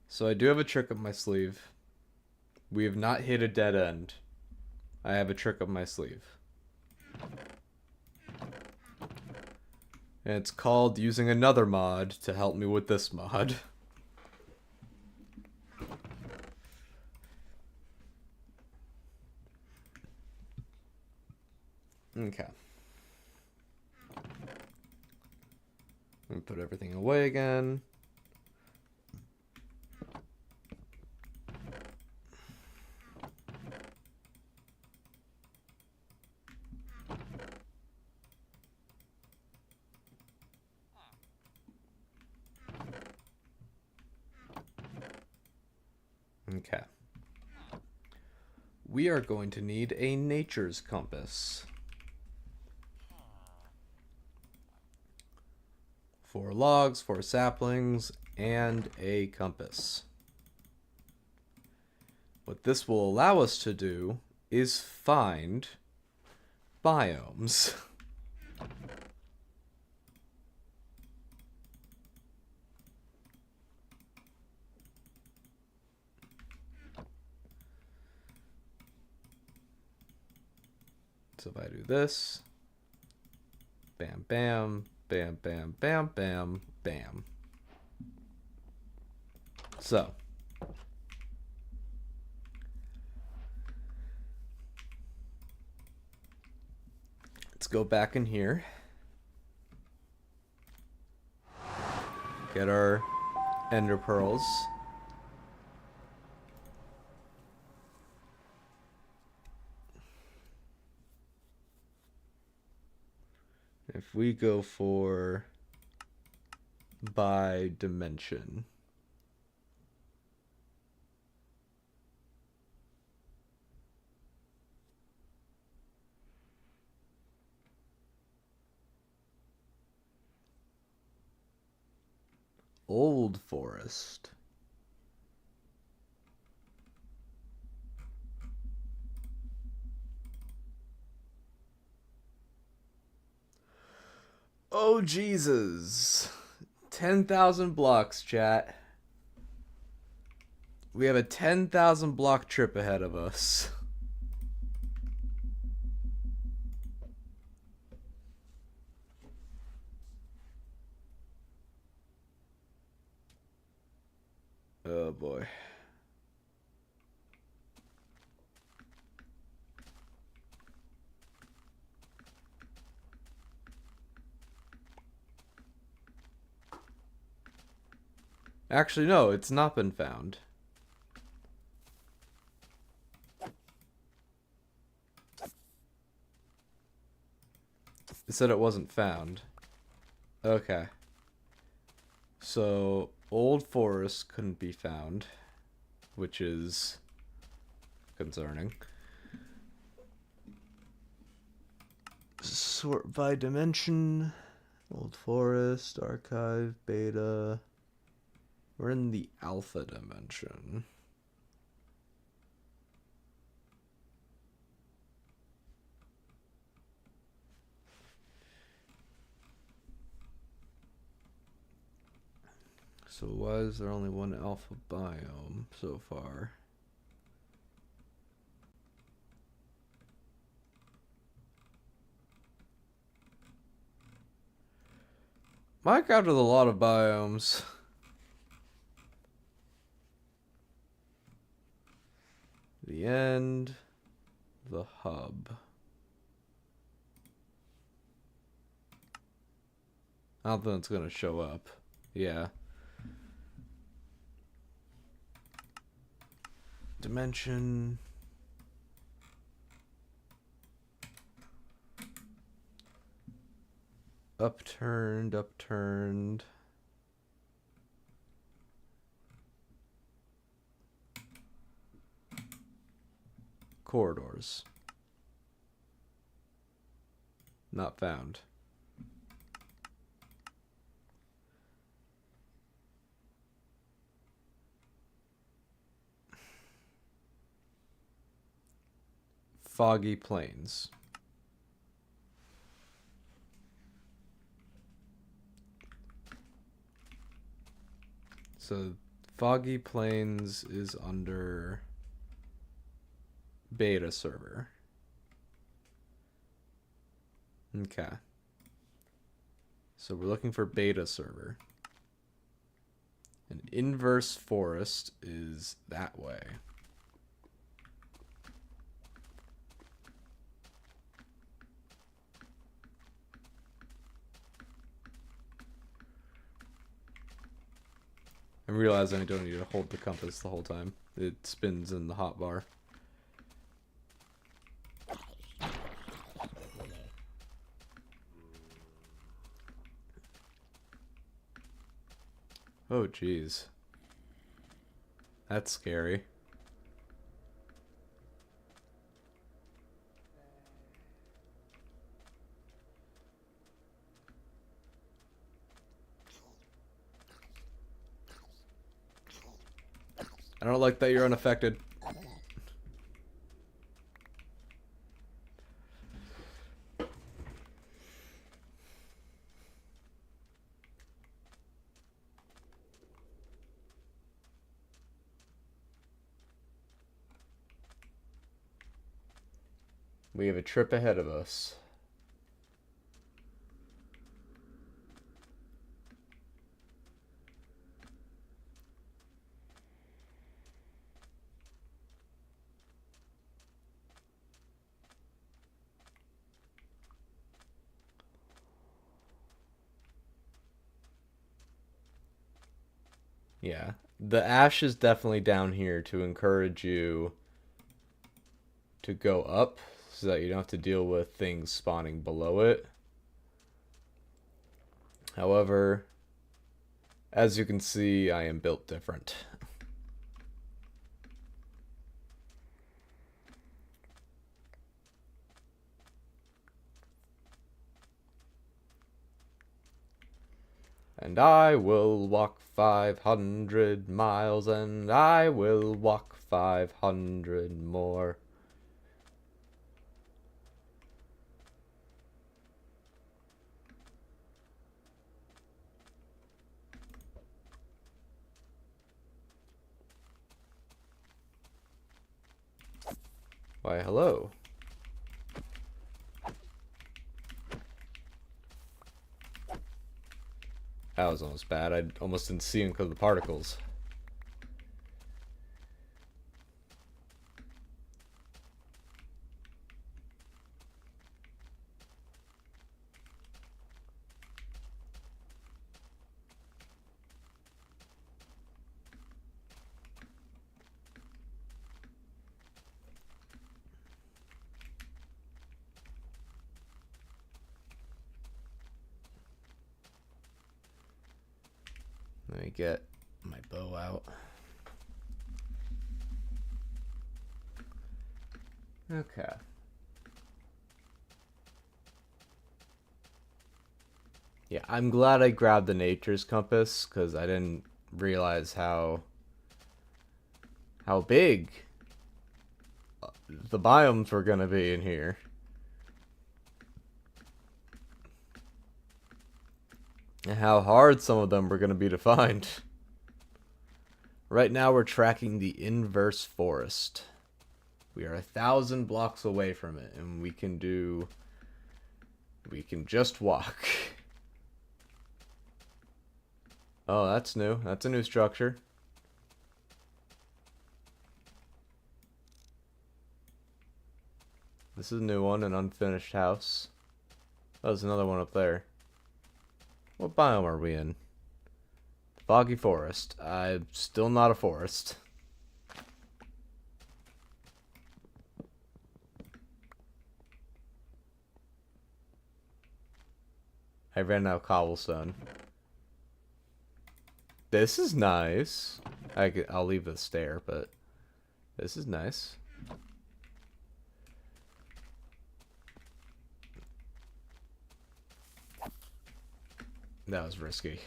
So I do have a trick up my sleeve. We have not hit a dead end. I have a trick up my sleeve. And it's called using another mod to help me with this mod. Okay. Let me put everything away again. Okay. We are going to need a nature's compass. 4 logs, 4 saplings, and a compass. What this will allow us to do is find biomes. So if I do this, bam, bam, bam, bam, bam, bam, bam. So, let's go back in here. Get our ender pearls. If we go for by dimension. Old forest. Oh, Jesus. 10,000 blocks, chat. We have a 10,000 block trip ahead of us. Oh boy. Actually, no, it's not been found. It said it wasn't found. Okay. So, Old Forest couldn't be found, which is concerning. Sort by dimension. Old Forest, Archive, Beta. We're in the Alpha dimension. So why is there only one alpha biome so far? Minecraft with a lot of biomes. The end. The hub. I don't think it's gonna show up. Yeah. Dimension. Upturned, upturned. Corridors. Not found. Foggy Plains. So Foggy Plains is under beta server. Okay. So we're looking for beta server. And Inverse Forest is that way. I'm realizing I don't need to hold the compass the whole time. It spins in the hotbar. Oh, jeez. That's scary. I don't like that you're unaffected. We have a trip ahead of us. Yeah. The ash is definitely down here to encourage you to go up so that you don't have to deal with things spawning below it. However, as you can see, I am built different. And I will walk 500 miles, and I will walk 500 more. Why, hello. That was almost bad. I almost didn't see him because of the particles. Let me get my bow out. Okay. Yeah, I'm glad I grabbed the nature's compass because I didn't realize how big the biomes were gonna be in here. And how hard some of them were gonna be to find. Right now we're tracking the inverse forest. We are 1,000 blocks away from it, and we can just walk. Oh, that's new. That's a new structure. This is a new one, an unfinished house. Oh, there's another one up there. What biome are we in? Foggy forest. I'm still not a forest. I ran out of cobblestone. This is nice. I'll leave the stair, but this is nice. That was risky.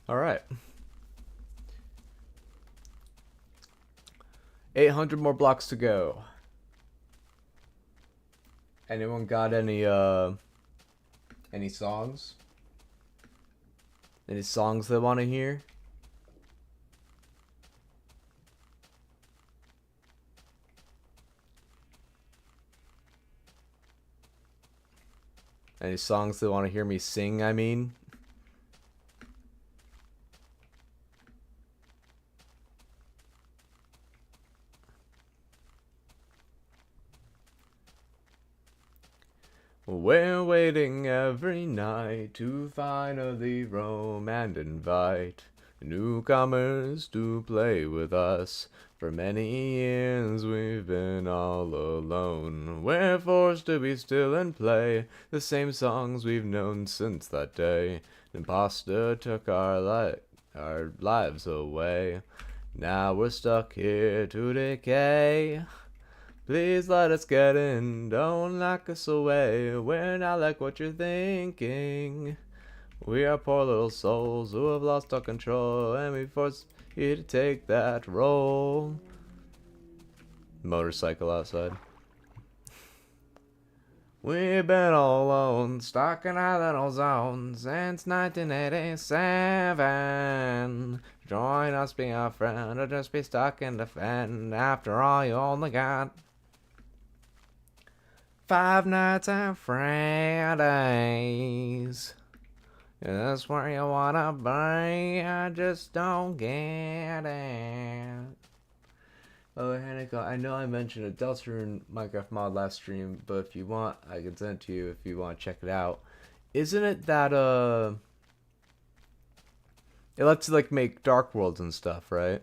All right. 800 more blocks to go. Anyone got any songs? Any songs they want to hear? Any songs they want to hear me sing, I mean? We're waiting every night to finally roam and invite newcomers to play with us. For many years we've been all alone. We're forced to be still and play the same songs we've known since that day. An imposter took our lives away. Now we're stuck here to decay. Please let us get in, don't lock us away. We're not like what you're thinking. We are poor little souls who have lost all control, and we force you to take that role. Motorcycle outside. We've been all alone, stuck in our little zone since 1987. Join us, be our friend, or just be stuck in the fen. After all, you only got 5 nights and Fridays. That's where you wanna be. I just don't get it. Oh, Hanako, I know I mentioned a Deltarune Minecraft mod last stream, but if you want, I can send it to you if you want to check it out. Isn't it that, it lets you, like, make dark worlds and stuff, right?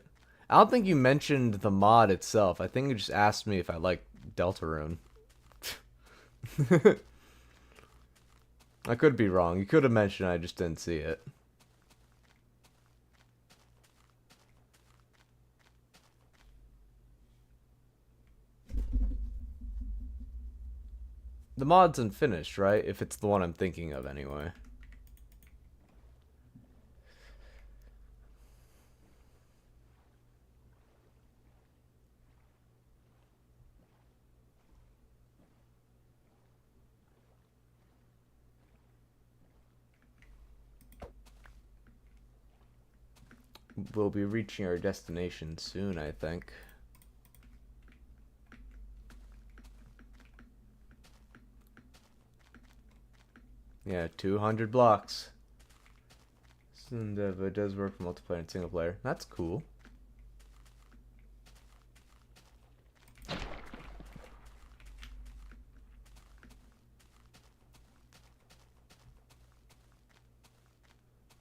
I don't think you mentioned the mod itself. I think you just asked me if I like Deltarune. I could be wrong. You could have mentioned I just didn't see it. The mod's unfinished, right? If it's the one I'm thinking of anyway. We'll be reaching our destination soon, I think. Yeah, 200 blocks. And it does work for multiplayer and single player. That's cool.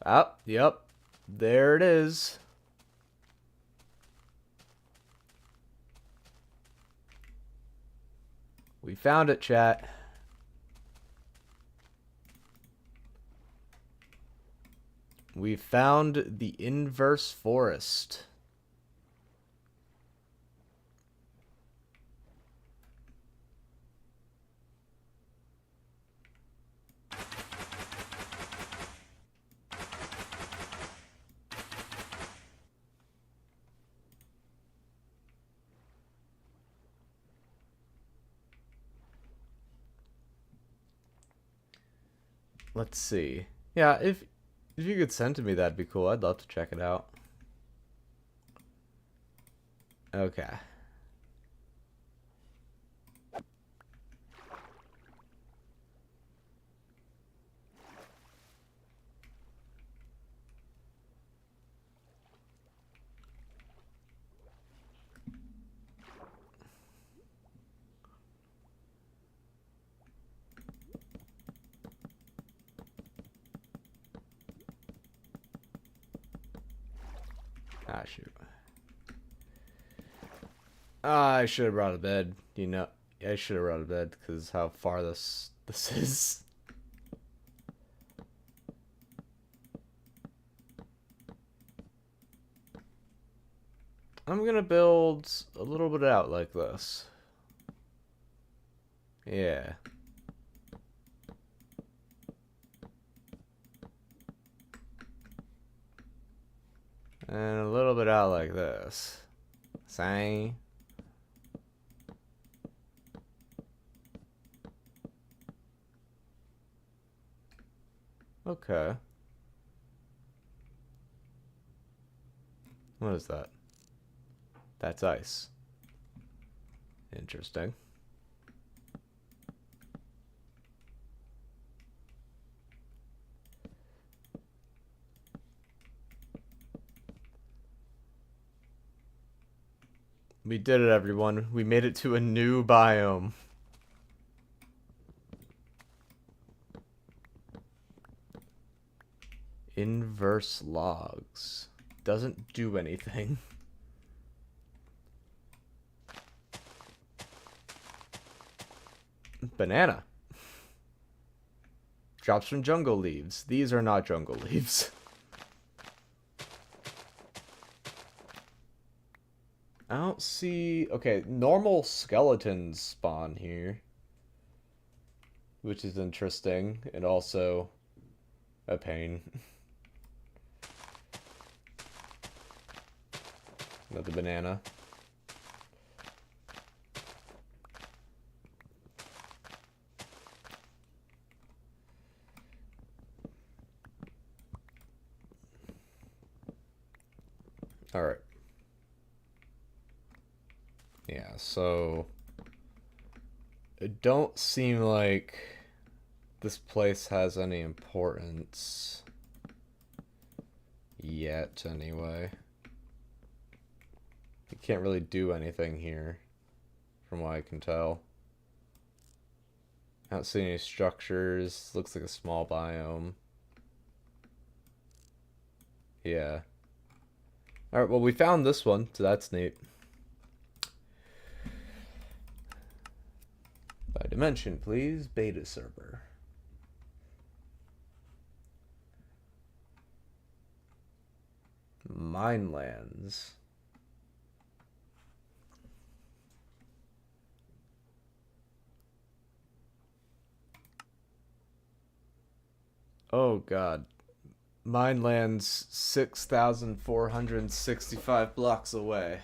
Ah, yep. There it is. We found it, chat. We found the inverse forest. Let's see. Yeah, if you could send to me, that'd be cool. I'd love to check it out. Okay. Ah, shoot. I should have brought a bed. You know, I should have brought a bed because how far this is. I'm gonna build a little bit out like this. Yeah. And a little bit out like this. Same. Okay. What is that? That's ice. Interesting. We did it, everyone. We made it to a new biome. Inverse logs. Doesn't do anything. Banana. Drops from jungle leaves. These are not jungle leaves. I don't see... Okay, normal skeletons spawn here. Which is interesting. And also a pain. Another banana. Alright. Yeah, so... It don't seem like this place has any importance yet, anyway. You can't really do anything here, from what I can tell. I don't see any structures. Looks like a small biome. Yeah. Alright, well, we found this one, so that's neat. By dimension, please. Beta server. Minelands. Oh god. Minelands 6,465 blocks away.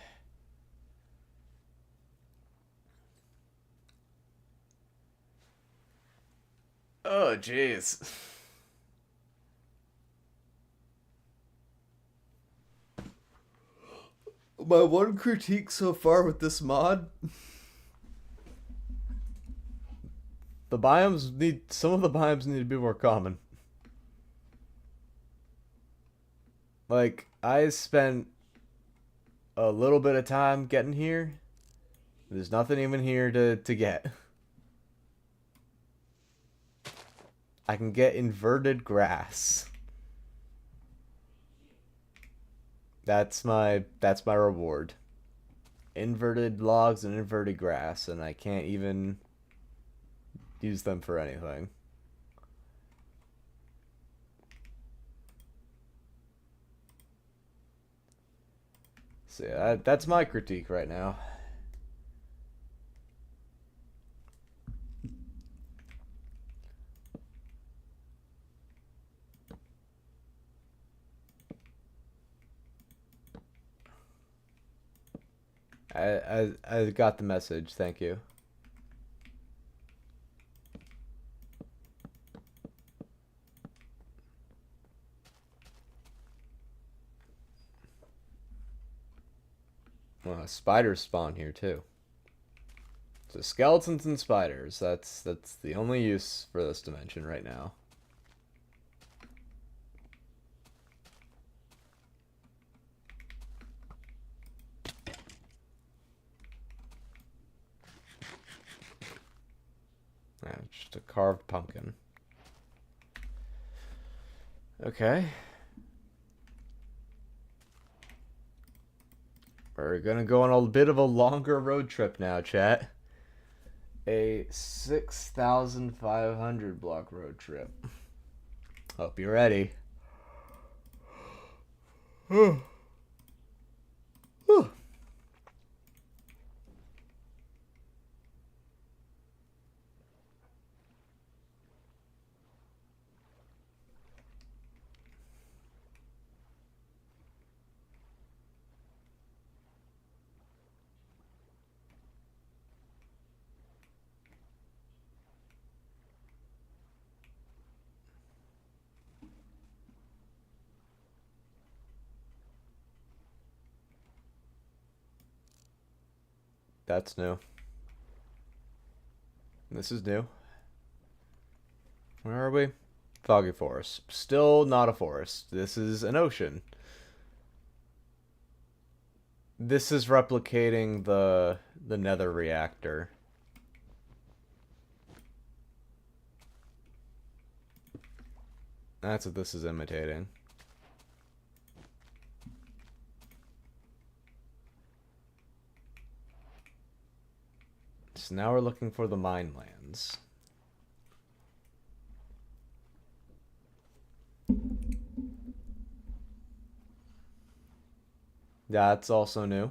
Oh jeez. My one critique so far with this mod, some of the biomes need to be more common. Like, I spent a little bit of time getting here. There's nothing even here to get. I can get inverted grass. That's my reward. Inverted logs and inverted grass, and I can't even use them for anything. So yeah, that's my critique right now. I got the message. Thank you. Well, spiders spawn here too. So skeletons and spiders. That's the only use for this dimension right now. Just a carved pumpkin. Okay. We're gonna go on a bit of a longer road trip now, chat. A 6,500 block road trip. Hope you're ready. That's new. This is new. Where are we? Foggy Forest. Still not a forest. This is an ocean. This is replicating the nether reactor. That's what this is imitating. So now we're looking for the mine lands. That's also new.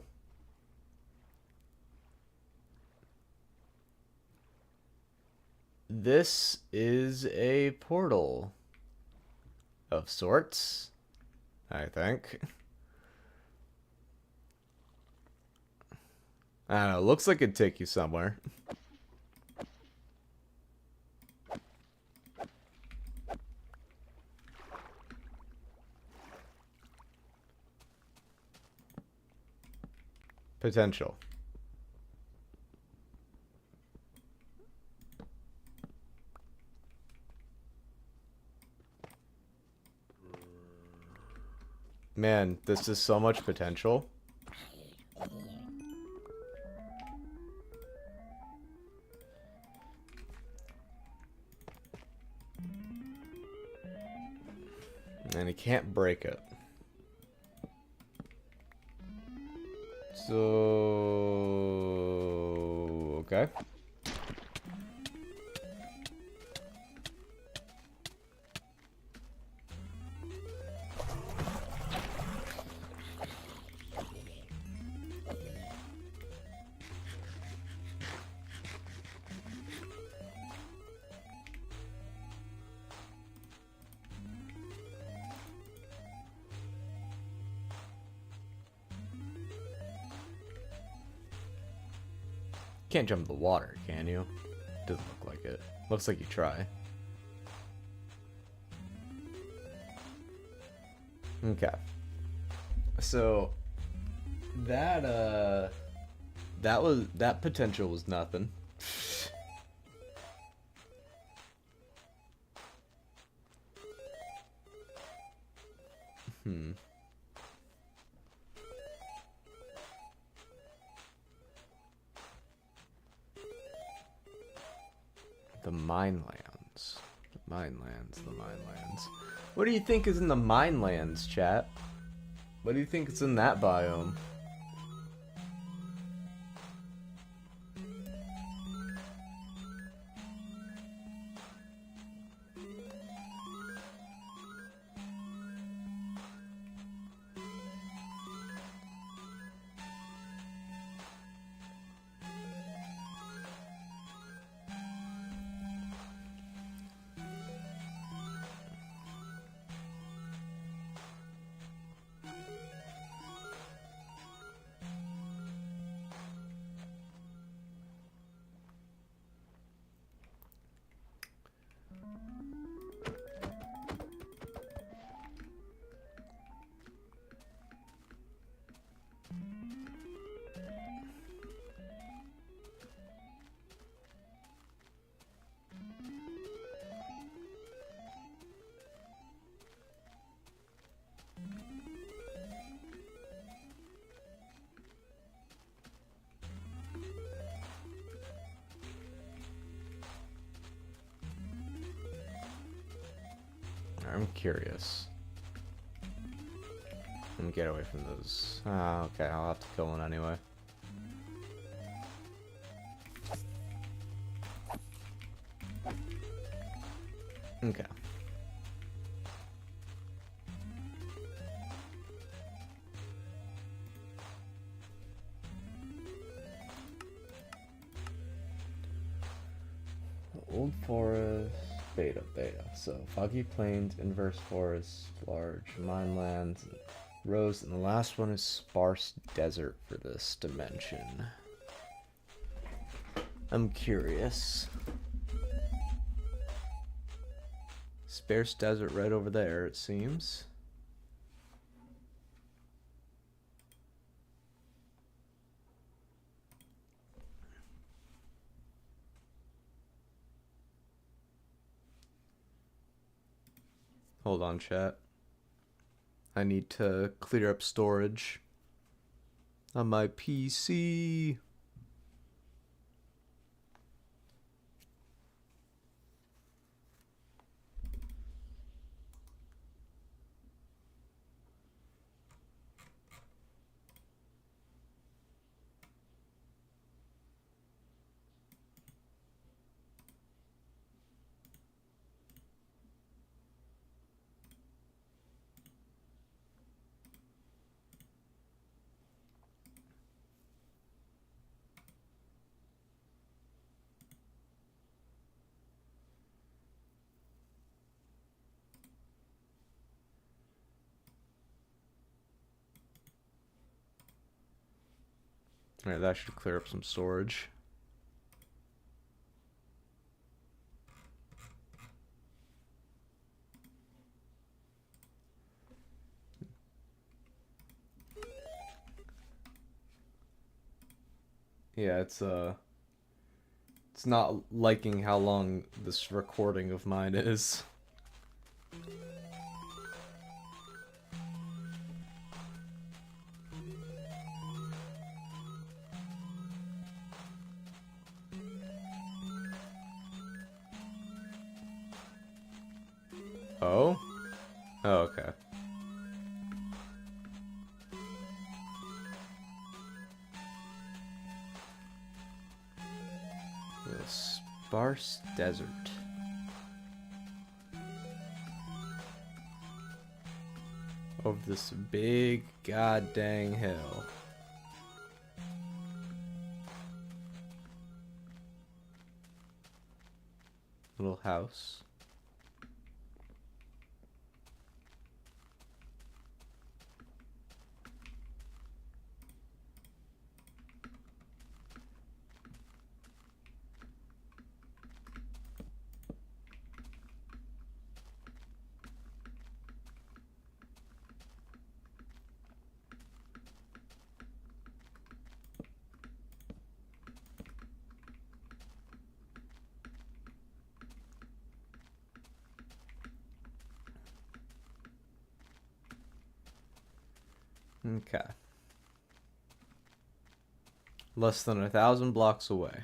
This is a portal of sorts, I think. I don't know, looks like it'd take you somewhere. Potential. Man, this is so much potential. And he can't break it. So... okay. Can't jump in the water, can you? Doesn't look like it. Looks like you try. Okay. So that that potential was nothing. The Minelands. The Minelands, the Minelands. What do you think is in the Minelands, chat? What do you think is in that biome? I'm curious. And get away from those. Ah, okay, I'll have to kill one anyway. Okay. Old forest, beta. So foggy plains, inverse forest, large minelands, rose, and the last one is sparse desert for this dimension. I'm curious. Sparse desert right over there, it seems. Hold on, chat. I need to clear up storage on my PC. Alright, that should clear up some storage. Yeah, it's not liking how long this recording of mine is. Oh? Oh, okay. The sparse desert. Over this big goddamn hill. Little house. Okay. Less than 1,000 blocks away.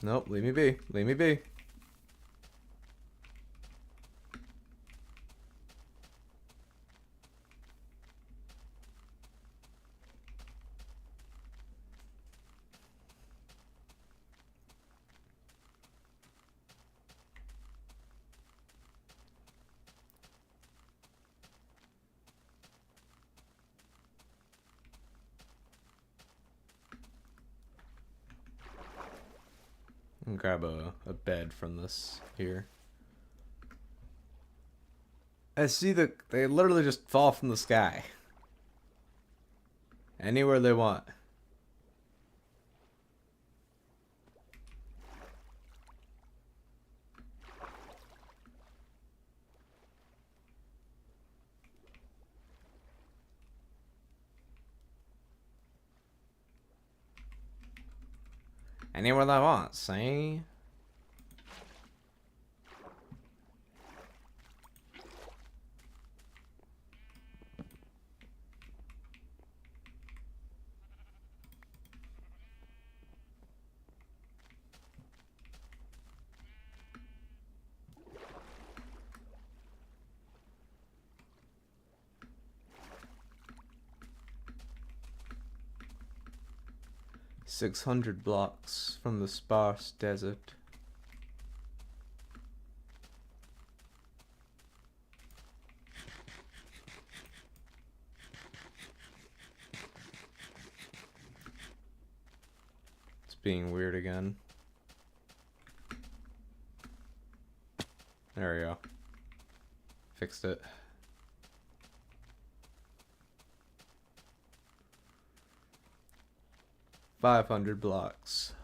Nope, leave me be. Leave me be. And grab a bed from this here. I see they literally just fall from the sky. Anywhere they want. Anywhere they want, see? "600 blocks from the sparse desert." It's being weird again. There we go. Fixed it. "500 blocks.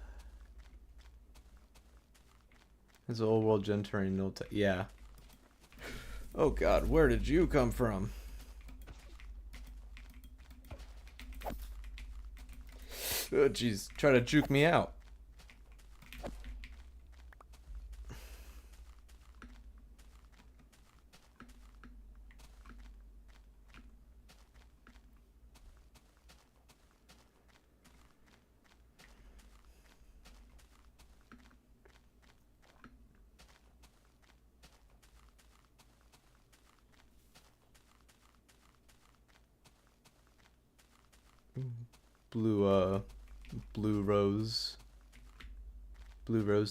Is the old world entering no yeah. Oh god, where did you come from? Oh jeez, try to juke me out. Blue blue rose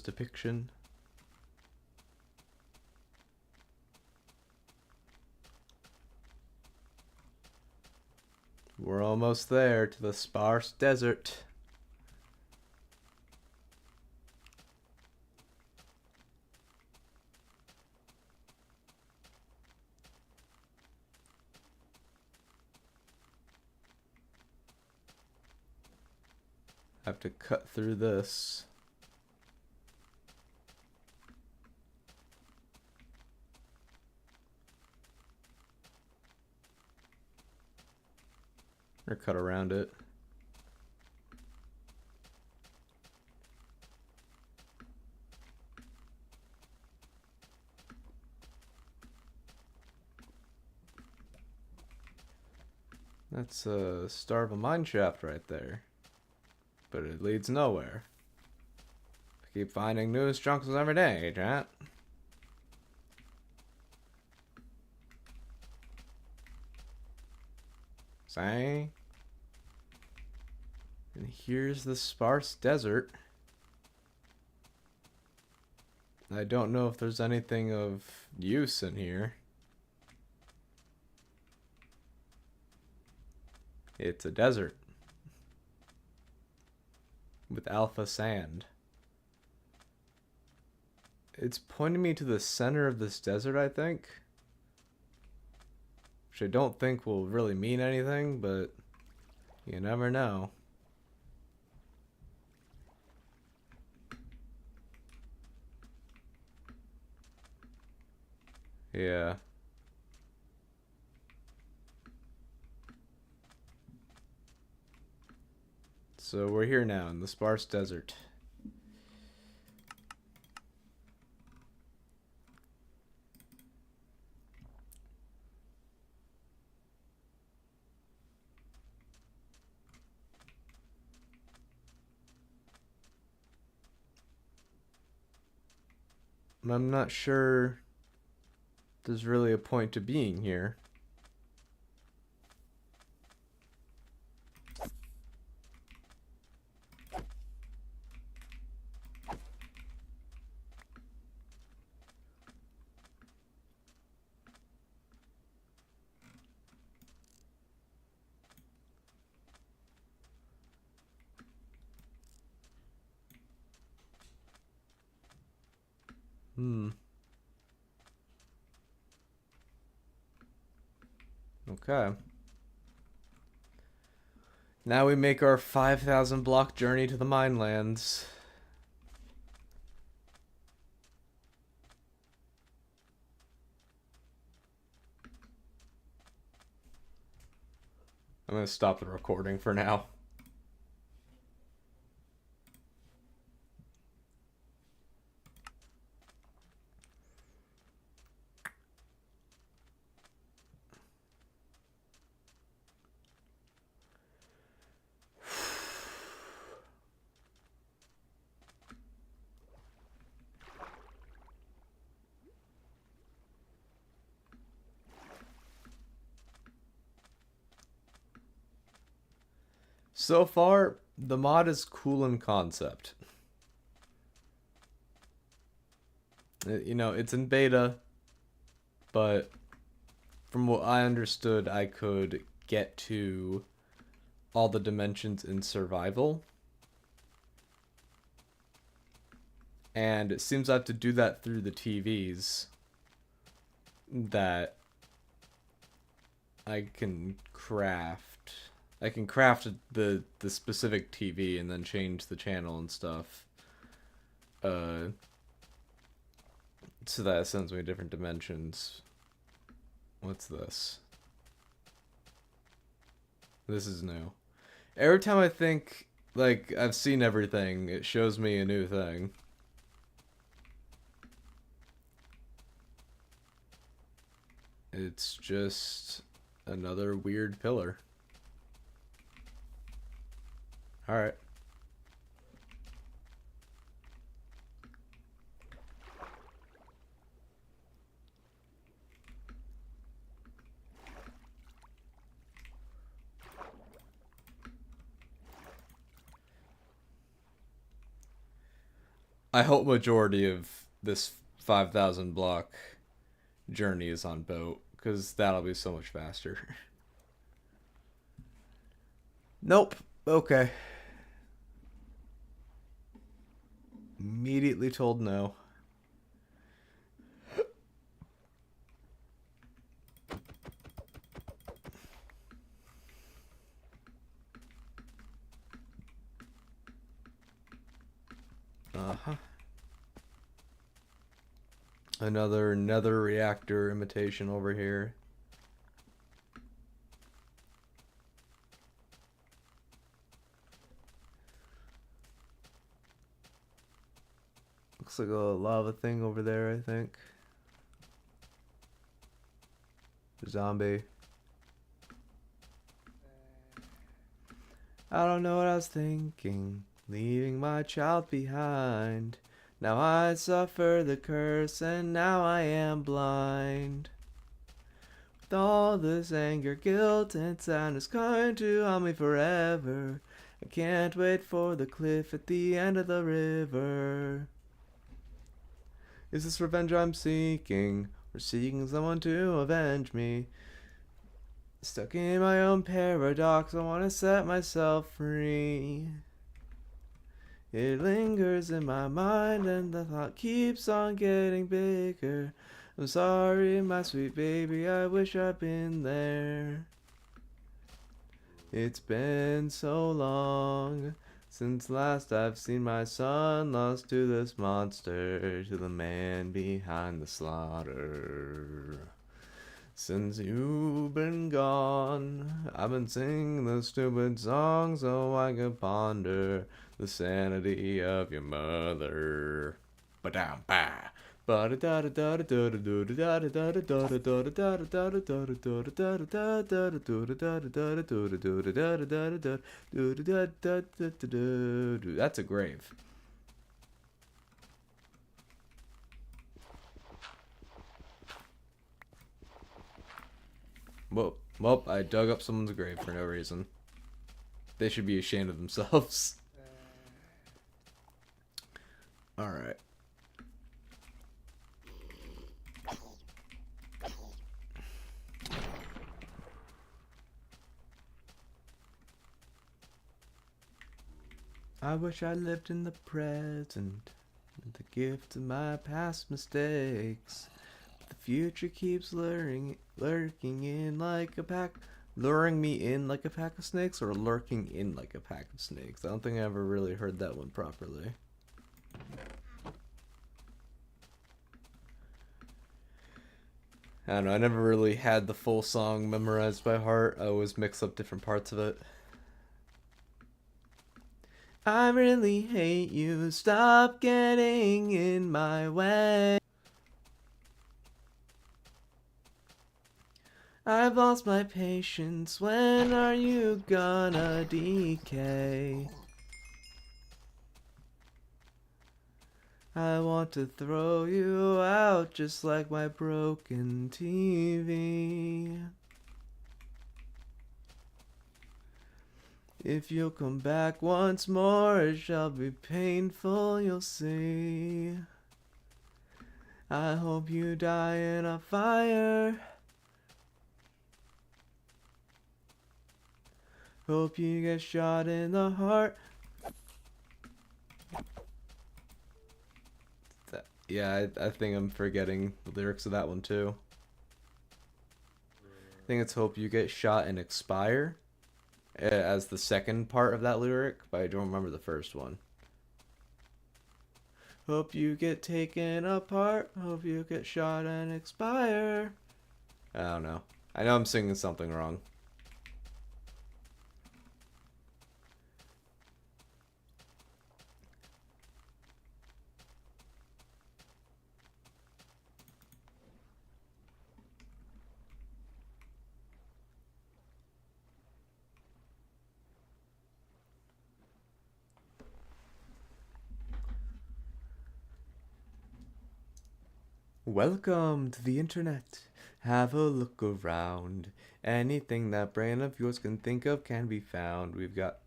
depiction. We're almost there to the sparse desert. Have to cut through this. Or cut around it. That's a start of a mine shaft right there. But it leads nowhere. Keep finding new structures every day, chat. See? And here's the sparse desert. I don't know if there's anything of use in here. It's a desert. With alpha sand. It's pointing me to the center of this desert, I think. Which I don't think will really mean anything, but you never know. Yeah. So we're here now in the sparse desert. I'm not sure there's really a point to being here. Okay. Now we make our 5,000 block journey to the minelands. I'm gonna stop the recording for now. So far, the mod is cool in concept. You know, it's in beta, but from what I understood, I could get to all the dimensions in survival. And it seems I have to do that through the TVs that I can craft. I can craft the specific TV and then change the channel and stuff. So that sends me different dimensions. What's this? This is new. Every time I think, like, I've seen everything, it shows me a new thing. It's just another weird pillar. Alright. I hope majority of this 5,000 block journey is on boat, because that'll be so much faster. Nope. Okay. Immediately told no. Uh-huh. Another nether reactor imitation over here. Looks like a lava thing over there, I think. Zombie. I don't know what I was thinking, leaving my child behind. Now I suffer the curse, and now I am blind. With all this anger, guilt, and sadness coming to haunt me forever, I can't wait for the cliff at the end of the river. Is this revenge I'm seeking, or seeking someone to avenge me? Stuck in my own paradox, I want to set myself free. It lingers in my mind and the thought keeps on getting bigger. I'm sorry, my sweet baby, I wish I'd been there. It's been so long since last I've seen my son lost to this monster, to the man behind the slaughter. Since you've been gone, I've been singing the stupid song so I can ponder the sanity of your mother. Ba-dam, ba. That's a grave. Well, I dug up someone's grave for no reason. They should be ashamed of themselves. Alright. I wish I lived in the present, the gift of my past mistakes. The future keeps lurking in like a pack, luring me in like a pack of snakes, or lurking in like a pack of snakes. I don't think I ever really heard that one properly. I don't know, I never really had the full song memorized by heart. I always mix up different parts of it. I really hate you, stop getting in my way. I've lost my patience, when are you gonna decay? I want to throw you out just like my broken TV. If you'll come back once more, it shall be painful, you'll see. I hope you die in a fire. Hope you get shot in the heart. Yeah, I think I'm forgetting the lyrics of that one too. I think it's hope you get shot and expire as the second part of that lyric, but I don't remember the first one. Hope you get taken apart. Hope you get shot and expire. I don't know. I know I'm singing something wrong. Welcome to the internet. Have a look around. Anything that brain of yours can think of can be found. We've got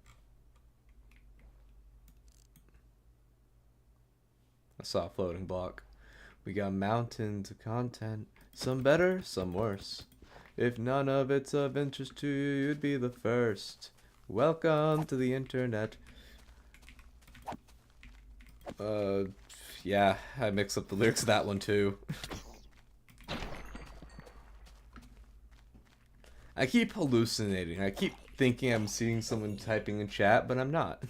a soft floating block. We got mountains of content. Some better, some worse. If none of it's of interest to you, you'd be the first. Welcome to the internet. Yeah, I mix up the lyrics of that one too. I keep hallucinating. I keep thinking I'm seeing someone typing in chat, but I'm not.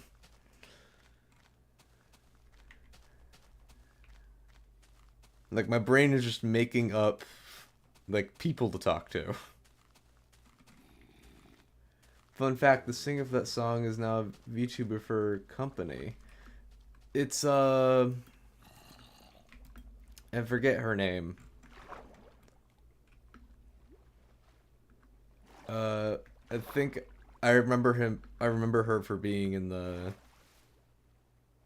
Like, my brain is just making up, like, people to talk to. Fun fact, the singer of that song is now a VTuber for company. It's, I forget her name. I think I remember her for being in the,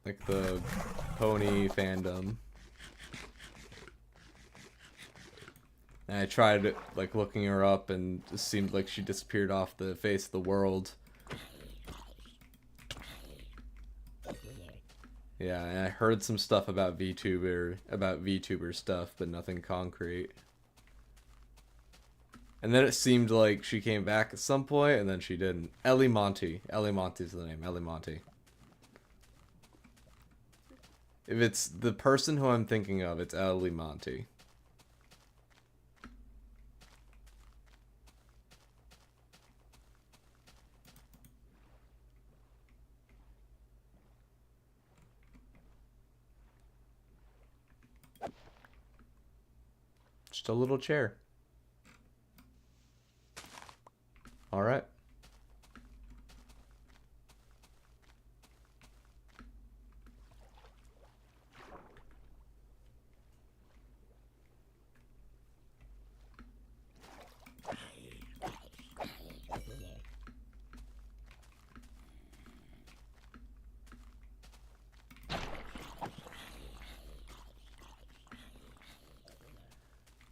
like, the pony fandom. And I tried, like, looking her up, and it seemed like she disappeared off the face of the world. Yeah, and I heard some stuff about VTuber stuff, but nothing concrete. And then it seemed like she came back at some point, and then she didn't. Ellie Monty. Ellie Monty's the name. Ellie Monty. If it's the person who I'm thinking of, it's Ali Monty. Just a little chair. All right.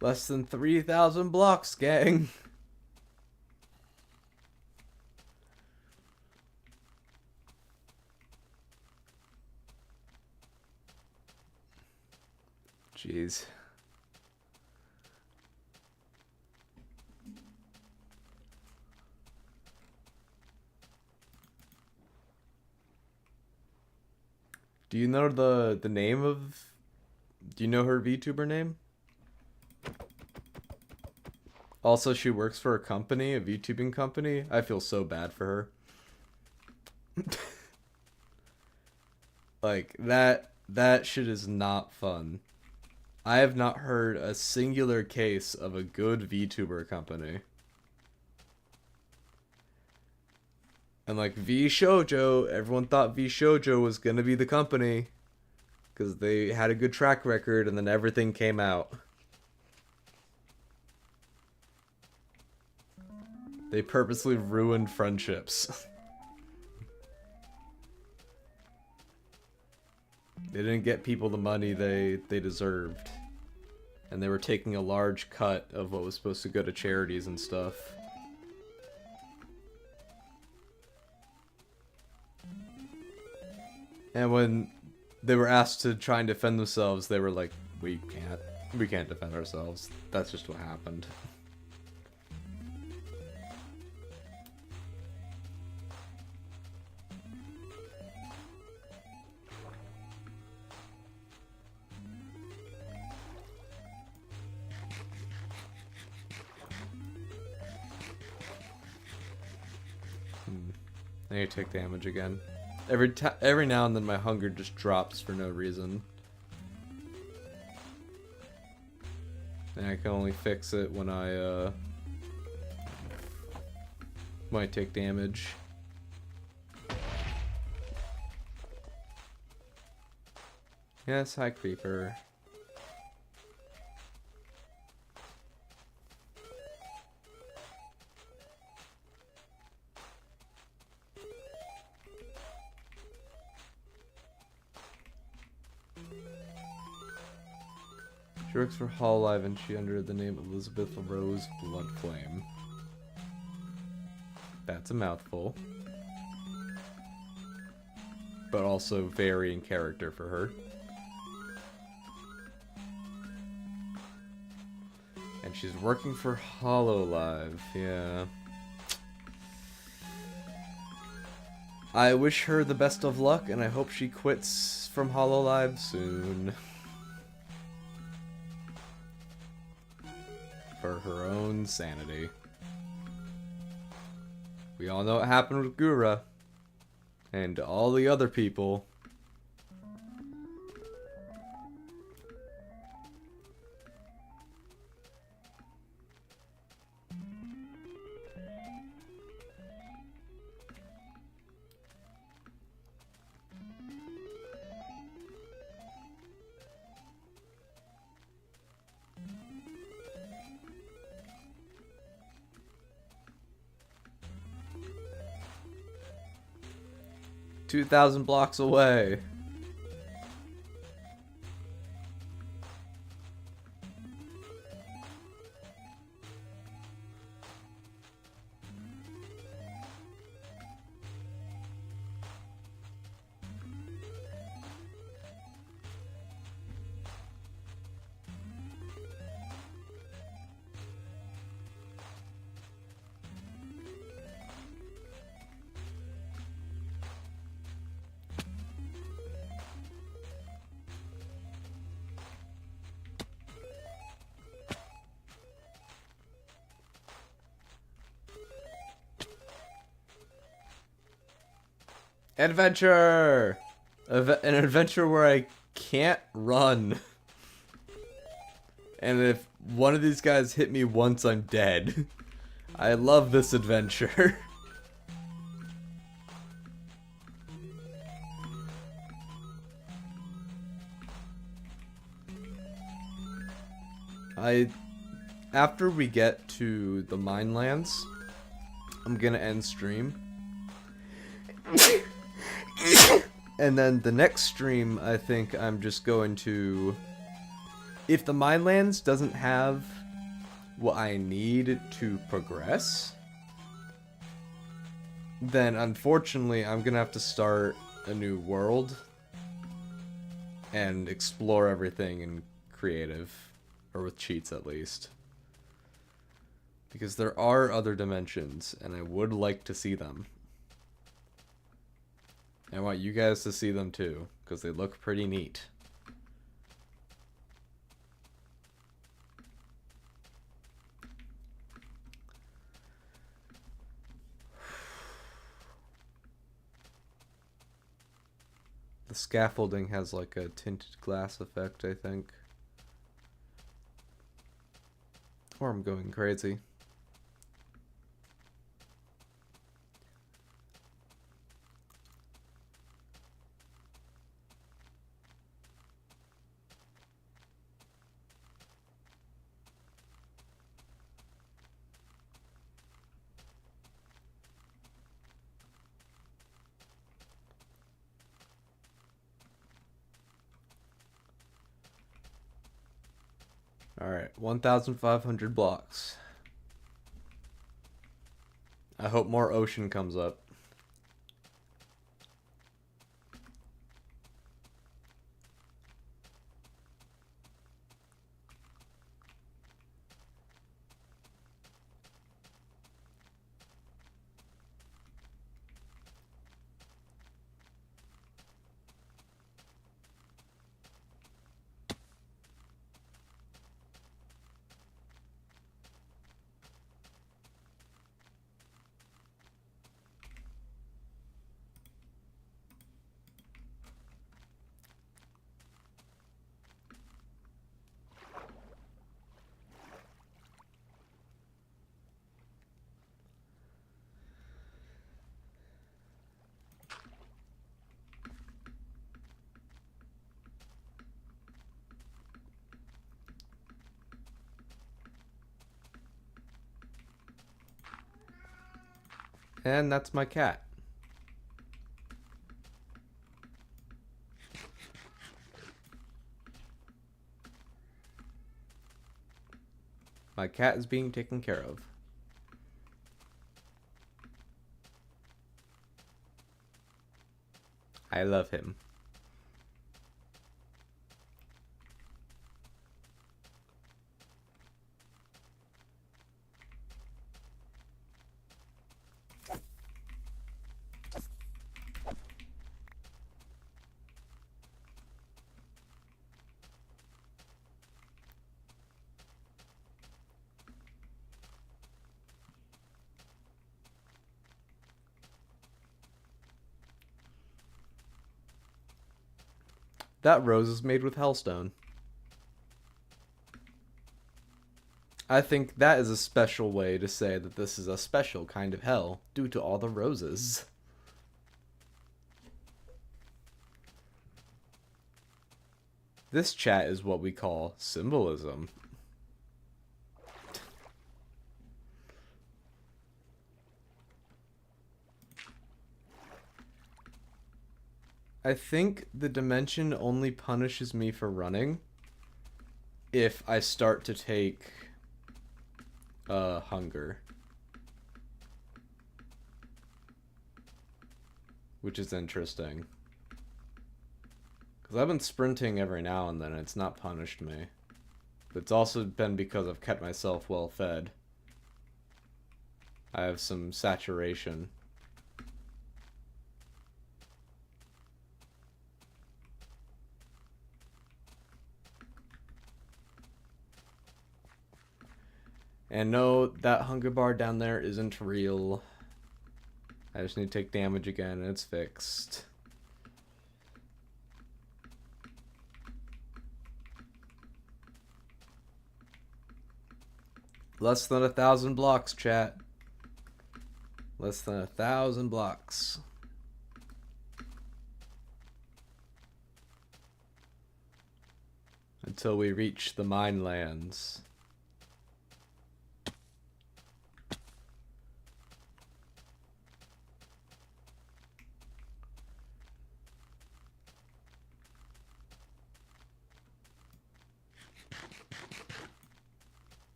Less than 3,000 blocks, gang. Jeez. Do you know the name of... Do you know her VTuber name? Also, she works for a company, a VTubing company. I feel so bad for her. Like, that shit is not fun. I have not heard a singular case of a good VTuber company. And like VShojo, everyone thought VShojo was gonna be the company. Because they had a good track record and then everything came out. They purposely ruined friendships. They didn't get people the money they deserved. And they were taking a large cut of what was supposed to go to charities and stuff. And when they were asked to try and defend themselves, they were like, we can't defend ourselves. That's just what happened. I need to take damage again. Every now and then my hunger just drops for no reason. And I can only fix it when I take damage. Yes, hi creeper. She works for Hololive and she under the name Elizabeth Rose Bloodflame. That's a mouthful. But also very in character for her. And she's working for Hololive, yeah. I wish her the best of luck and I hope she quits from Hololive soon. For her own sanity. We all know what happened with Gura. And all the other people. "2,000 blocks away." Adventure! An adventure where I can't run. And if one of these guys hit me once, I'm dead. I love this adventure. After we get to the mine lands, I'm gonna end stream. And then the next stream, I think I'm just going to... If the mine lands doesn't have what I need to progress, then unfortunately I'm gonna have to start a new world and explore everything in creative, or with cheats at least. Because there are other dimensions, and I would like to see them. I want you guys to see them too, because they look pretty neat. The scaffolding has like a tinted glass effect, I think. Or I'm going crazy. Alright, 1,500 blocks. I hope more ocean comes up. And that's my cat. My cat is being taken care of. I love him. That rose is made with hellstone. I think that is a special way to say that this is a special kind of hell due to all the roses. This chat is what we call symbolism. I think the dimension only punishes me for running if I start to take hunger. Which is interesting. Because I've been sprinting every now and then, and it's not punished me. But it's also been because I've kept myself well fed. I have some saturation. And no, that hunger bar down there isn't real. I just need to take damage again and it's fixed. Less than 1,000 blocks, chat. Less than 1,000 blocks. Until we reach the mine lands.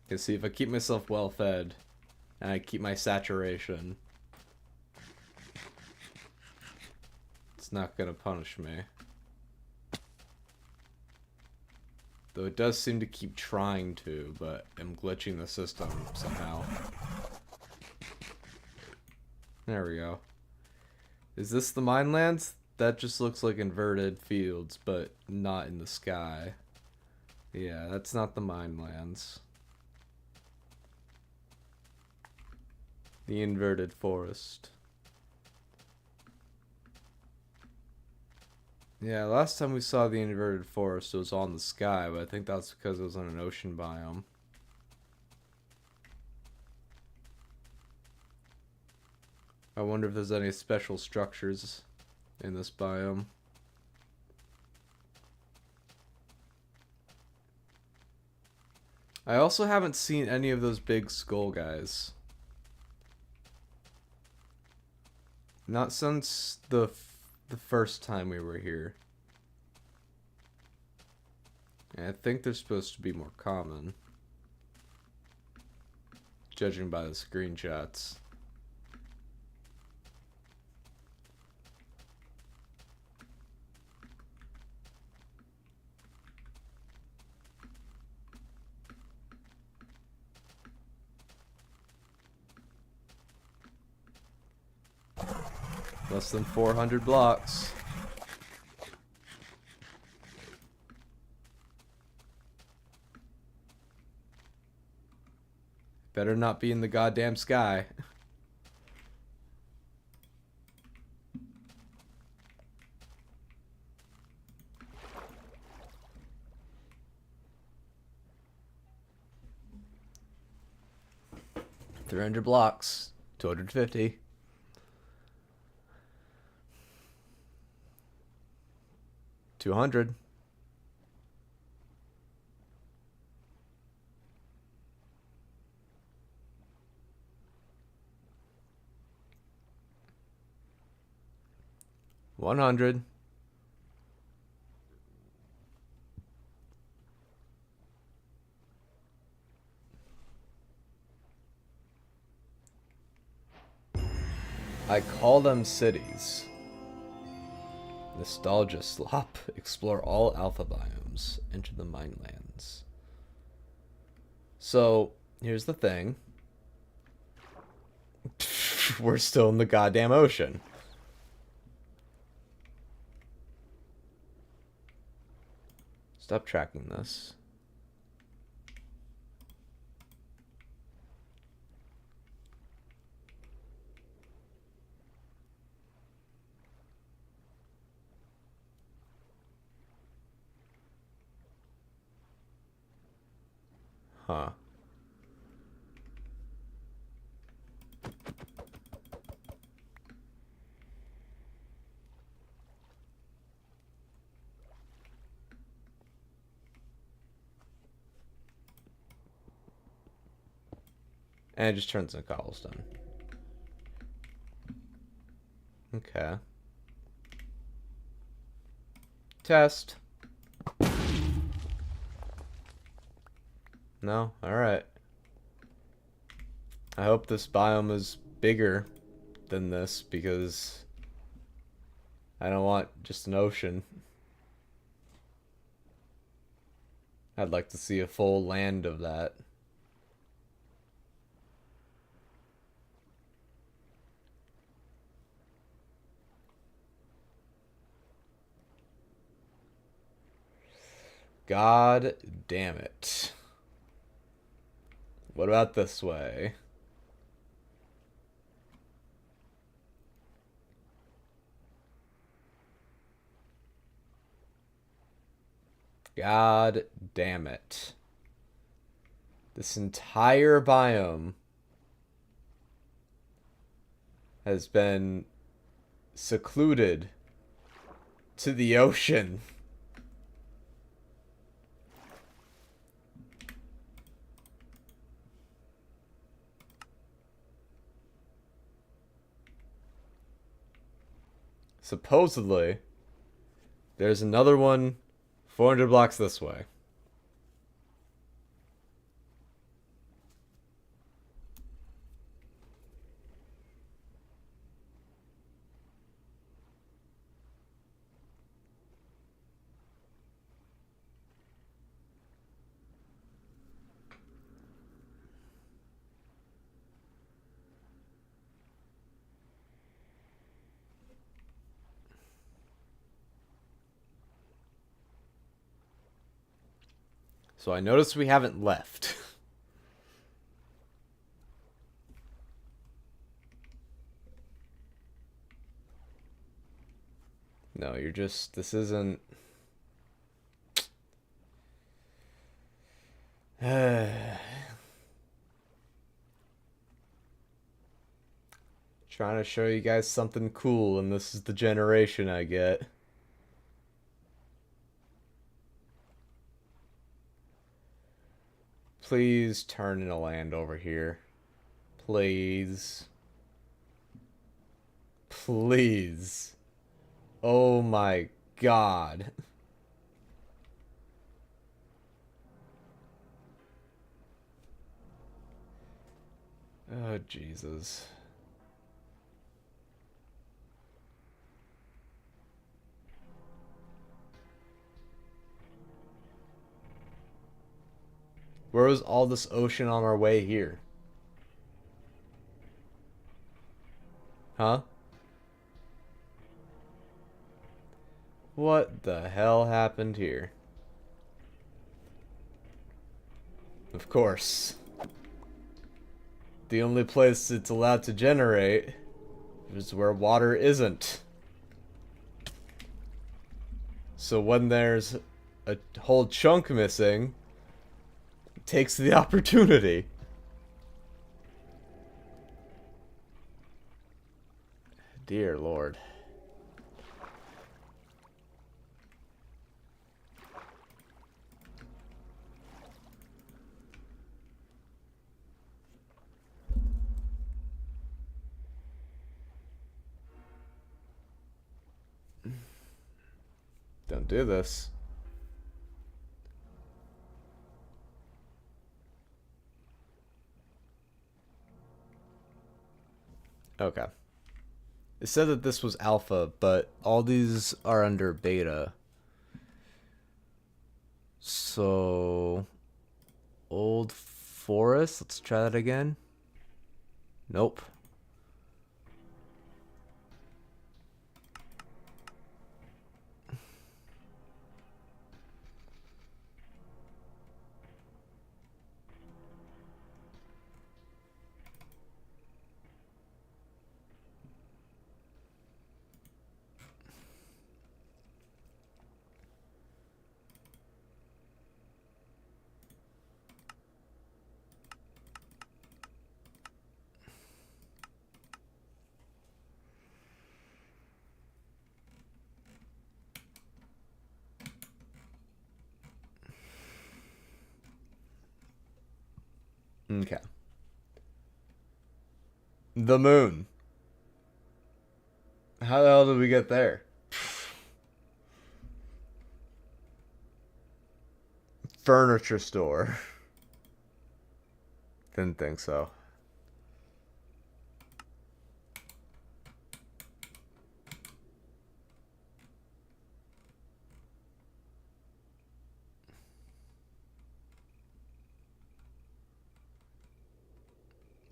You see, if I keep myself well fed and I keep my saturation, it's not gonna punish me. Though it does seem to keep trying to, but I'm glitching the system somehow. There we go. Is this the mine lands? That just looks like inverted fields, but not in the sky. Yeah, that's not the mine lands. The inverted forest. Yeah, last time we saw the inverted forest it was on the sky, but I think that's because it was on an ocean biome. I wonder if there's any special structures in this biome. I also haven't seen any of those big skull guys. Not since the first time we were here. And I think they're supposed to be more common, judging by the screenshots. Less than 400 blocks. Better not be in the goddamn sky. $300 blocks. 250. $200. $100. I call them cities. Nostalgia slop. Explore all alpha biomes. Enter the mine lands. So, here's the thing. We're still in the goddamn ocean. Stop tracking this. Huh. And it just turns into cobblestone. Okay. Test. No? Alright. I hope this biome is bigger than this because I don't want just an ocean. I'd like to see a full land of that. God damn it. What about this way? God damn it. This entire biome has been secluded to the ocean. Supposedly, there's another one 400 blocks this way. So I noticed we haven't left. No, you're just... This isn't... Trying to show you guys something cool, and this is the generation I get. Please turn in a land over here. Please. Please. Oh my god. Oh, Jesus. Where was all this ocean on our way here? Huh? What the hell happened here? Of course. The only place it's allowed to generate is where water isn't. So when there's a whole chunk missing, it takes the opportunity. Dear Lord. Don't do this. Okay. It said that this was alpha, but all these are under beta. So... Old forest? Let's try that again. Nope. Okay. The moon. How the hell did we get there? Furniture store. Didn't think so.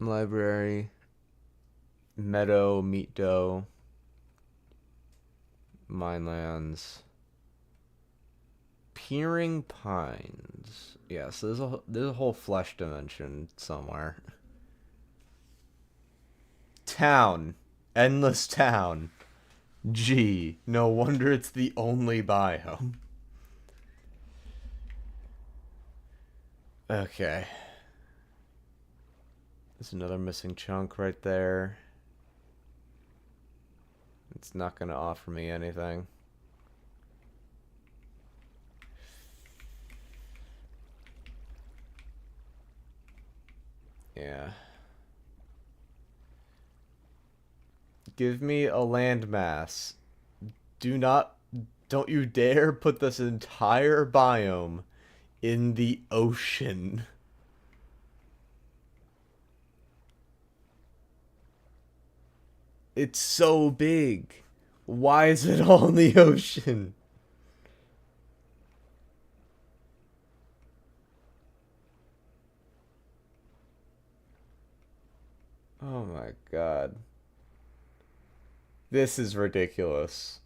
Library. Meadow, meat dough. Minelands. Peering Pines. Yeah, so there's a whole flesh dimension somewhere. Town. Endless town. Gee, no wonder it's the only biome. Okay. There's another missing chunk right there. It's not gonna offer me anything. Yeah. Give me a landmass. Don't you dare put this entire biome in the ocean. It's so big. Why is it all in the ocean? Oh my god. This is ridiculous.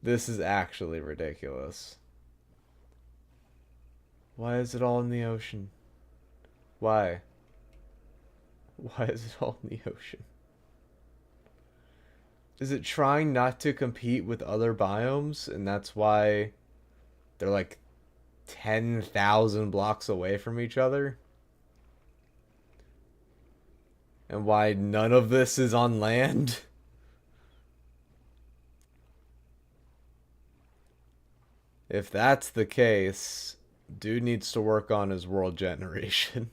This is actually ridiculous. Why is it all in the ocean? Why? Why is it all in the ocean? Is it trying not to compete with other biomes, and that's why they're like 10,000 blocks away from each other? And why none of this is on land? If that's the case, dude needs to work on his world generation.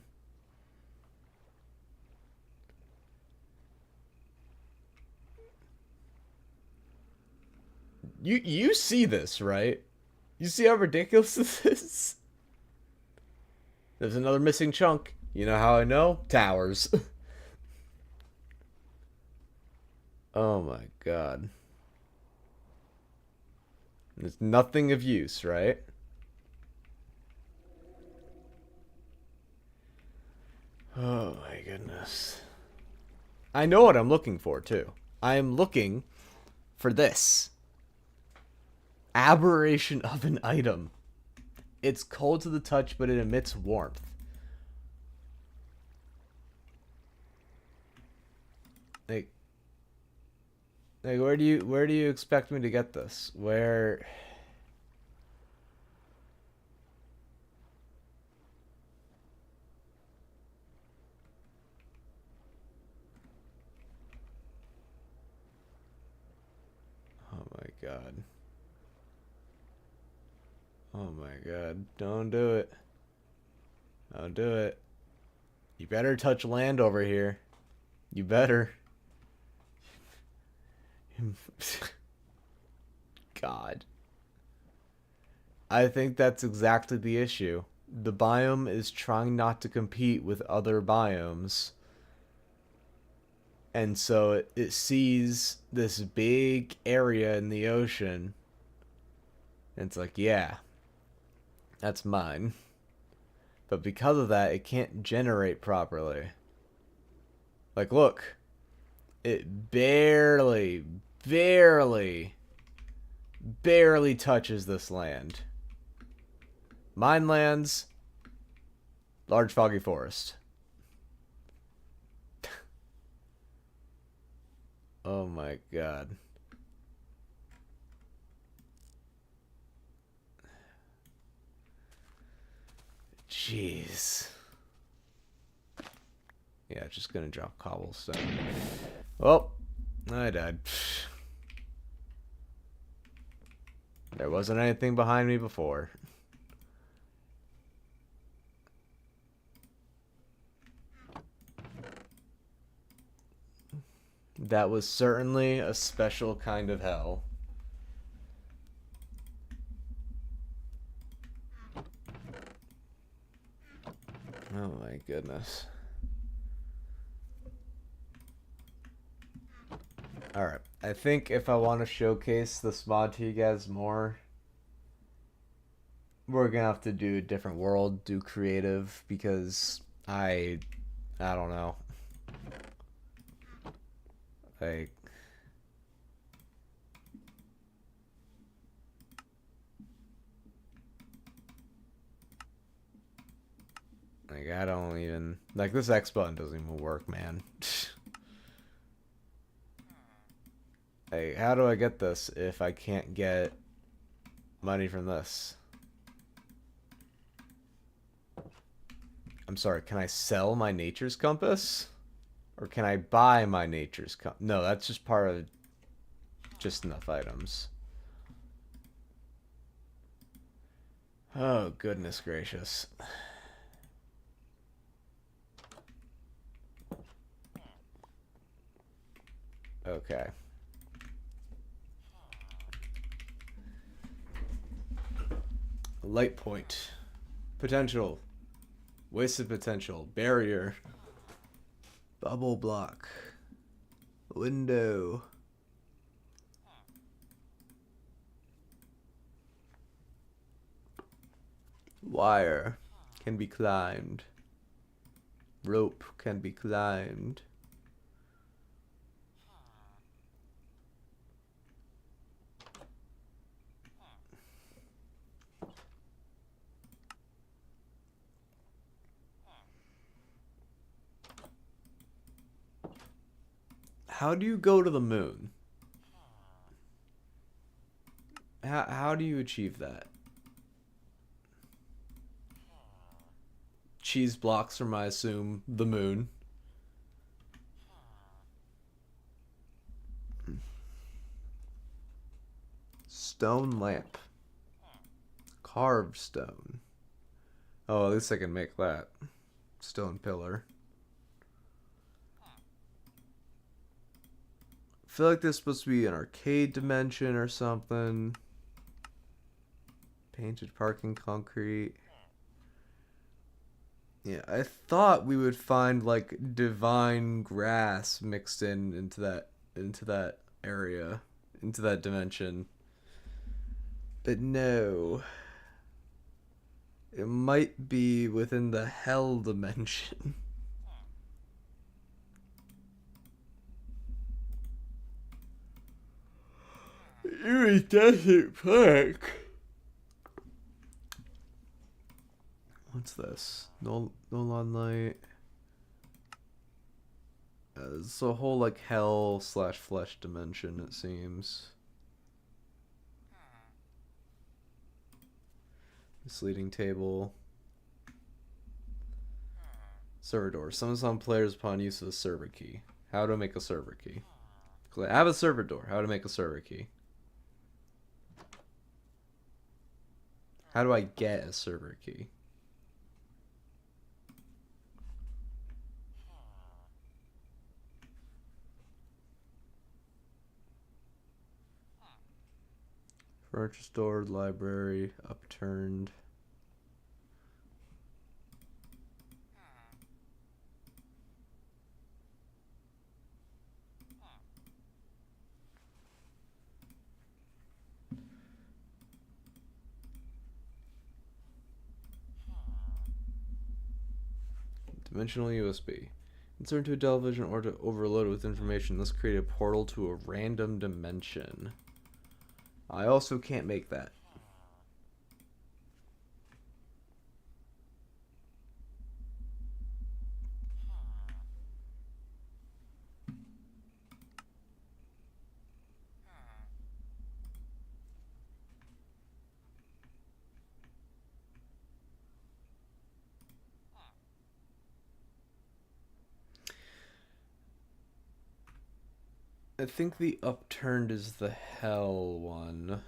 You see this, right? You see how ridiculous this is? There's another missing chunk. You know how I know? Towers. Oh my god. There's nothing of use, right? Oh my goodness. I know what I'm looking for, too. I am looking for this. Aberration of an item. It's cold to the touch, but it emits warmth. Like, where do you expect me to get this? Where? Oh my god. Oh my god. Don't do it. Don't do it. You better touch land over here. You better. God. I think that's exactly the issue. The biome is trying not to compete with other biomes. And so it sees this big area in the ocean. And it's like, yeah, that's mine. But because of that, it can't generate properly. Like, look. It barely touches this land. Mine lands, large foggy forest. Oh my god. Jeez. Yeah, just gonna drop cobblestone. Well, I died. There wasn't anything behind me before. That was certainly a special kind of hell. Oh my goodness. Alright, I think if I want to showcase this mod to you guys more, we're gonna have to do a different world, do creative, because I don't know. Like, I don't even, like, this X button doesn't even work, man. Hey, how do I get this if I can't get money from this. I'm sorry, can I sell my nature's compass? Or can I buy my nature's compass? No, that's just part of just enough items. Oh, goodness gracious. Okay. Light point. Potential. Wasted potential. Barrier. Bubble block. Window. Wire. Can be climbed. Rope can be climbed. How do you go to the moon? How do you achieve that? Cheese blocks from, I assume, the moon. Stone lamp. Carved stone. Oh, at least I can make that. Stone pillar. I feel like this is supposed to be an arcade dimension or something. Painted parking concrete. Yeah, I thought we would find like divine grass mixed into that area, into that dimension. But no. It might be within the hell dimension. Eerie Desert Park. What's this? No light. It's a whole like hell / flesh dimension, it seems. Misleading table. Server door. Summons on players upon use of the server key. How to make a server key. I have a server door. How to make a server key. How do I get a server key? Furniture store, library, upturned. Dimensional USB. Insert into a television or to overload it with information. Let's create a portal to a random dimension. I also can't make that. I think the upturned is the hell one.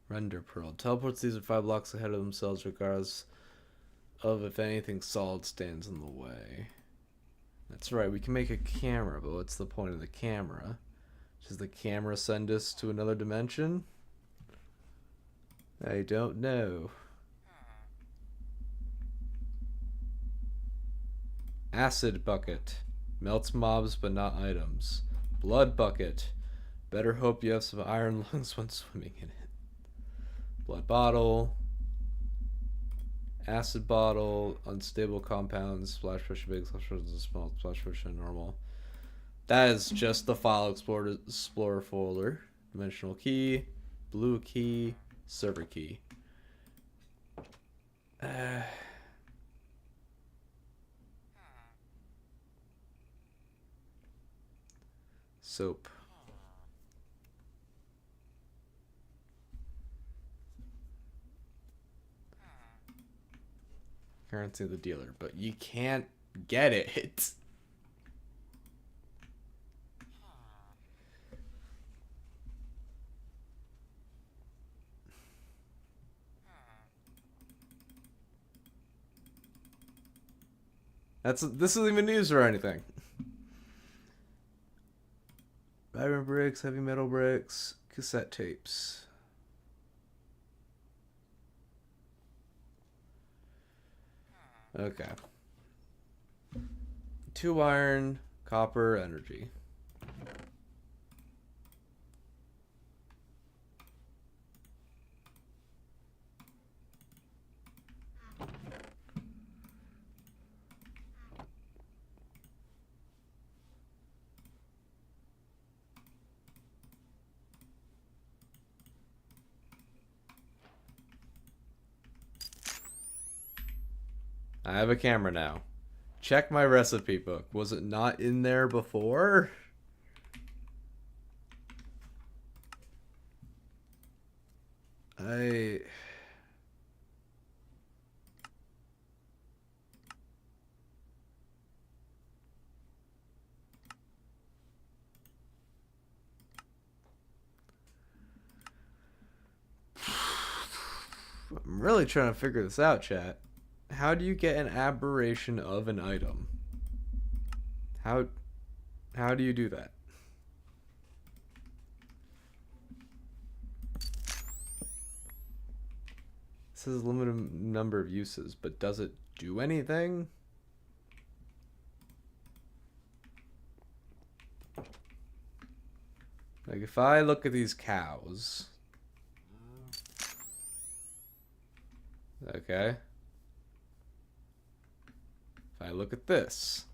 Render pearl. Teleports these are 5 blocks ahead of themselves regardless of if anything solid stands in the way. That's right, we can make a camera, but what's the point of the camera? Does the camera send us to another dimension? I don't know. Acid bucket. Melts mobs but not items. Blood bucket. Better hope you have some iron lungs when swimming in it. Blood bottle. Acid bottle. Unstable compounds. Splash push big. Splash push small. Splash push normal. That is just the file explorer folder. Dimensional key. Blue key. Server key. Soap. Currency of the dealer, but you can't get it. This isn't even news or anything. Iron bricks, heavy metal bricks, cassette tapes. Okay. 2 iron, copper, energy. I have a camera now. Check my recipe book. Was it not in there before? I'm really trying to figure this out, chat. How do you get an aberration of an item? How do you do that? It says limited number of uses, but does it do anything? Like if I look at these cows. Okay. If I look at this.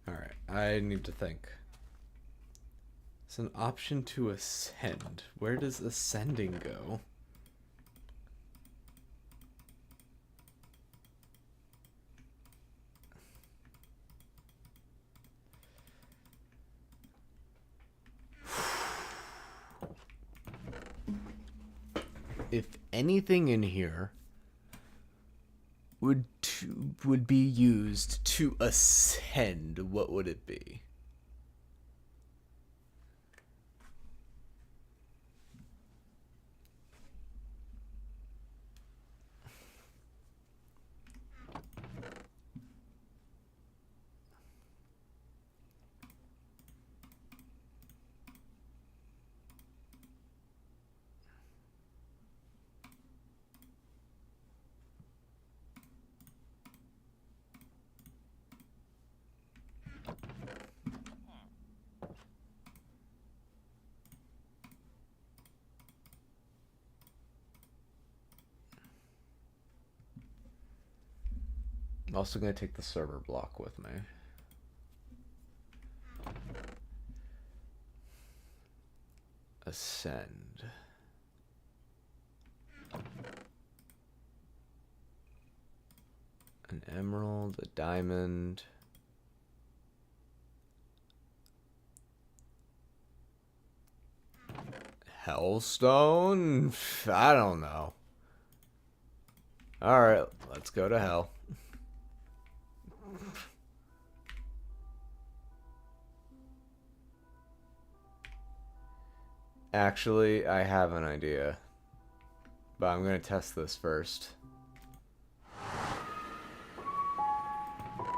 Alright, I need to think. It's an option to ascend. Where does ascending go? If anything in here would be used to ascend, what would it be? I'm also going to take the server block with me. Ascend. An emerald, a diamond. Hellstone? I don't know. Alright, let's go to hell. Actually, I have an idea. But I'm going to test this first.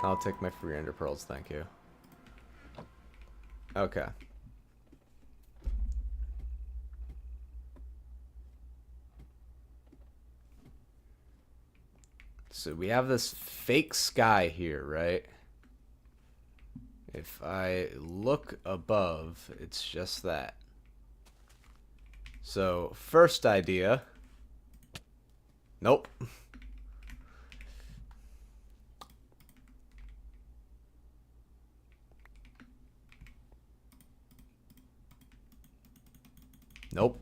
I'll take my free ender pearls, thank you. Okay. So we have this fake sky here, right? If I look above, it's just that. So, first idea. Nope. Nope.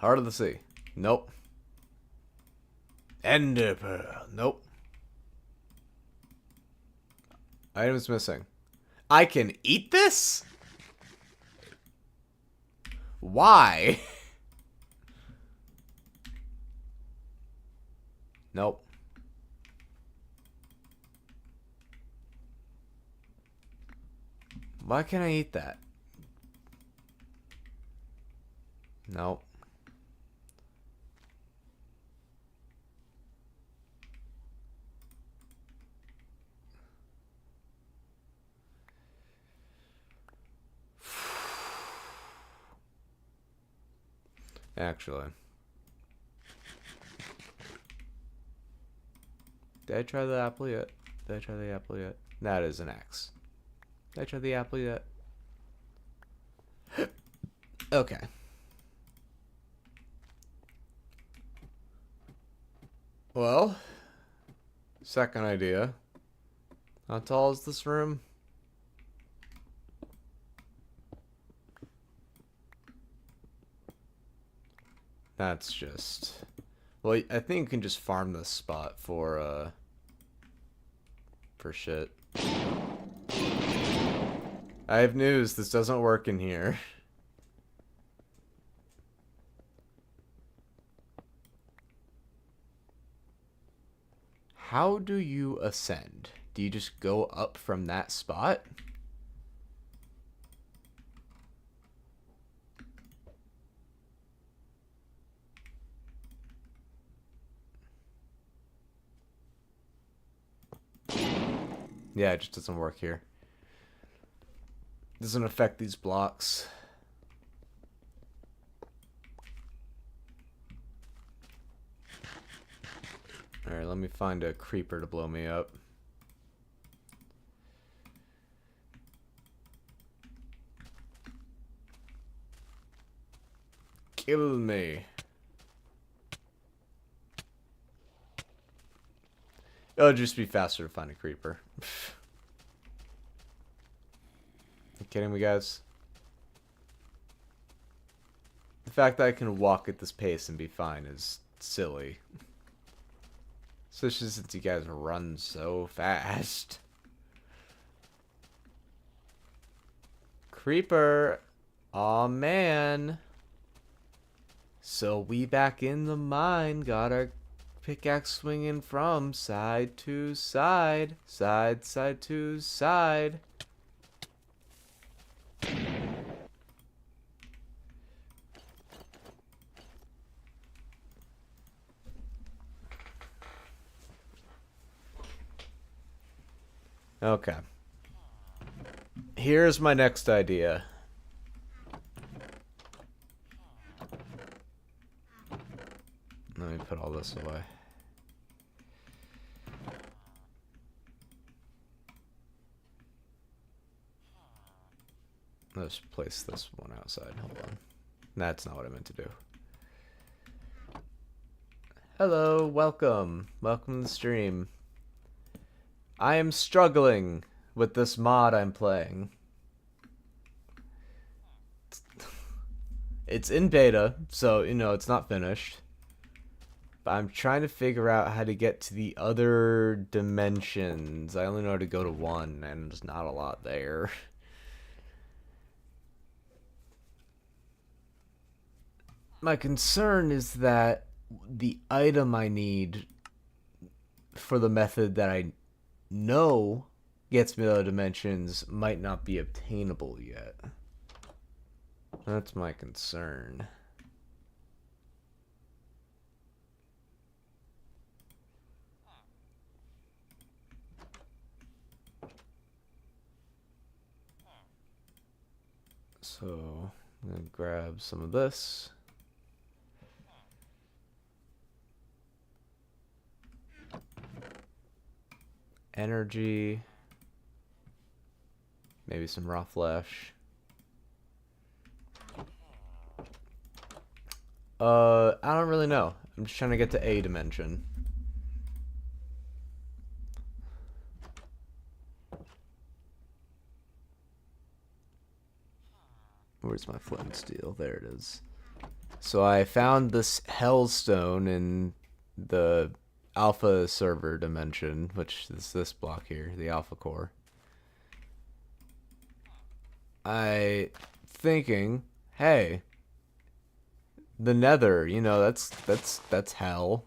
Heart of the Sea. Nope. Ender Pearl. Nope. Items missing. I can eat this? Why? Nope. Why can't I eat that? Nope. Actually. Did I try the apple yet? Did I try the apple yet? That is an X. Did I try the apple yet? Okay. Well, second idea. How tall is this room? That's just... Well, I think you can just farm this spot for shit. I have news. This doesn't work in here. How do you ascend? Do you just go up from that spot? Yeah, it just doesn't work here. Doesn't affect these blocks. Alright, let me find a creeper to blow me up. Kill me. It'll just be faster to find a creeper. You kidding me, guys? The fact that I can walk at this pace and be fine is silly. Especially since you guys run so fast. Creeper. Aw, man. So we back in the mine. Got our pickaxe swinging from side to side. Side to side. Okay. Here's my next idea. Let me put all this away. Let's place this one outside. Hold on. That's not what I meant to do. Hello, welcome. Welcome to the stream. I am struggling with this mod I'm playing. It's in beta, so, you know, it's not finished. But I'm trying to figure out how to get to the other dimensions. I only know how to go to one, and there's not a lot there. My concern is that the item I need for the method that I know gets me to other dimensions might not be obtainable yet. That's my concern. So I'm gonna grab some of this. Energy. Maybe some raw flesh. I don't really know. I'm just trying to get to a dimension. Where's my flint and steel? There it is. So I found this hellstone in the alpha server dimension, which is this block here, the alpha core. I thinking, hey, the nether, you know, that's hell.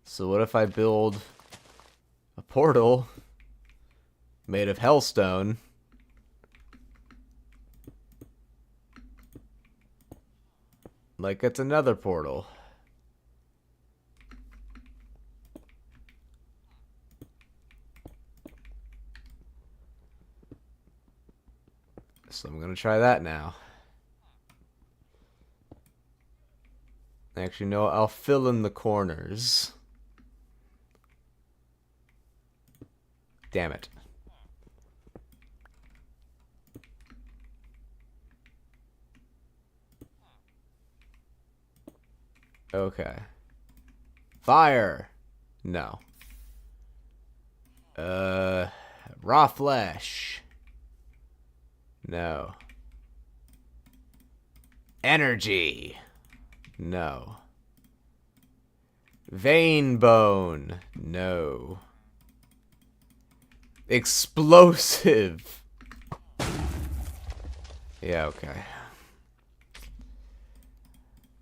So what if I build a portal made of hellstone? Like it's another portal. So I'm gonna try that now. Actually, no, I'll fill in the corners. Damn it. Okay. Fire! No. Raw flesh. No. Energy. No. Vein bone. No. Explosive. Yeah, okay.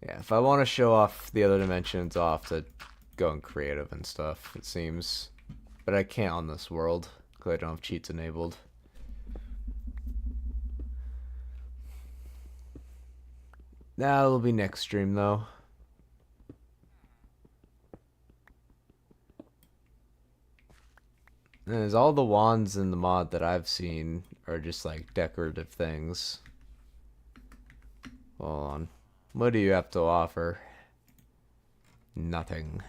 Yeah, if I want to show off the other dimensions, I'll have to go in creative and stuff, it seems. But I can't on this world, because I don't have cheats enabled. Nah, it'll be next stream, though. There's all the wands in the mod that I've seen are just like decorative things. Hold on. What do you have to offer? Nothing.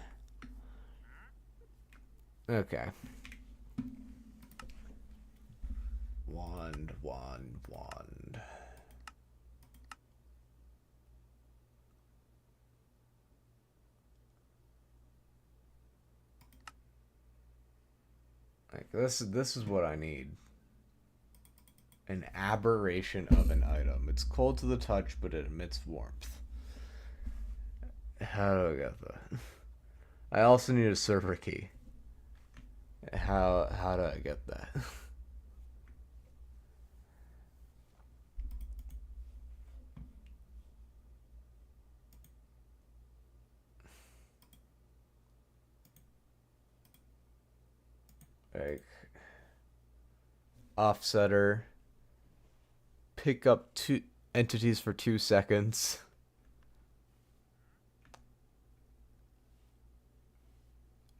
Okay. Wand. Like this is what I need. An aberration of an item. It's cold to the touch, but it emits warmth. How do I get that? I also need a server key. How do I get that? Like offsetter. Pick up 2 entities for 2 seconds.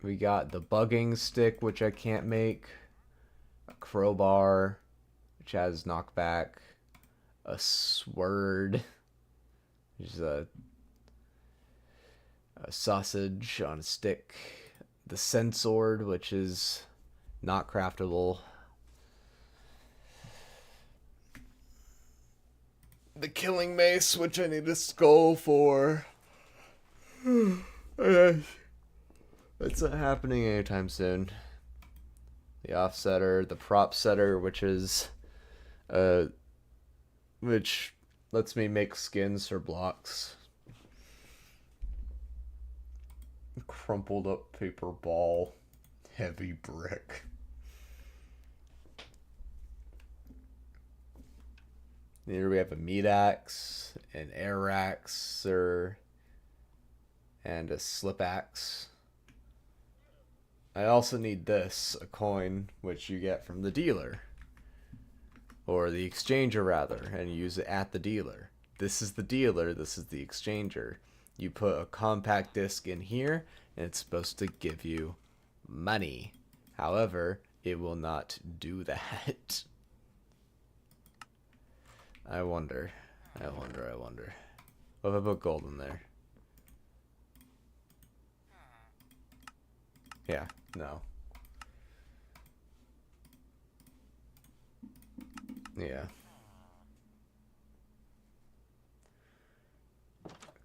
We got the bugging stick, which I can't make. A crowbar, which has knockback. A sword, which is a sausage on a stick. The sensword, which is not craftable. The killing mace, which I need a skull for. It's not happening anytime soon. The offsetter, the prop setter, which is which lets me make skins for blocks. Crumpled up paper ball, heavy brick. Here we have a meat axe, an air axe, and a slip axe. I also need this, a coin, which you get from the dealer. Or the exchanger, rather, and you use it at the dealer. This is the dealer, this is the exchanger. You put a compact disc in here, and it's supposed to give you money. However, it will not do that. I wonder. What if I put gold in there? Yeah, no. Yeah.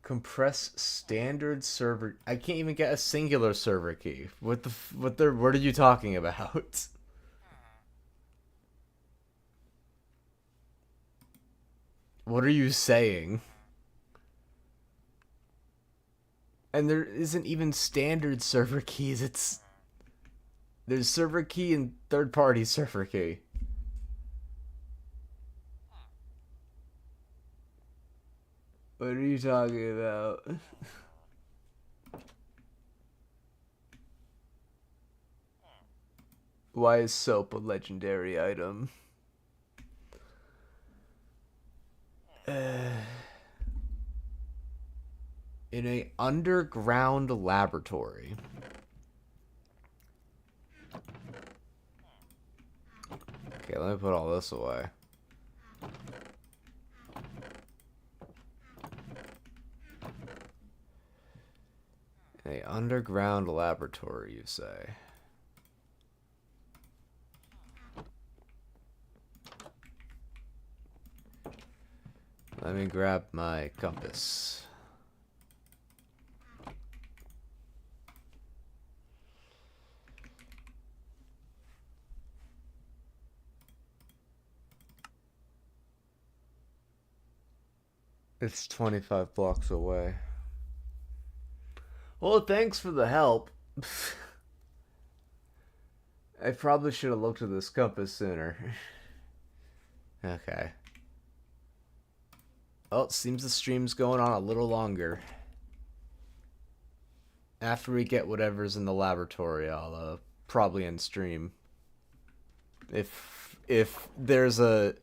Compress standard server. I can't even get a singular server key. What are you talking about? What are you saying? And there isn't even standard server keys. There's server key and third party server key. What are you talking about? Why is soap a legendary item? In a underground laboratory. Okay, let me put all this away. In a underground laboratory, you say? Let me grab my compass. It's 25 blocks away. Well, thanks for the help. I probably should have looked at this compass sooner. Okay. Oh, it seems the stream's going on a little longer. After we get whatever's in the laboratory, I'll probably end stream. If there's a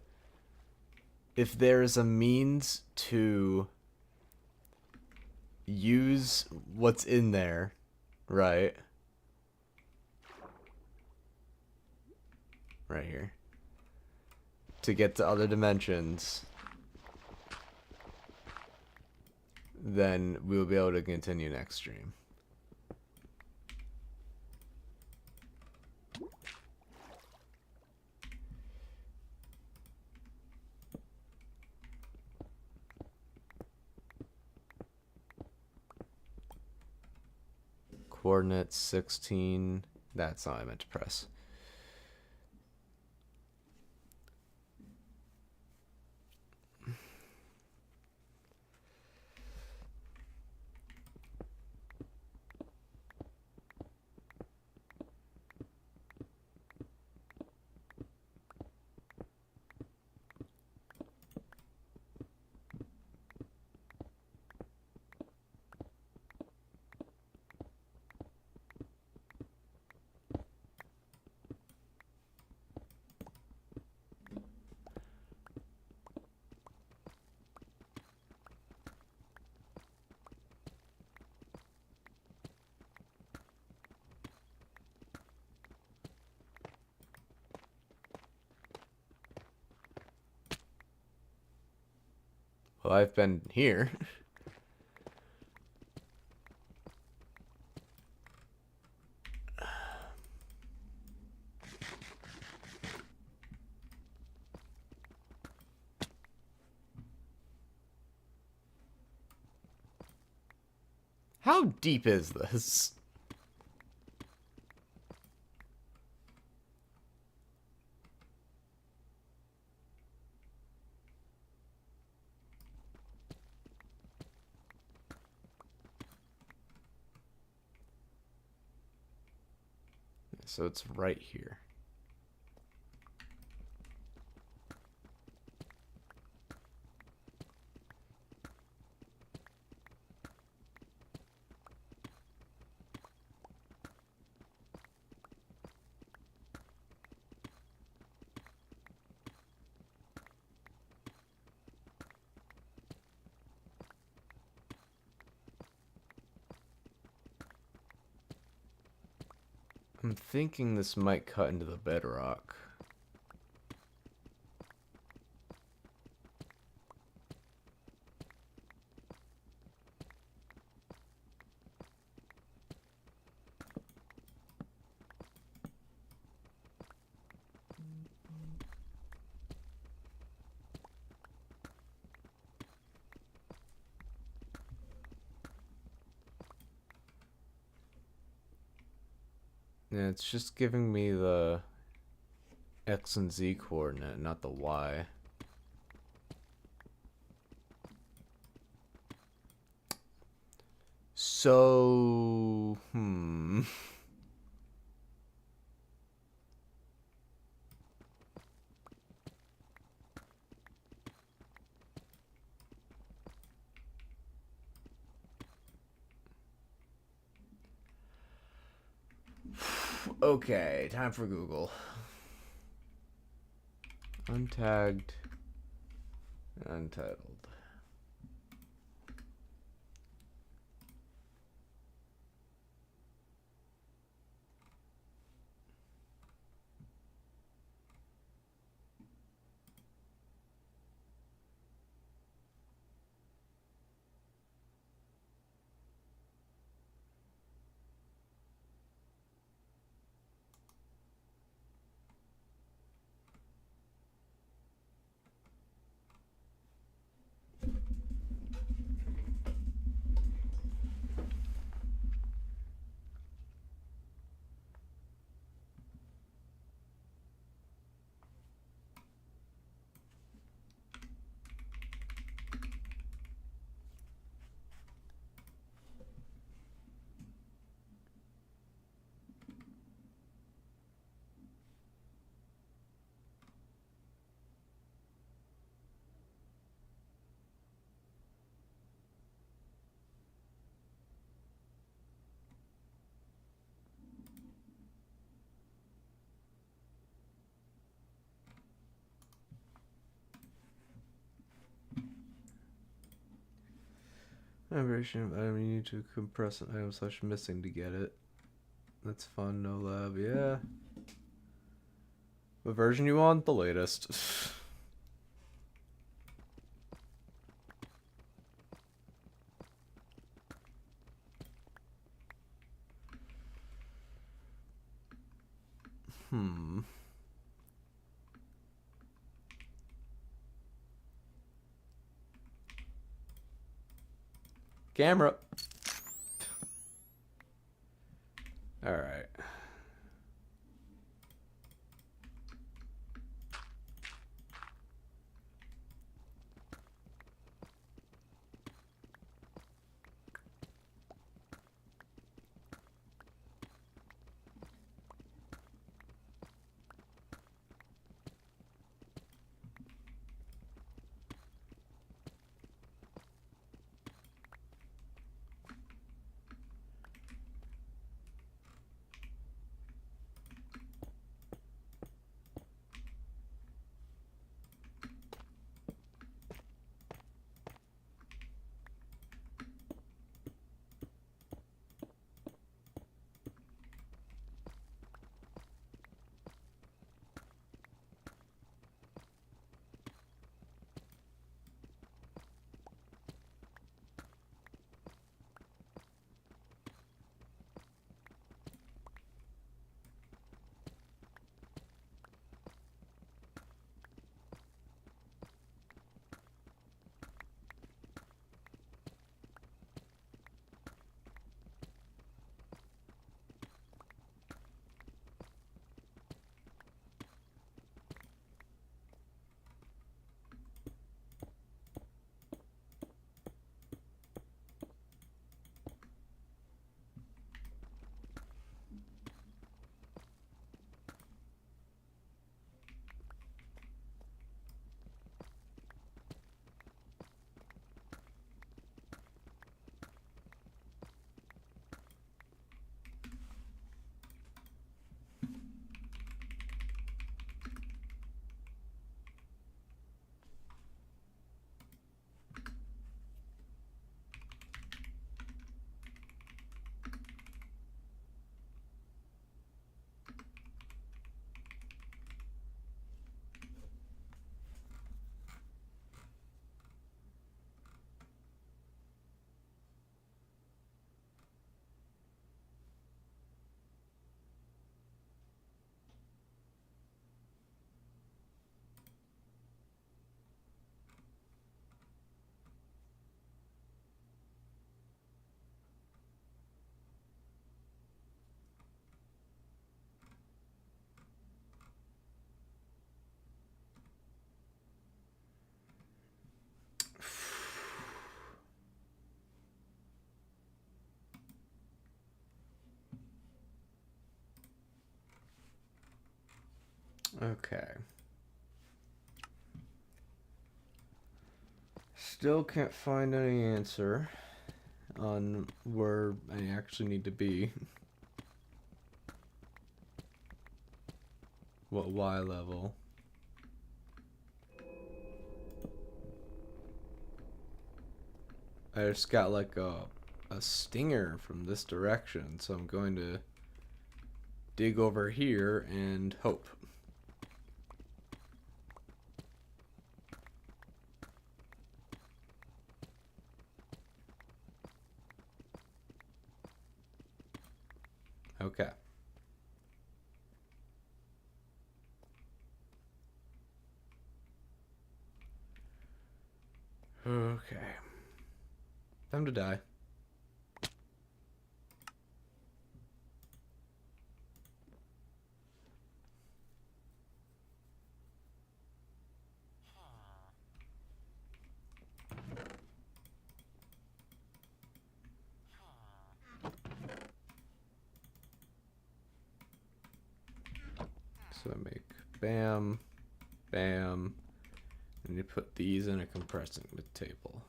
means to use what's in there, right? Right here. To get to other dimensions, then we will be able to continue next stream. Coordinates 16. That's not what I meant to press. Well, I've been here. How deep is this? So it's right here. I'm thinking this might cut into the bedrock. Yeah, it's just giving me the X and Z coordinate, not the Y. So, Okay, time for Google. Untagged, Untitled. Vibration of item, you need to compress an item slash missing to get it. That's fun, no lab, yeah. What version you on? The latest. Camera. Alright. Okay. Still can't find any answer on where I actually need to be. What Y level? I just got like a stinger from this direction, so I'm going to dig over here and hope. Okay. Okay. Time to die. So I make bam, bam, and you put these in a compressing table.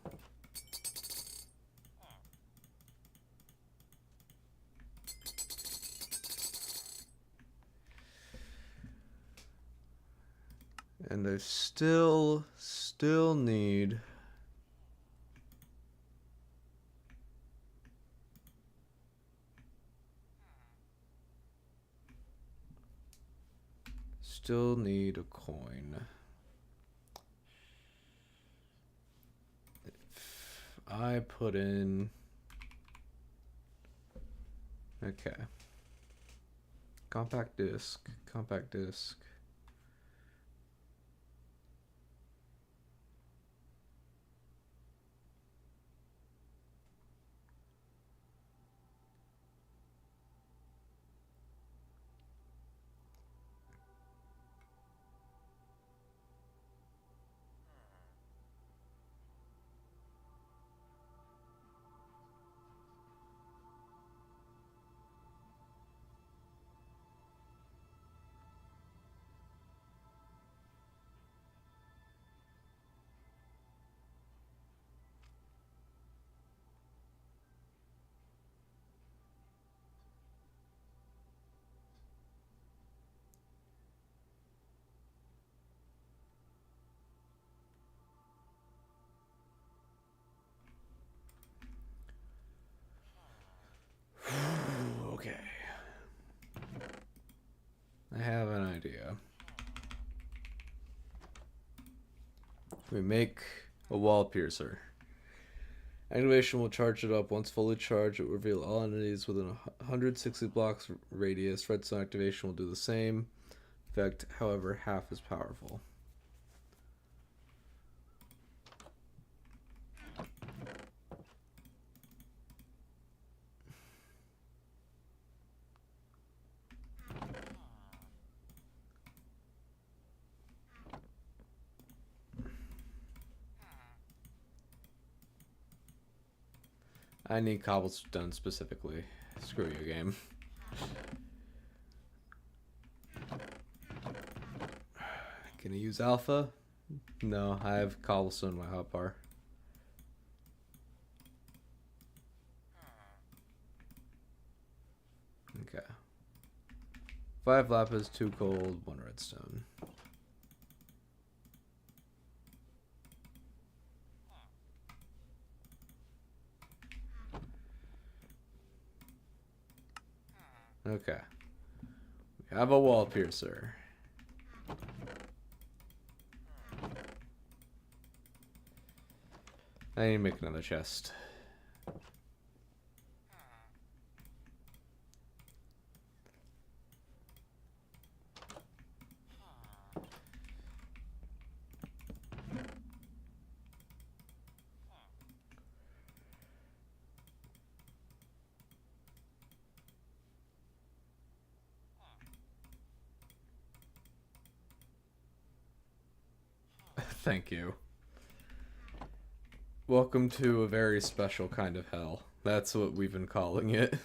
And I still need a coin. If I put in, okay, compact disc. Okay. I have an idea. We make a wall piercer. Activation will charge it up. Once fully charged, it will reveal all entities within 160 blocks radius. Redstone activation will do the same effect, however, half as powerful. I need cobblestone specifically. Screw you, game. Can I use alpha? No, I have cobblestone in my hotbar. Okay. 5 lapis, 2 gold, 1 redstone. Okay. We have a wall piercer. I need to make another chest. Thank you. Welcome to a very special kind of hell. That's what we've been calling it.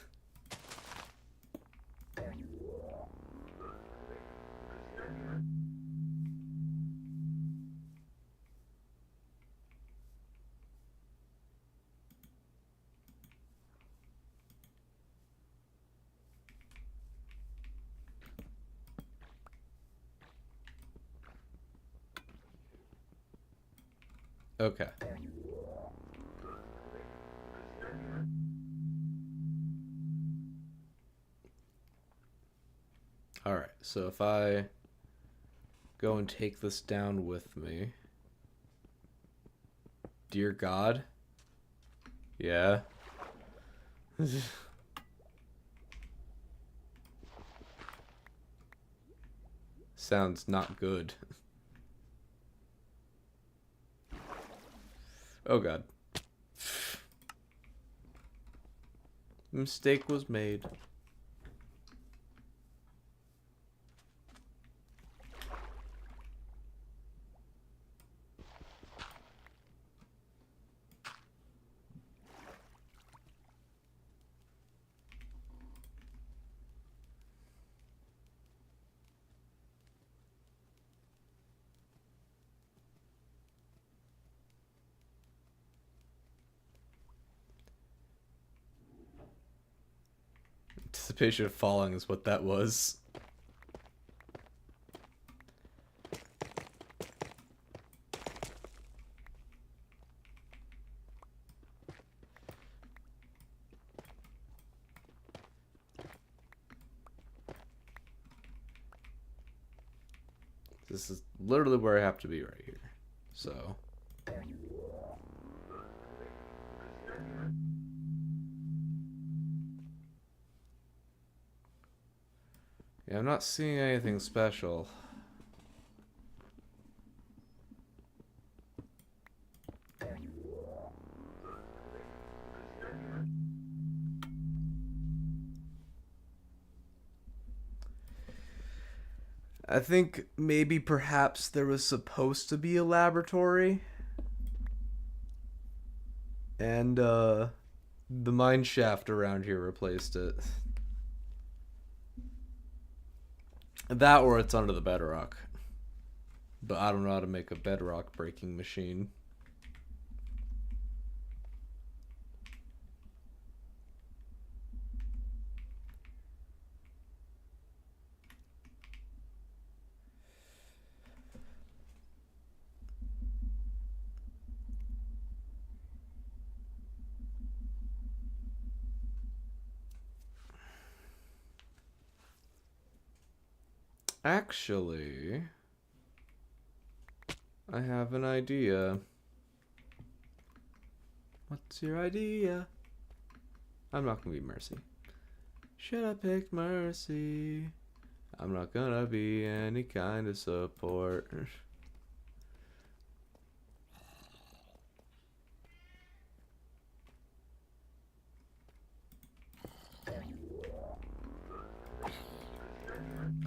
Okay. Alright, so if I go and take this down with me. Dear God? Yeah. Sounds not good. Oh God. Mistake was made. Anticipation of falling is what that was. This is literally where I have to be right here. So. Yeah, I'm not seeing anything special. I think maybe perhaps there was supposed to be a laboratory. And the mine shaft around here replaced it. That or it's under the bedrock. But I don't know how to make a bedrock breaking machine. Actually, I have an idea. What's your idea? I'm not gonna be Mercy. Should I pick Mercy? I'm not gonna be any kind of support.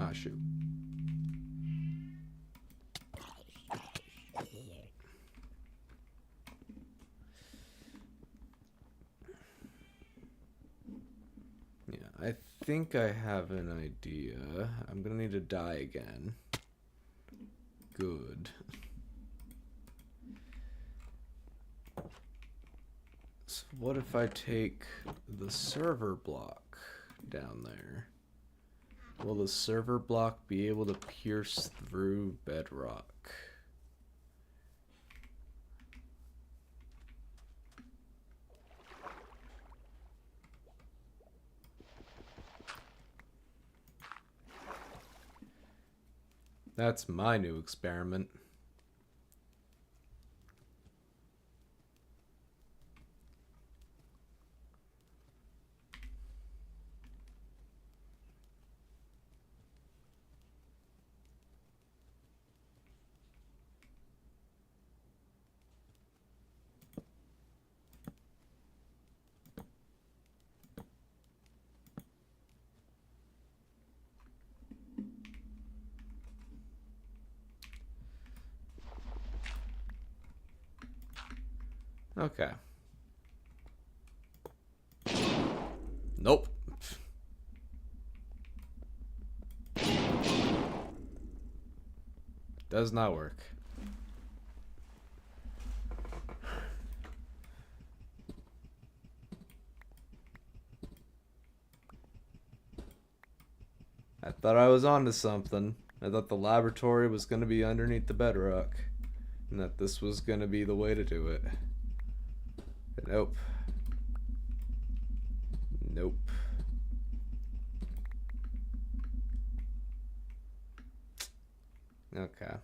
Ah, shoot. Yeah, I think I have an idea. I'm gonna need to die again. Good. So what if I take the server block down there? Will the server block be able to pierce through bedrock? That's my new experiment. Okay. Nope. Does not work. I thought I was onto something. I thought the laboratory was going to be underneath the bedrock. and that this was gonna be the way to do it. But nope. Nope. Okay.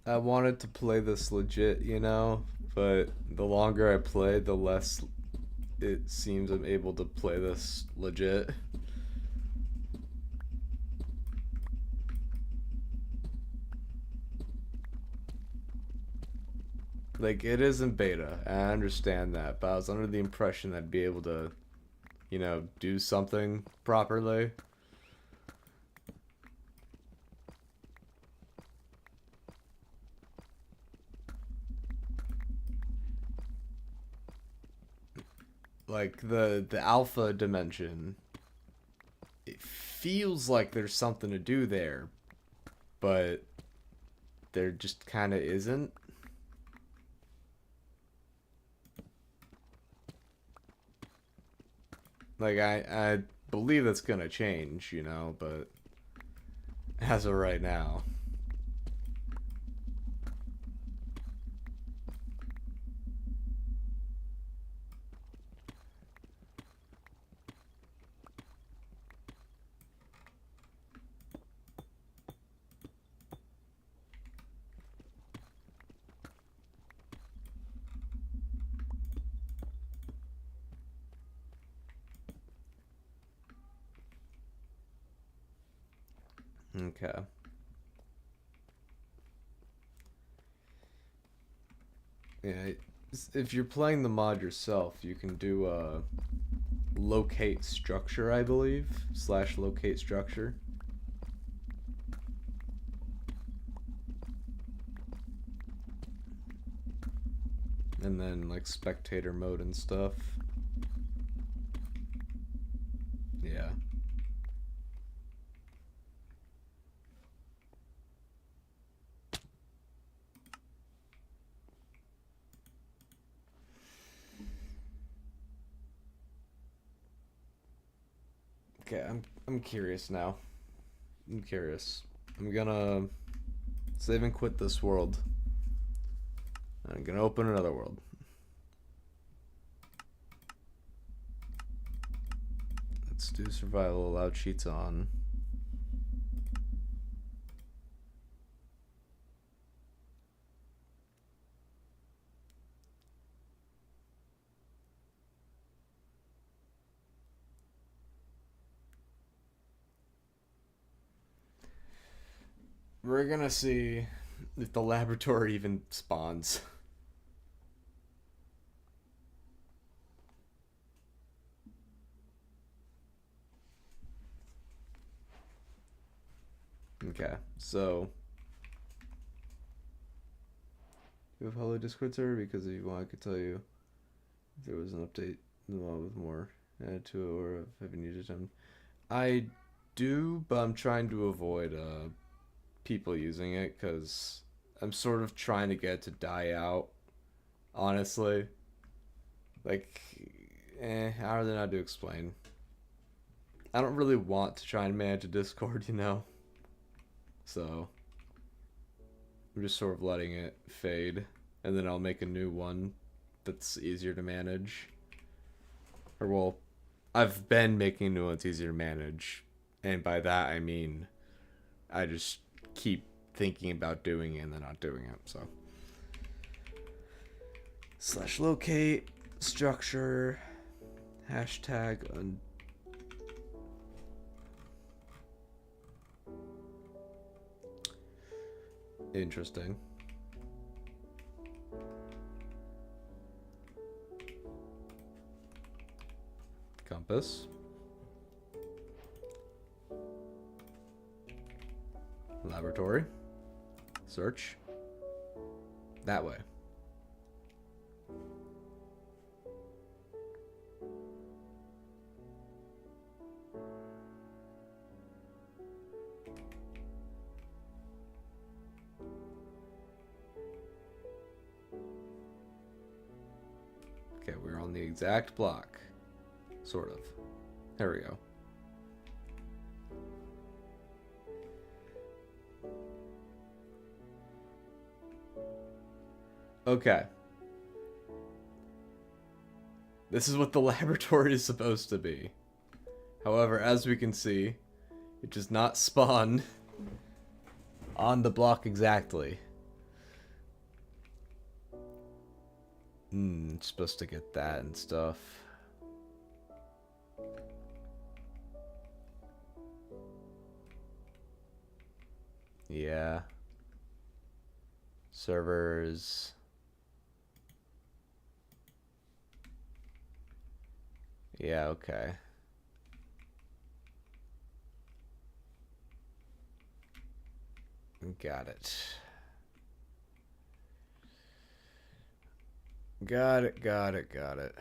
I wanted to play this legit, you know, but the longer I play, the less it seems I'm able to play this legit. Like, it is in beta, I understand that, but I was under the impression I'd be able to, you know, do something properly. Like, the alpha dimension, it feels like there's something to do there, but there just kind of isn't. Like, I believe that's gonna change, you know, but as of right now. Okay. Yeah, if you're playing the mod yourself, you can do locate structure, I believe, slash locate structure. And then like spectator mode and stuff. Yeah. Okay, I'm curious now. I'm curious. I'm gonna save and quit this world. I'm gonna open another world. Let's do survival, allow cheats on. We're gonna see if the laboratory even spawns. Okay, so you have Hello Discord server because if you want, I could tell you if there was an update in the law with more added to it or if I've used it. I do, but I'm trying to avoid people using it because I'm sort of trying to get it to die out. Honestly, like, how are they not to explain? I don't really want to try and manage a Discord, you know. So I'm just sort of letting it fade, and then I'll make a new one that's easier to manage. Or well, I've been making new ones easier to manage, and by that I mean I just keep thinking about doing it and then not doing it. So slash locate structure hashtag interesting. Compass. Laboratory. Search. That way. Okay, we're on the exact block. Sort of. There we go. Okay. This is what the laboratory is supposed to be. However, as we can see, it does not spawn on the block exactly. It's supposed to get that and stuff. Yeah. Servers. Yeah, okay. Got it. Got it, got it, got it.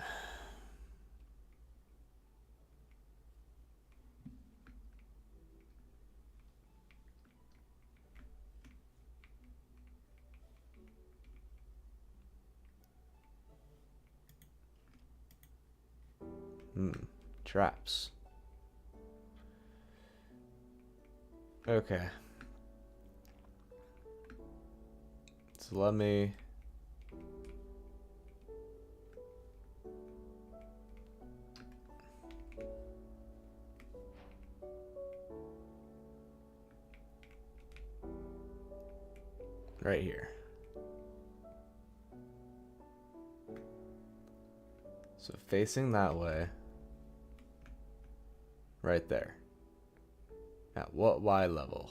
Traps. Okay. So let me... right here. So facing that way. Right there. At what Y level?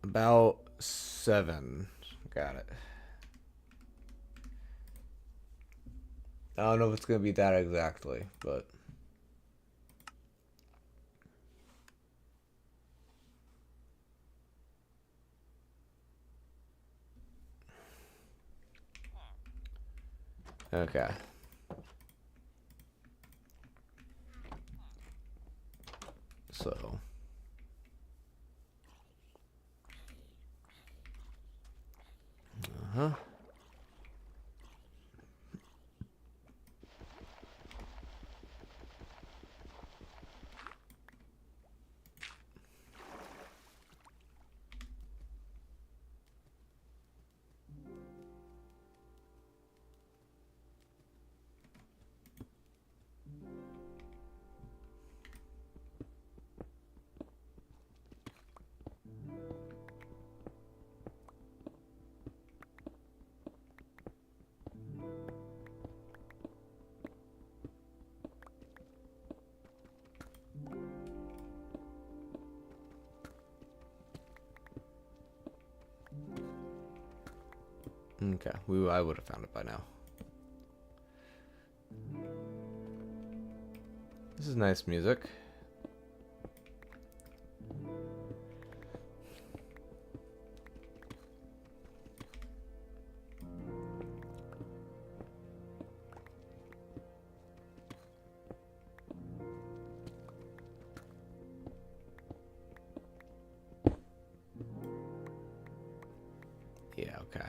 About 7. Got it. I don't know if it's going to be that exactly, but... okay. So... uh-huh. Okay, I would have found it by now. This is nice music. Yeah, okay.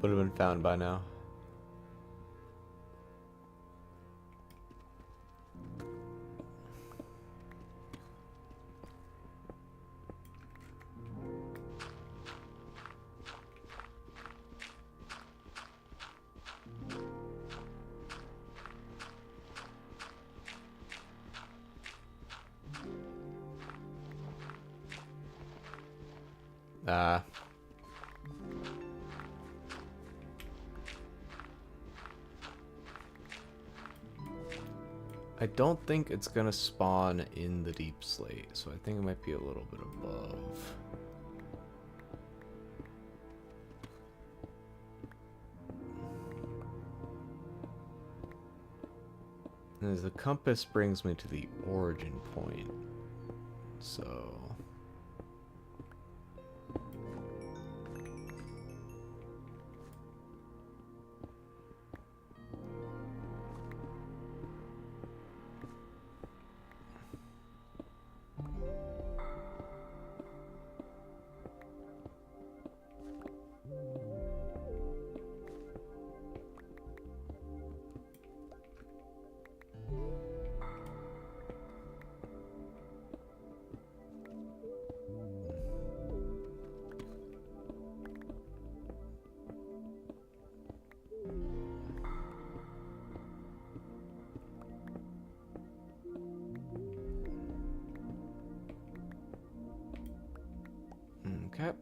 Would have been found by now. I don't think it's gonna spawn in the deep slate, so I think it might be a little bit above. As the compass brings me to the origin point, so... Okay.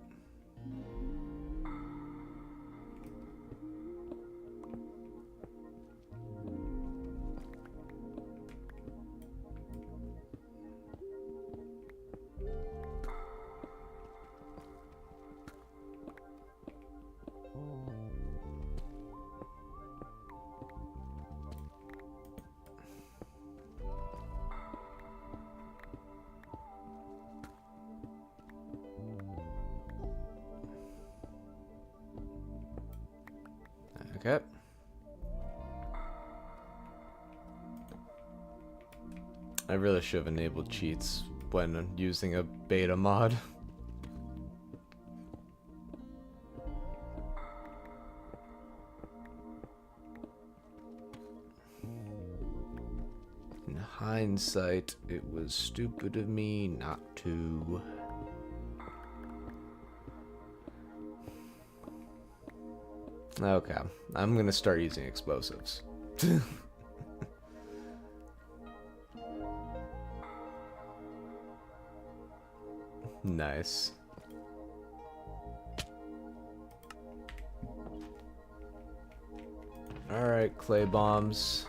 Okay. I really should have enabled cheats when using a beta mod. In hindsight, it was stupid of me not to. Okay, I'm gonna start using explosives. Nice. Alright, clay bombs.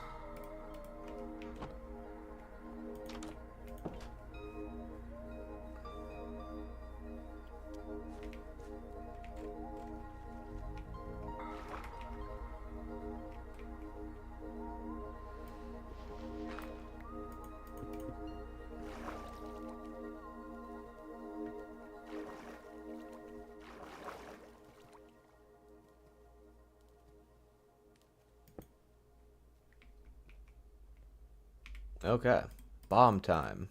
Okay, bomb time.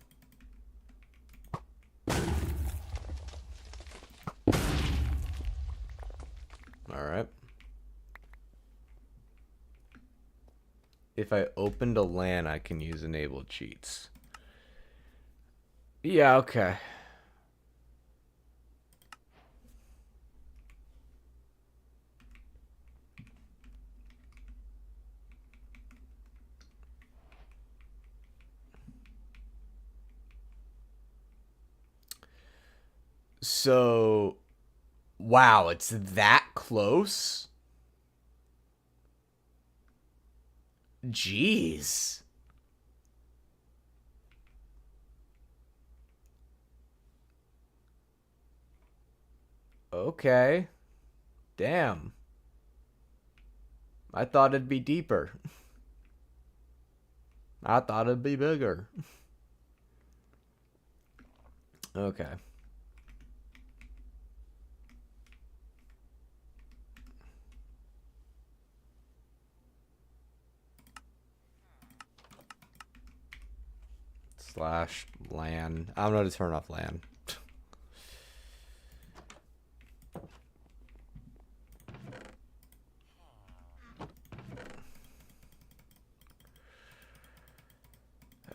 Alright. If I opened a LAN, I can use enabled cheats. Yeah, okay. So, wow, it's that close? Jeez. Okay. Damn. I thought it'd be deeper. I thought it'd be bigger. Okay. Slash LAN. I'm gonna turn off LAN.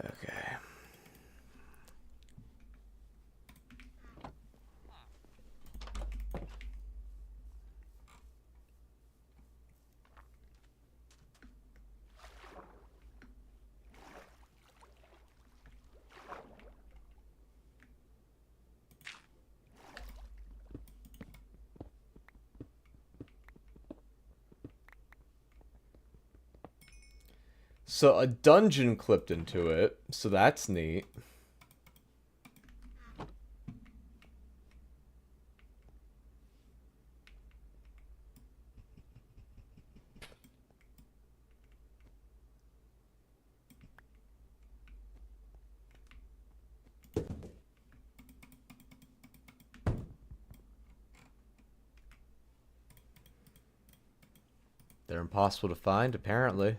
Okay. So a dungeon clipped into it, so that's neat. They're impossible to find, apparently.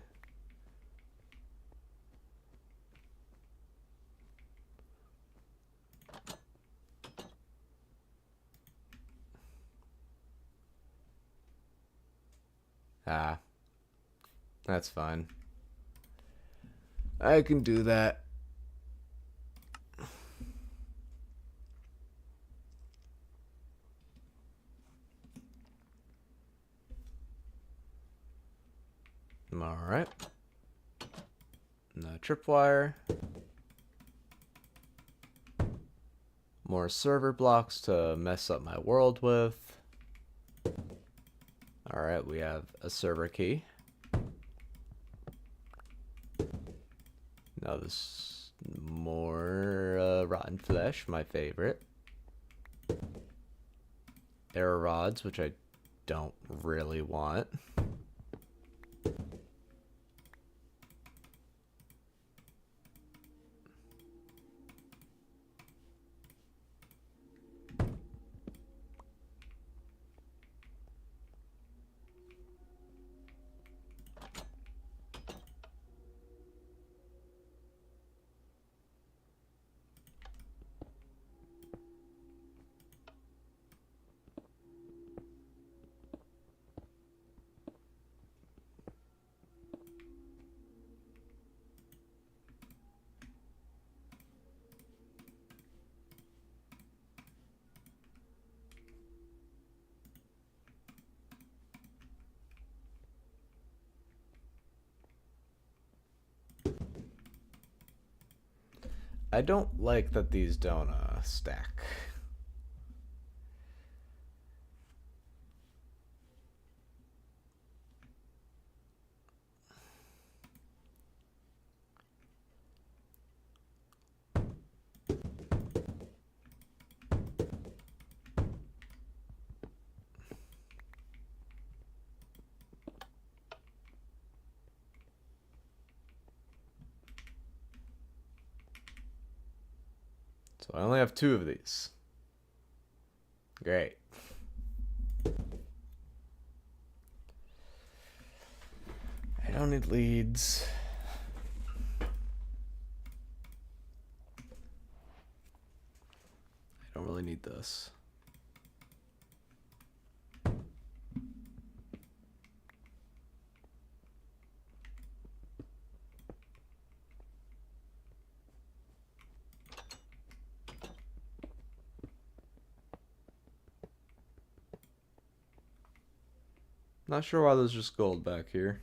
Ah, that's fine. I can do that. Alright. No tripwire. More server blocks to mess up my world with. Alright, we have a server key. Now this more rotten flesh, my favorite. Arrow rods, which I don't really want. I don't like that these don't stack. So I only have 2 of these. Great. I don't need leads. I don't really need this. Not sure why there's just gold back here.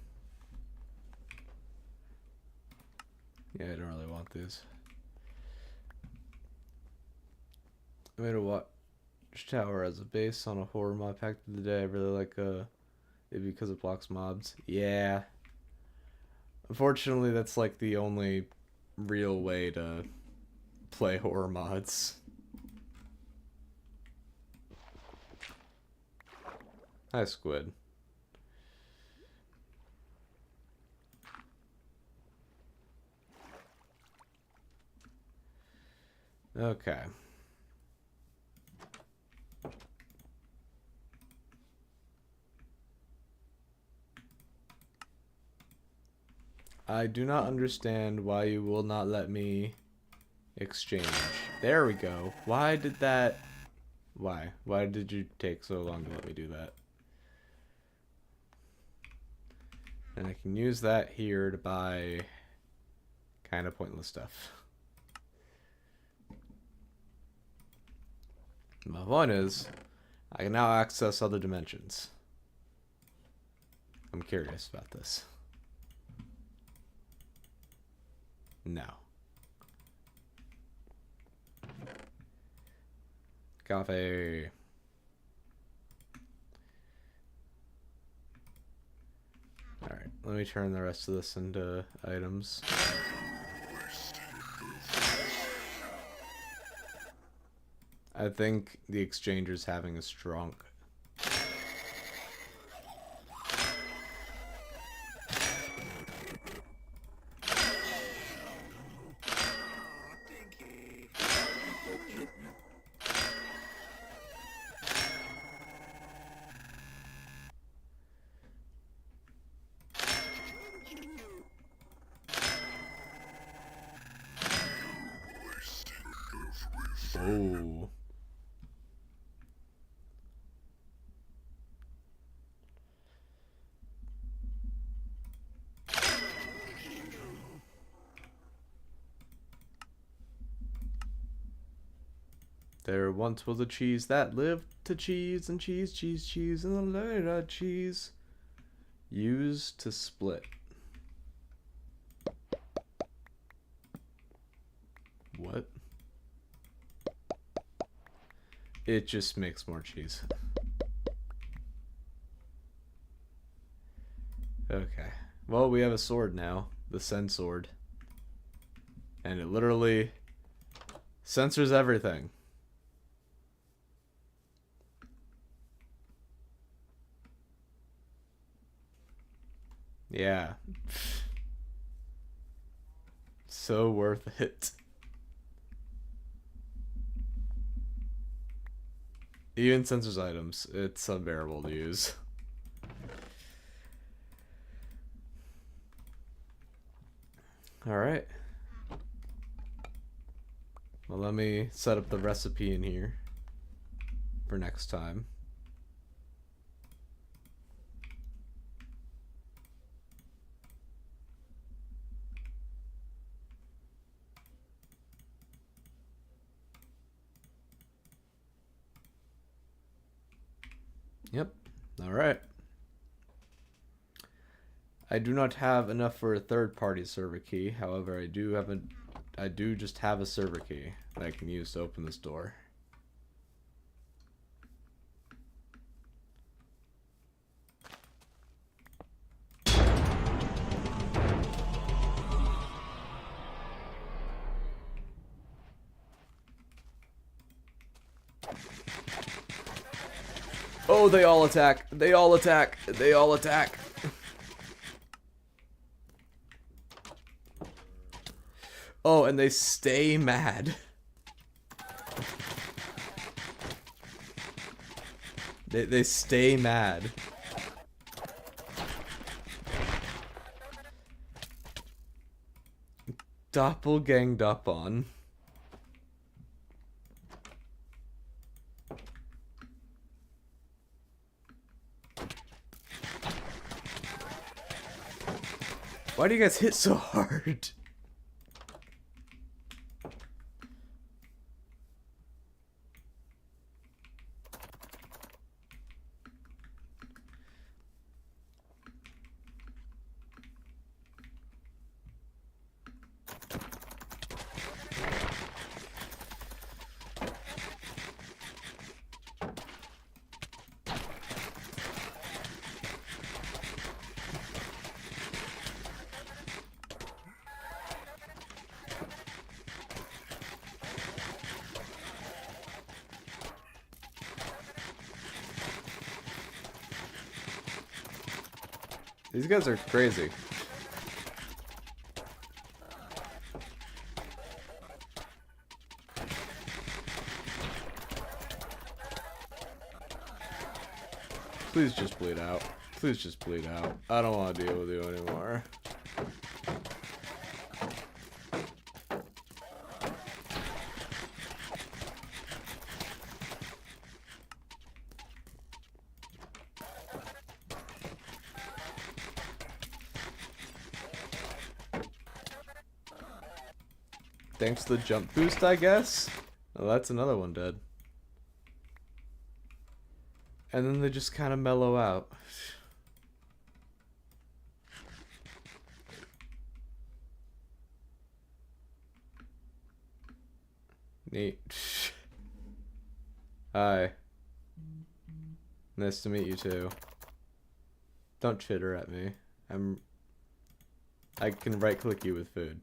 Yeah, I don't really want these. I made a watchtower as a base on a horror mod pack of the day. I really like it because it blocks mobs. Yeah. Unfortunately, that's like the only real way to play horror mods. Hi, Squid. Okay. I do not understand why you will not let me exchange. There we go. Why did that... Why? Why did you take so long to let me do that? And I can use that here to buy kind of pointless stuff. My point is, I can now access other dimensions. I'm curious about this. No. Coffee. Alright, let me turn the rest of this into items. I think the exchanger's having a strong. Oh. There once was a cheese that lived to cheese and cheese, cheese, cheese, and the later cheese used to split. What? It just makes more cheese. Okay. Well, we have a sword now. The Sen sword. And it literally censors everything. Yeah. So worth it. Even censors items. It's unbearable to use. Alright. Well, let me set up the recipe in here for next time. Yep. Alright. I do not have enough for a third-party server key. However, I do just have a server key that I can use to open this door. Oh, they all attack. They all attack. They all attack. Oh, and they stay mad. They stay mad. Doppelganged up on. Why do you guys hit so hard? These guys are crazy. Please just bleed out. Please just bleed out. I don't want to deal with you anymore. Thanks to the jump boost, I guess? Oh, that's another one dead. And then they just kind of mellow out. Neat. Hi. Nice to meet you too. Don't chitter at me. I'm I can right click you with food.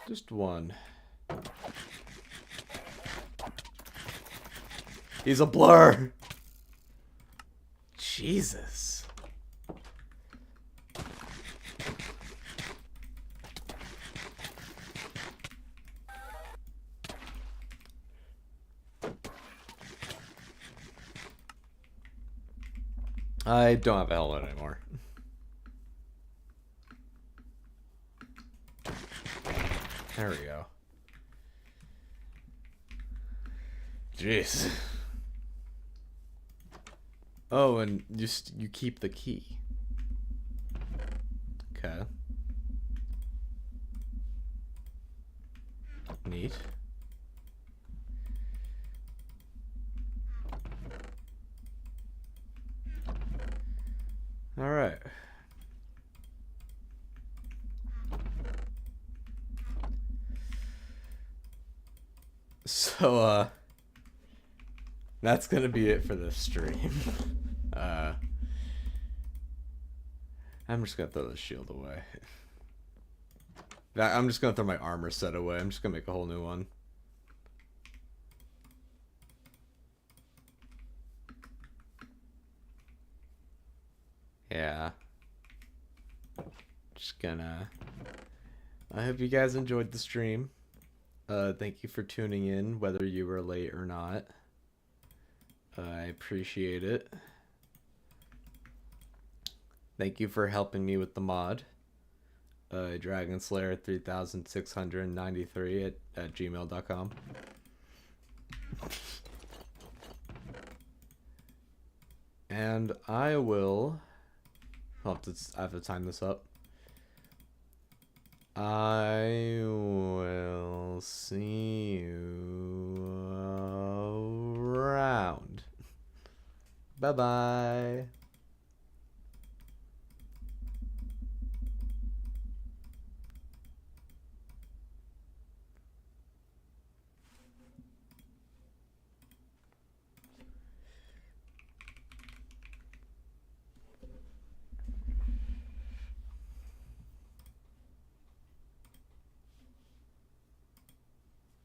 Just one. He's a blur! Jesus. I don't have a helmet anymore. There we go. Jeez. Oh, and you keep the key. Okay. Neat. All right. So, that's gonna be it for this stream. I'm just gonna throw this shield away. I'm just gonna throw my armor set away. I'm just gonna make a whole new one. Yeah. Just gonna... I hope you guys enjoyed the stream. Thank you for tuning in, whether you were late or not. I appreciate it. Thank you for helping me with the mod. Dragonslayer 3693 at gmail.com. And I will... I have to time this up. I will see you around. Bye-bye.